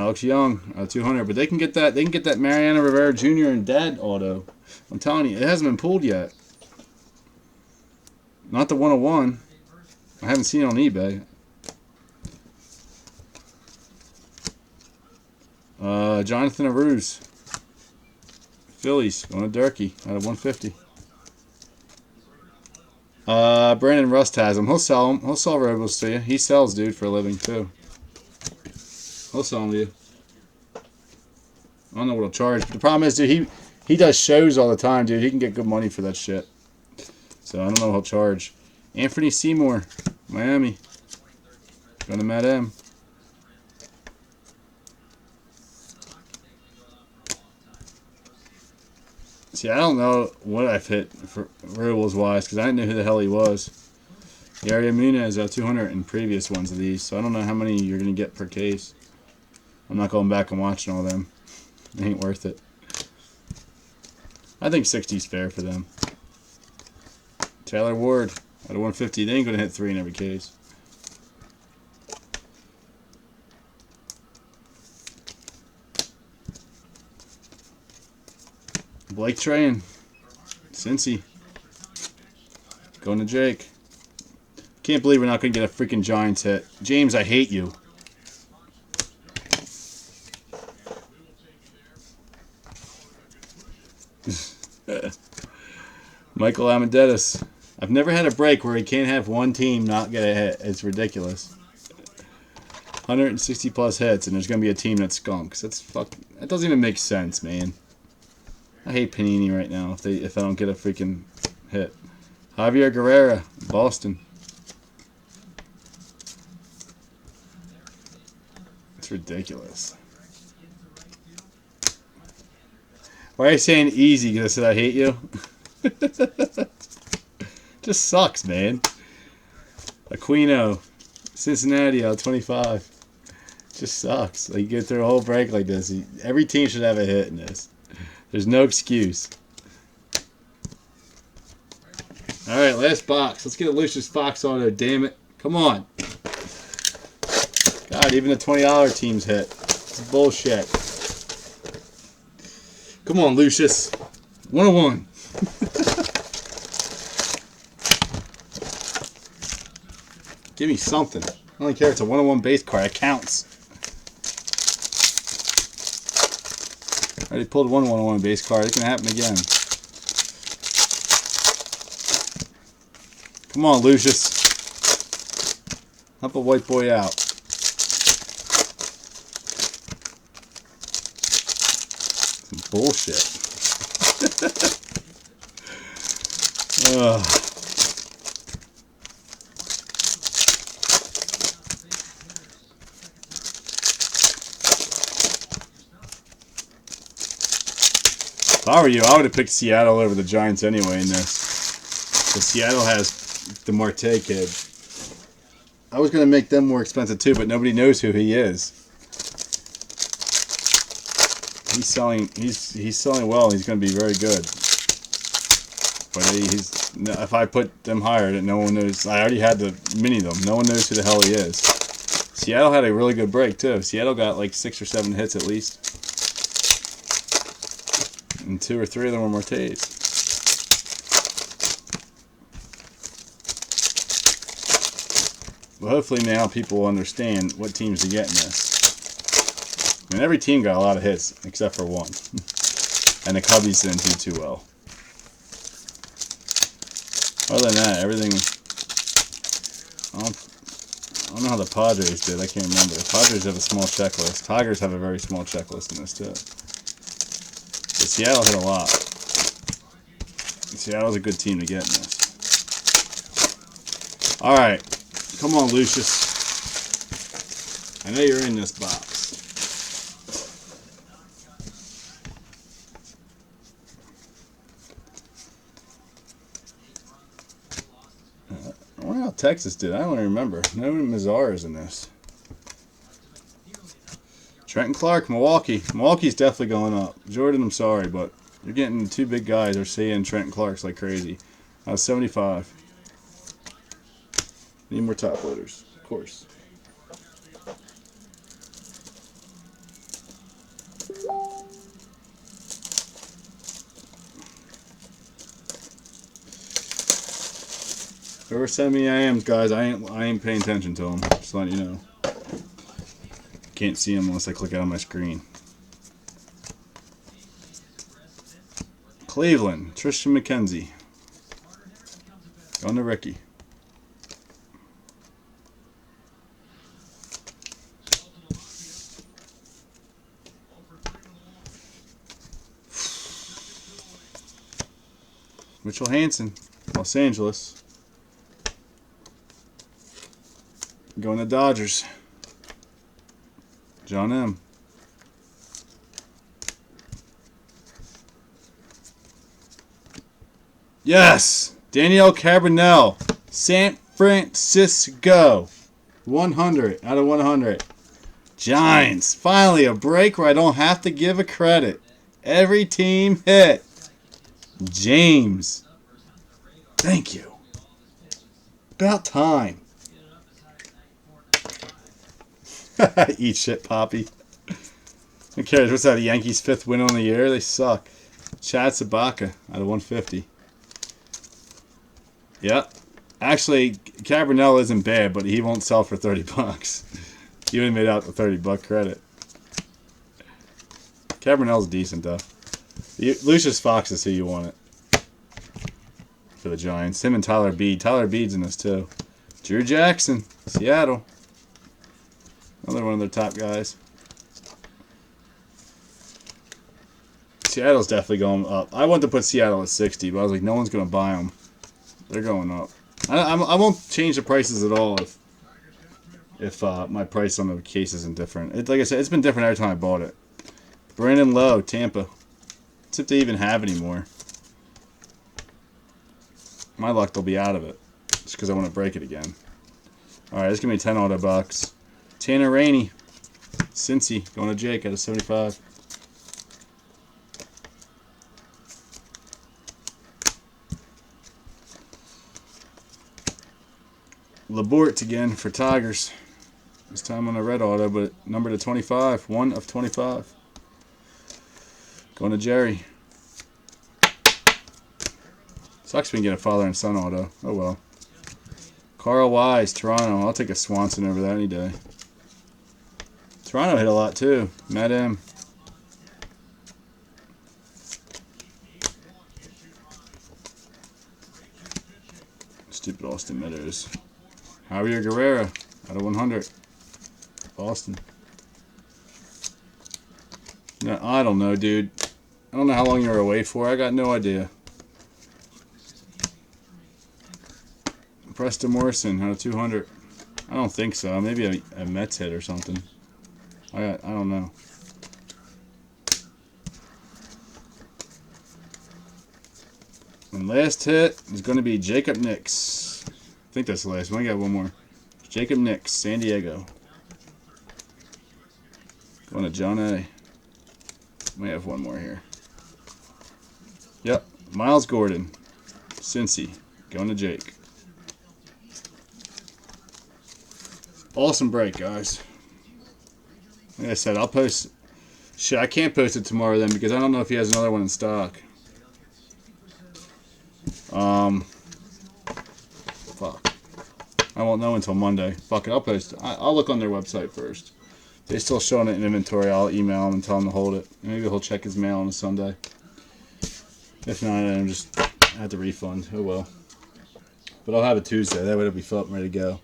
Alex Young, 200. But they can get that. They can get that Mariano Rivera Jr. and Dad auto. I'm telling you, it hasn't been pulled yet. Not the 101. I haven't seen it on eBay. Jonathan Aruz. Phillies going to Durkee out of 150. Brandon Rust has him. He'll sell him. He'll sell Robles to you. He sells, dude, for a living too. He'll sell them to you. I don't know what he'll charge. But the problem is, dude, he does shows all the time, dude. He can get good money for that shit. So I don't know what he'll charge. Anthony Seymour, Miami. Going to Matt M. See, I don't know what I've hit for Robles-wise because I didn't know who the hell he was. Yari Munez out 200 in previous ones of these, so I don't know how many you're going to get per case. I'm not going back and watching all them. It ain't worth it. I think 60 is fair for them. Taylor Ward out of 150. They ain't going to hit 3 in every case. Blake Train, Cincy, going to Jake. Can't believe we're not going to get a freaking Giants hit. James, I hate you. Michael Amadeus. I've never had a break where he can't have one team not get a hit. It's ridiculous. 160 plus hits, and there's going to be a team that skunks. That doesn't even make sense, man. I hate Panini right now if I don't get a freaking hit. Javier Guerrera, Boston. It's ridiculous. Why are you saying easy because I said I hate you? Just sucks, man. Aquino, Cincinnati out 25. Just sucks. Like, you get through a whole break like this. Every team should have a hit in this. There's no excuse. Alright, last box. Let's get a Lucius Fox auto, damn it. Come on. God, even the $20 teams hit. It's bullshit. Come on, Lucius. 101. Give me something. I don't care if it's a 101 base card. It counts. I already pulled 101 base card. It can happen again. Come on, Lucius. Help a white boy out. Some bullshit. Ugh. If I were you, I would have picked Seattle over the Giants anyway in this. Because Seattle has the Marte kid. I was going to make them more expensive too, but nobody knows who he is. He's selling well. He's going to be very good. But if I put them higher, no one knows. I already had to mini them. No one knows who the hell he is. Seattle had a really good break too. Seattle got like 6 or 7 hits at least. And 2 or 3 of them were Martes. Well, hopefully now people will understand what teams to get in this. I mean, every team got a lot of hits except for one. And the Cubbies didn't do too well. Other than that, everything... I don't know how the Padres did. I can't remember. The Padres have a small checklist. Tigers have a very small checklist in this too. But Seattle hit a lot. Seattle's a good team to get in this. Alright. Come on, Lucius. I know you're in this box. I wonder how Texas did. I don't even remember. No Mazar is in this. Trenton Clark, Milwaukee. Milwaukee's definitely going up. Jordan, I'm sorry, but you're getting 2 big guys are saying Trenton Clark's like crazy. 75. Need more top loaders, of course. Whoever sent me IMs, guys, I ain't paying attention to them. Just letting you know. Can't see them unless I click it on my screen. Cleveland, Tristan McKenzie. Going to Ricky. Mitchell Hansen, Los Angeles. Going to Dodgers. John M. Yes! Daniel Cabrinell, San Francisco. 100 out of 100. Giants. Finally a break where I don't have to give a credit. Every team hit. James. Thank you. About time. Eat shit, Poppy. Who cares? What's that? The Yankees' 5th win on the year? They suck. Chad Sabaka out of 150. Yep. Actually, Cabrinell isn't bad, but he won't sell for $30. He would have made out the $30 credit. Cabrinell's decent, though. Lucius Fox is who you want it for the Giants. Him and Tyler Bede. Tyler Bede's in this, too. Drew Jackson, Seattle. Another one of their top guys. Seattle's definitely going up. I wanted to put Seattle at 60, but I was like, no one's going to buy them. They're going up. I won't change the prices at all if my price on the case isn't different. Like I said, it's been different every time I bought it. Brandon Lowe, Tampa. Let's see if they even have any more. My luck, they'll be out of it. Just because I want to break it again. Alright, this is going to be 10 auto bucks. Tanner Rainey, Cincy, going to Jake out of 75. Labort again for Tigers. This time on a red auto, but number to 25. 1 of 25. Going to Jerry. Sucks we can get a father and son auto. Oh well. Carl Wise, Toronto. I'll take a Swanson over that any day. Toronto hit a lot too. Matt M. Stupid Austin Meadows. Javier Guerrero out of 100. Boston. No, I don't know, dude. I don't know how long you were away for. I got no idea. Preston Morrison out of 200. I don't think so. Maybe a Mets hit or something. I don't know. And last hit is going to be Jacob Nix. I think that's the last one. I got one more. Jacob Nix, San Diego. Going to John A. We have one more here. Yep. Miles Gordon, Cincy. Going to Jake. Awesome break, guys. Like I said, I'll post... Shit, I can't post it tomorrow then because I don't know if he has another one in stock. Fuck. I won't know until Monday. Fuck it, I'll post it. I'll look on their website first. If they're still showing it in inventory, I'll email him and tell him to hold it. Maybe he'll check his mail on a Sunday. If not, I'm just have to refund. Oh well. But I'll have it Tuesday. That way it'll be filled and ready to go.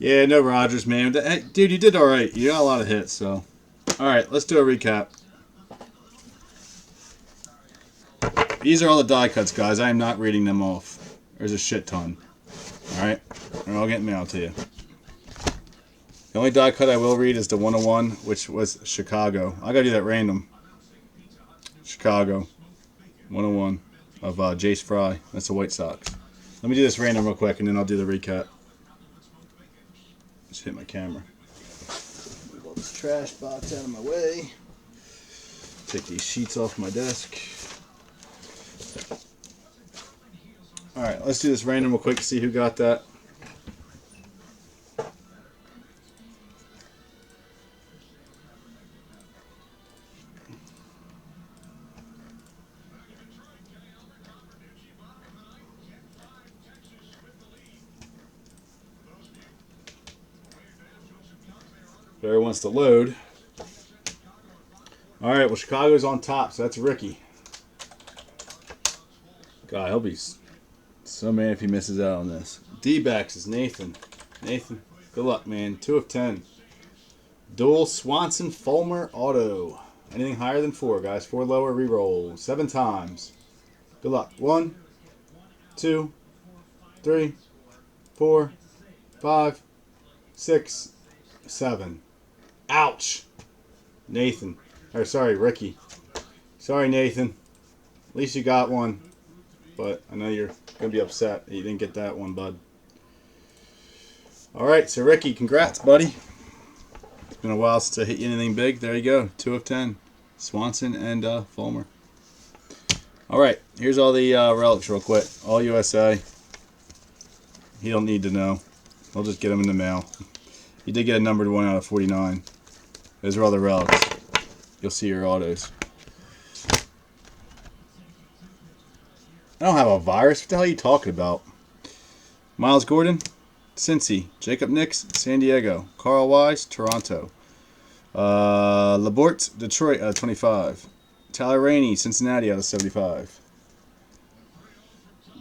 Yeah, no Rogers, man. Hey, dude, you did alright. You got a lot of hits, so. Alright, let's do a recap. These are all the die cuts, guys. I am not reading them off. There's a shit ton. Alright? They're all getting mailed to you. The only die cut I will read is the 101, which was Chicago. I gotta do that random. Chicago. 101 of Jace Fry. That's the White Sox. Let me do this random real quick, and then I'll do the recap. Just hit my camera. Move all this trash box out of my way. Take these sheets off my desk. Alright, let's do this random real quick, see who got that. Barry wants to load. All right, well, Chicago's on top, so that's Ricky. God, he'll be so mad if he misses out on this. D-backs is Nathan. Nathan, good luck, man. 2 of 10. Dual Swanson Fulmer Auto. Anything higher than 4, guys. 4 lower, re-roll. 7 times. Good luck. 1, 2, 3, 4, 5, 6, 7. Ouch. Nathan. Or sorry, Ricky. Sorry, Nathan. At least you got one. But I know you're going to be upset that you didn't get that one, bud. Alright, so Ricky, congrats, buddy. It's been a while since I hit you anything big. There you go. 2 of 10. Swanson and Fulmer. Alright, here's all the relics real quick. All USA. He don't need to know. I'll just get them in the mail. You did get a numbered 1 out of 49. Those are all the relics. You'll see your autos. I don't have a virus. What the hell are you talking about? Miles Gordon, Cincy. Jacob Nix, San Diego. Carl Wise, Toronto. Laborte, Detroit out of 25. Tyler Rainey, Cincinnati out of 75.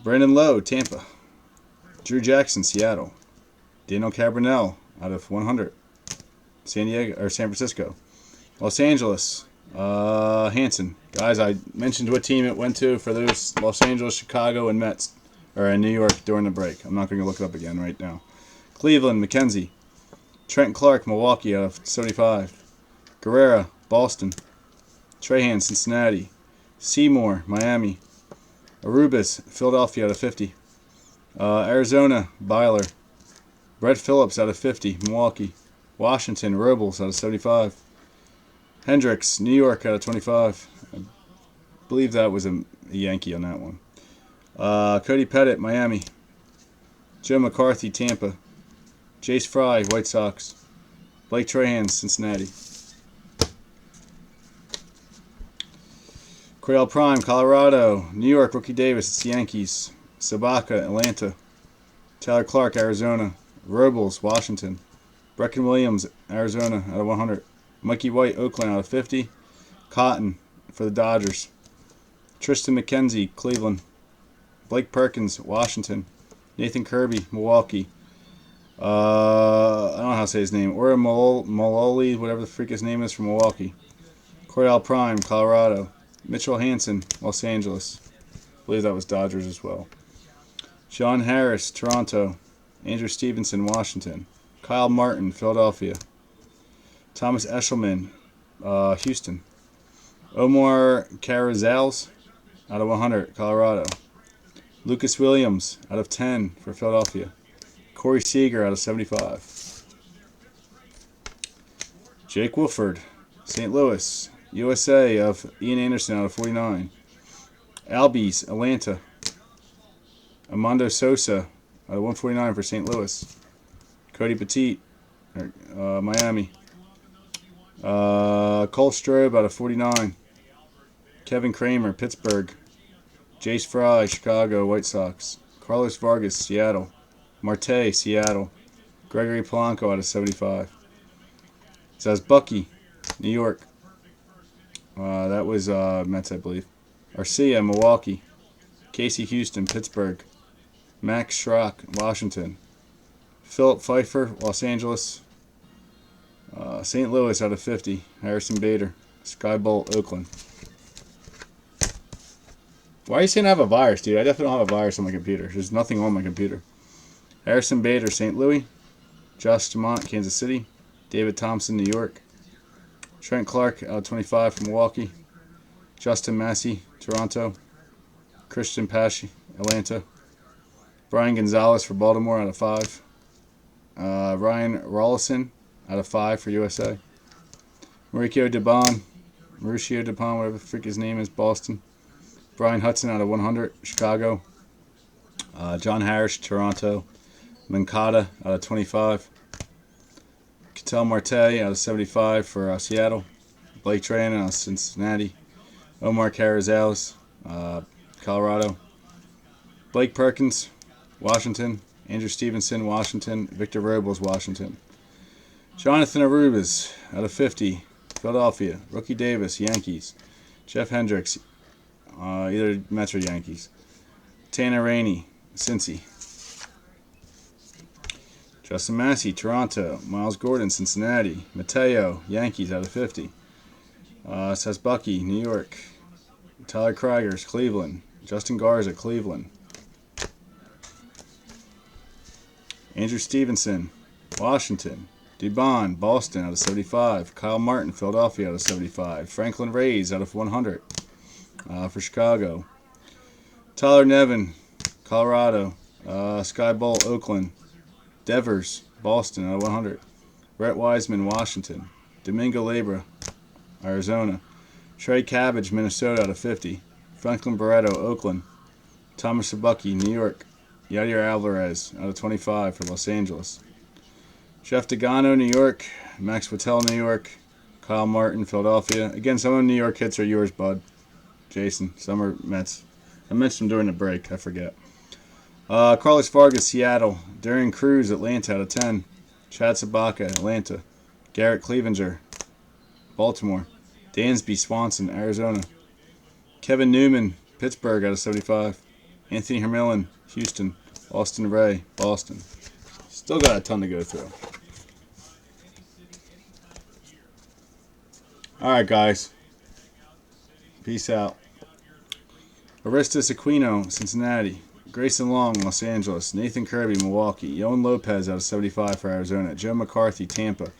Brandon Lowe, Tampa. Drew Jackson, Seattle. Daniel Cabrinell out of 100. San Francisco. Los Angeles, Hanson. Guys, I mentioned what team it went to for those Los Angeles, Chicago, and Mets, or in New York during the break. I'm not going to look it up again right now. Cleveland, McKenzie. Trent Clark, Milwaukee out of 75. Guerrera, Boston. Trahan, Cincinnati. Seymour, Miami. Arubis, Philadelphia out of 50. Arizona, Byler. Brett Phillips out of 50, Milwaukee. Washington, Robles out of 75. Hendricks, New York out of 25. I believe that was a Yankee on that one. Cody Pettit, Miami. Joe McCarthy, Tampa. Jace Fry, White Sox. Blake Trahan, Cincinnati. Cordell Prime, Colorado. New York, Rookie Davis, it's the Yankees. Sabaka, Atlanta. Tyler Clark, Arizona. Robles, Washington. Brecken Williams, Arizona, out of 100. Mikey White, Oakland, out of 50. Cotton for the Dodgers. Tristan McKenzie, Cleveland. Blake Perkins, Washington. Nathan Kirby, Milwaukee. I don't know how to say his name. Ora Maloli, whatever the freak his name is, from Milwaukee. Cordell Prime, Colorado. Mitchell Hansen, Los Angeles. I believe that was Dodgers as well. John Harris, Toronto. Andrew Stevenson, Washington. Kyle Martin, Philadelphia. Thomas Eshelman, Houston. Omar Carrizales, out of 100, Colorado. Lucas Williams, out of 10 for Philadelphia. Corey Seager, out of 75. Jake Wolford, St. Louis, USA, of Ian Anderson, out of 49. Albies, Atlanta. Armando Sosa, out of 149 for St. Louis. Cody Petit, Miami. Cole Strobe out of 49. Kevin Kramer, Pittsburgh. Jace Fry, Chicago, White Sox. Carlos Vargas, Seattle. Marte, Seattle. Gregory Polanco out of 75. It says Bucky, New York. That was Mets, I believe. Arcia, Milwaukee. Casey Houston, Pittsburgh. Max Schrock, Washington. Philip Pfeiffer, Los Angeles. St. Louis out of 50. Harrison Bader. Skybolt, Oakland. Why are you saying I have a virus, dude? I definitely don't have a virus on my computer. There's nothing on my computer. Harrison Bader, St. Louis. Josh Dumont, Kansas City. David Thompson, New York. Trent Clark, out of 25 from Milwaukee. Justin Massey, Toronto. Christian Pashy, Atlanta. Brian Gonzalez for Baltimore, out of 5. Ryan Rollison, out of 5 for USA. Mauricio Dubon, whatever the freak his name is, Boston. Brian Hudson, out of 100, Chicago. John Harris, Toronto. Mancada, out of 25. Ketel Marte, out of 75 for Seattle. Blake Trahan, out of Cincinnati. Omar Carrizales, Colorado. Blake Perkins, Washington. Andrew Stevenson, Washington. Victor Robles, Washington. Jonathan Arubas out of 50, Philadelphia. Rookie Davis, Yankees. Jeff Hendricks, either Mets or Yankees. Tanner Rainey, Cincy. Justin Massey, Toronto. Miles Gordon, Cincinnati. Mateo, Yankees out of 50. Sasbucky, New York. Tyler Krigers, Cleveland. Justin Garza, Cleveland. Andrew Stevenson, Washington. Dubon, Boston out of 75. Kyle Martin, Philadelphia out of 75. Franklin Reyes out of 100 for Chicago. Tyler Nevin, Colorado. Sky Bolt, Oakland. Devers, Boston out of 100. Brett Wiseman, Washington. Domingo Labra, Arizona. Trey Cabbage, Minnesota out of 50. Franklin Barreto, Oakland. Thomas Sabucky, New York. Yadier Alvarez out of 25 for Los Angeles. Jeff Degano, New York. Max Patel, New York. Kyle Martin, Philadelphia. Again, some of the New York hits are yours, bud. Jason. Some are Mets. I mentioned them during the break. I forget. Carlos Vargas, Seattle. Darian Cruz, Atlanta out of 10. Chad Sabaka, Atlanta. Garrett Clevenger, Baltimore. Dansby Swanson, Arizona. Kevin Newman, Pittsburgh out of 75. Anthony Hermillan, Houston. Austin Ray, Boston. Still got a ton to go through. Alright, guys. Peace out. Aristus Aquino, Cincinnati. Grayson Long, Los Angeles. Nathan Kirby, Milwaukee. Yohan Lopez out of 75 for Arizona. Joe McCarthy, Tampa.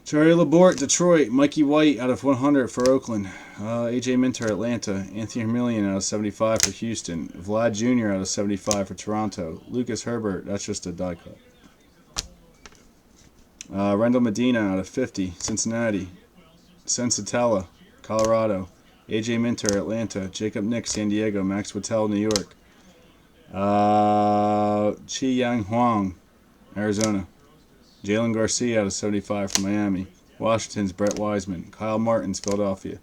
Charlie Laborde, Detroit. Mikey White out of 100 for Oakland. AJ Minter, Atlanta. Anthony Hermillion out of 75 for Houston. Vlad Jr. out of 75 for Toronto. Lucas Herbert, that's just a die cut. Rendell Medina out of 50, Cincinnati. Sensatella, Colorado. AJ Minter, Atlanta. Jacob Nick, San Diego. Max Whittel, New York. Chi Yang Huang, Arizona. Jalen Garcia out of 75 from Miami. Washington's Brett Wiseman. Kyle Martin's Philadelphia.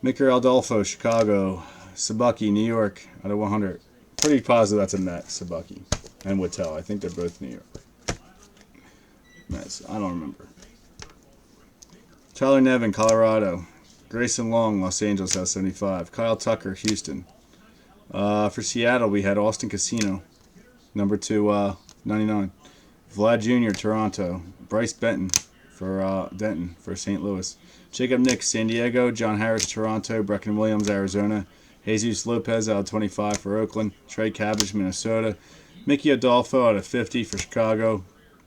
Micker Adolfo, Chicago. Sabucky, New York out of 100. Pretty positive that's a Met, Sabucky. And Whittel. I think they're both New York. Mets. I don't remember. Tyler Nevin, Colorado. Grayson Long, Los Angeles out of 75. Kyle Tucker, Houston. For Seattle, we had Austin Casino, number 299. Vlad Jr., Toronto. Bryce Benton for Denton for St. Louis. Jacob Nick, San Diego. John Harris, Toronto. Brecken Williams, Arizona. Jesus Lopez out of 25 for Oakland. Trey Cabbage, Minnesota. Mickey Adolfo out of 50 for Chicago.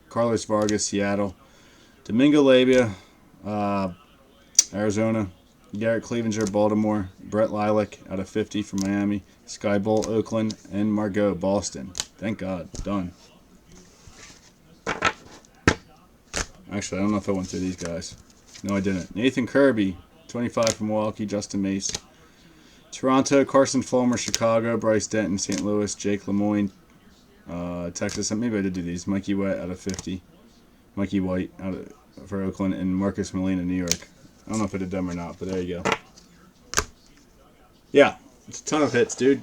Carlos Vargas, Seattle. Domingo Labia, Arizona. Garrett Clevenger, Baltimore. Brett Lilac out of 50 from Miami. Sky Bolt, Oakland. And Margot, Boston. Thank God. Done. Actually, I don't know if I went through these guys. No, I didn't. Nathan Kirby, 25 from Milwaukee. Justin Mace. Toronto, Carson Fulmer, Chicago. Bryce Denton, St. Louis. Jake Lemoyne, Texas. Maybe I did do these. Mikey White out of 50. Mikey White for Oakland. And Marcus Molina, New York. I don't know if I did them or not, but there you go. Yeah, it's a ton of hits, dude.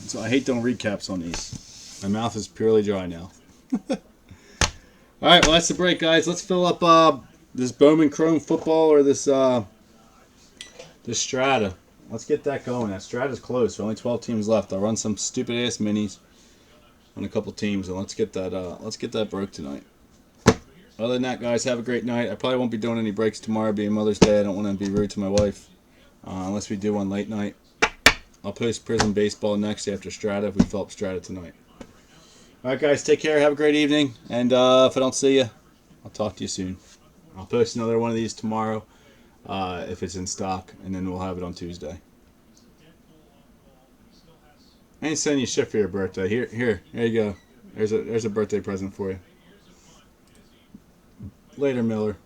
So I hate doing recaps on these. My mouth is purely dry now. All right, well, that's the break, guys. Let's fill up this Bowman Chrome football or this Strata. Let's get that going. That Strata's close. Only 12 teams left. I'll run some stupid ass minis on a couple teams, and let's get that broke tonight. Other than that, guys, have a great night. I probably won't be doing any breaks tomorrow, being Mother's Day. I don't want to be rude to my wife, unless we do one late night. I'll post Prison Baseball next after Strata if we fill up Strata tonight. All right, guys, take care. Have a great evening. And if I don't see you, I'll talk to you soon. I'll post another one of these tomorrow if it's in stock, and then we'll have it on Tuesday. I ain't sending you shit for your birthday. Here you go. There's a birthday present for you. Later, Miller.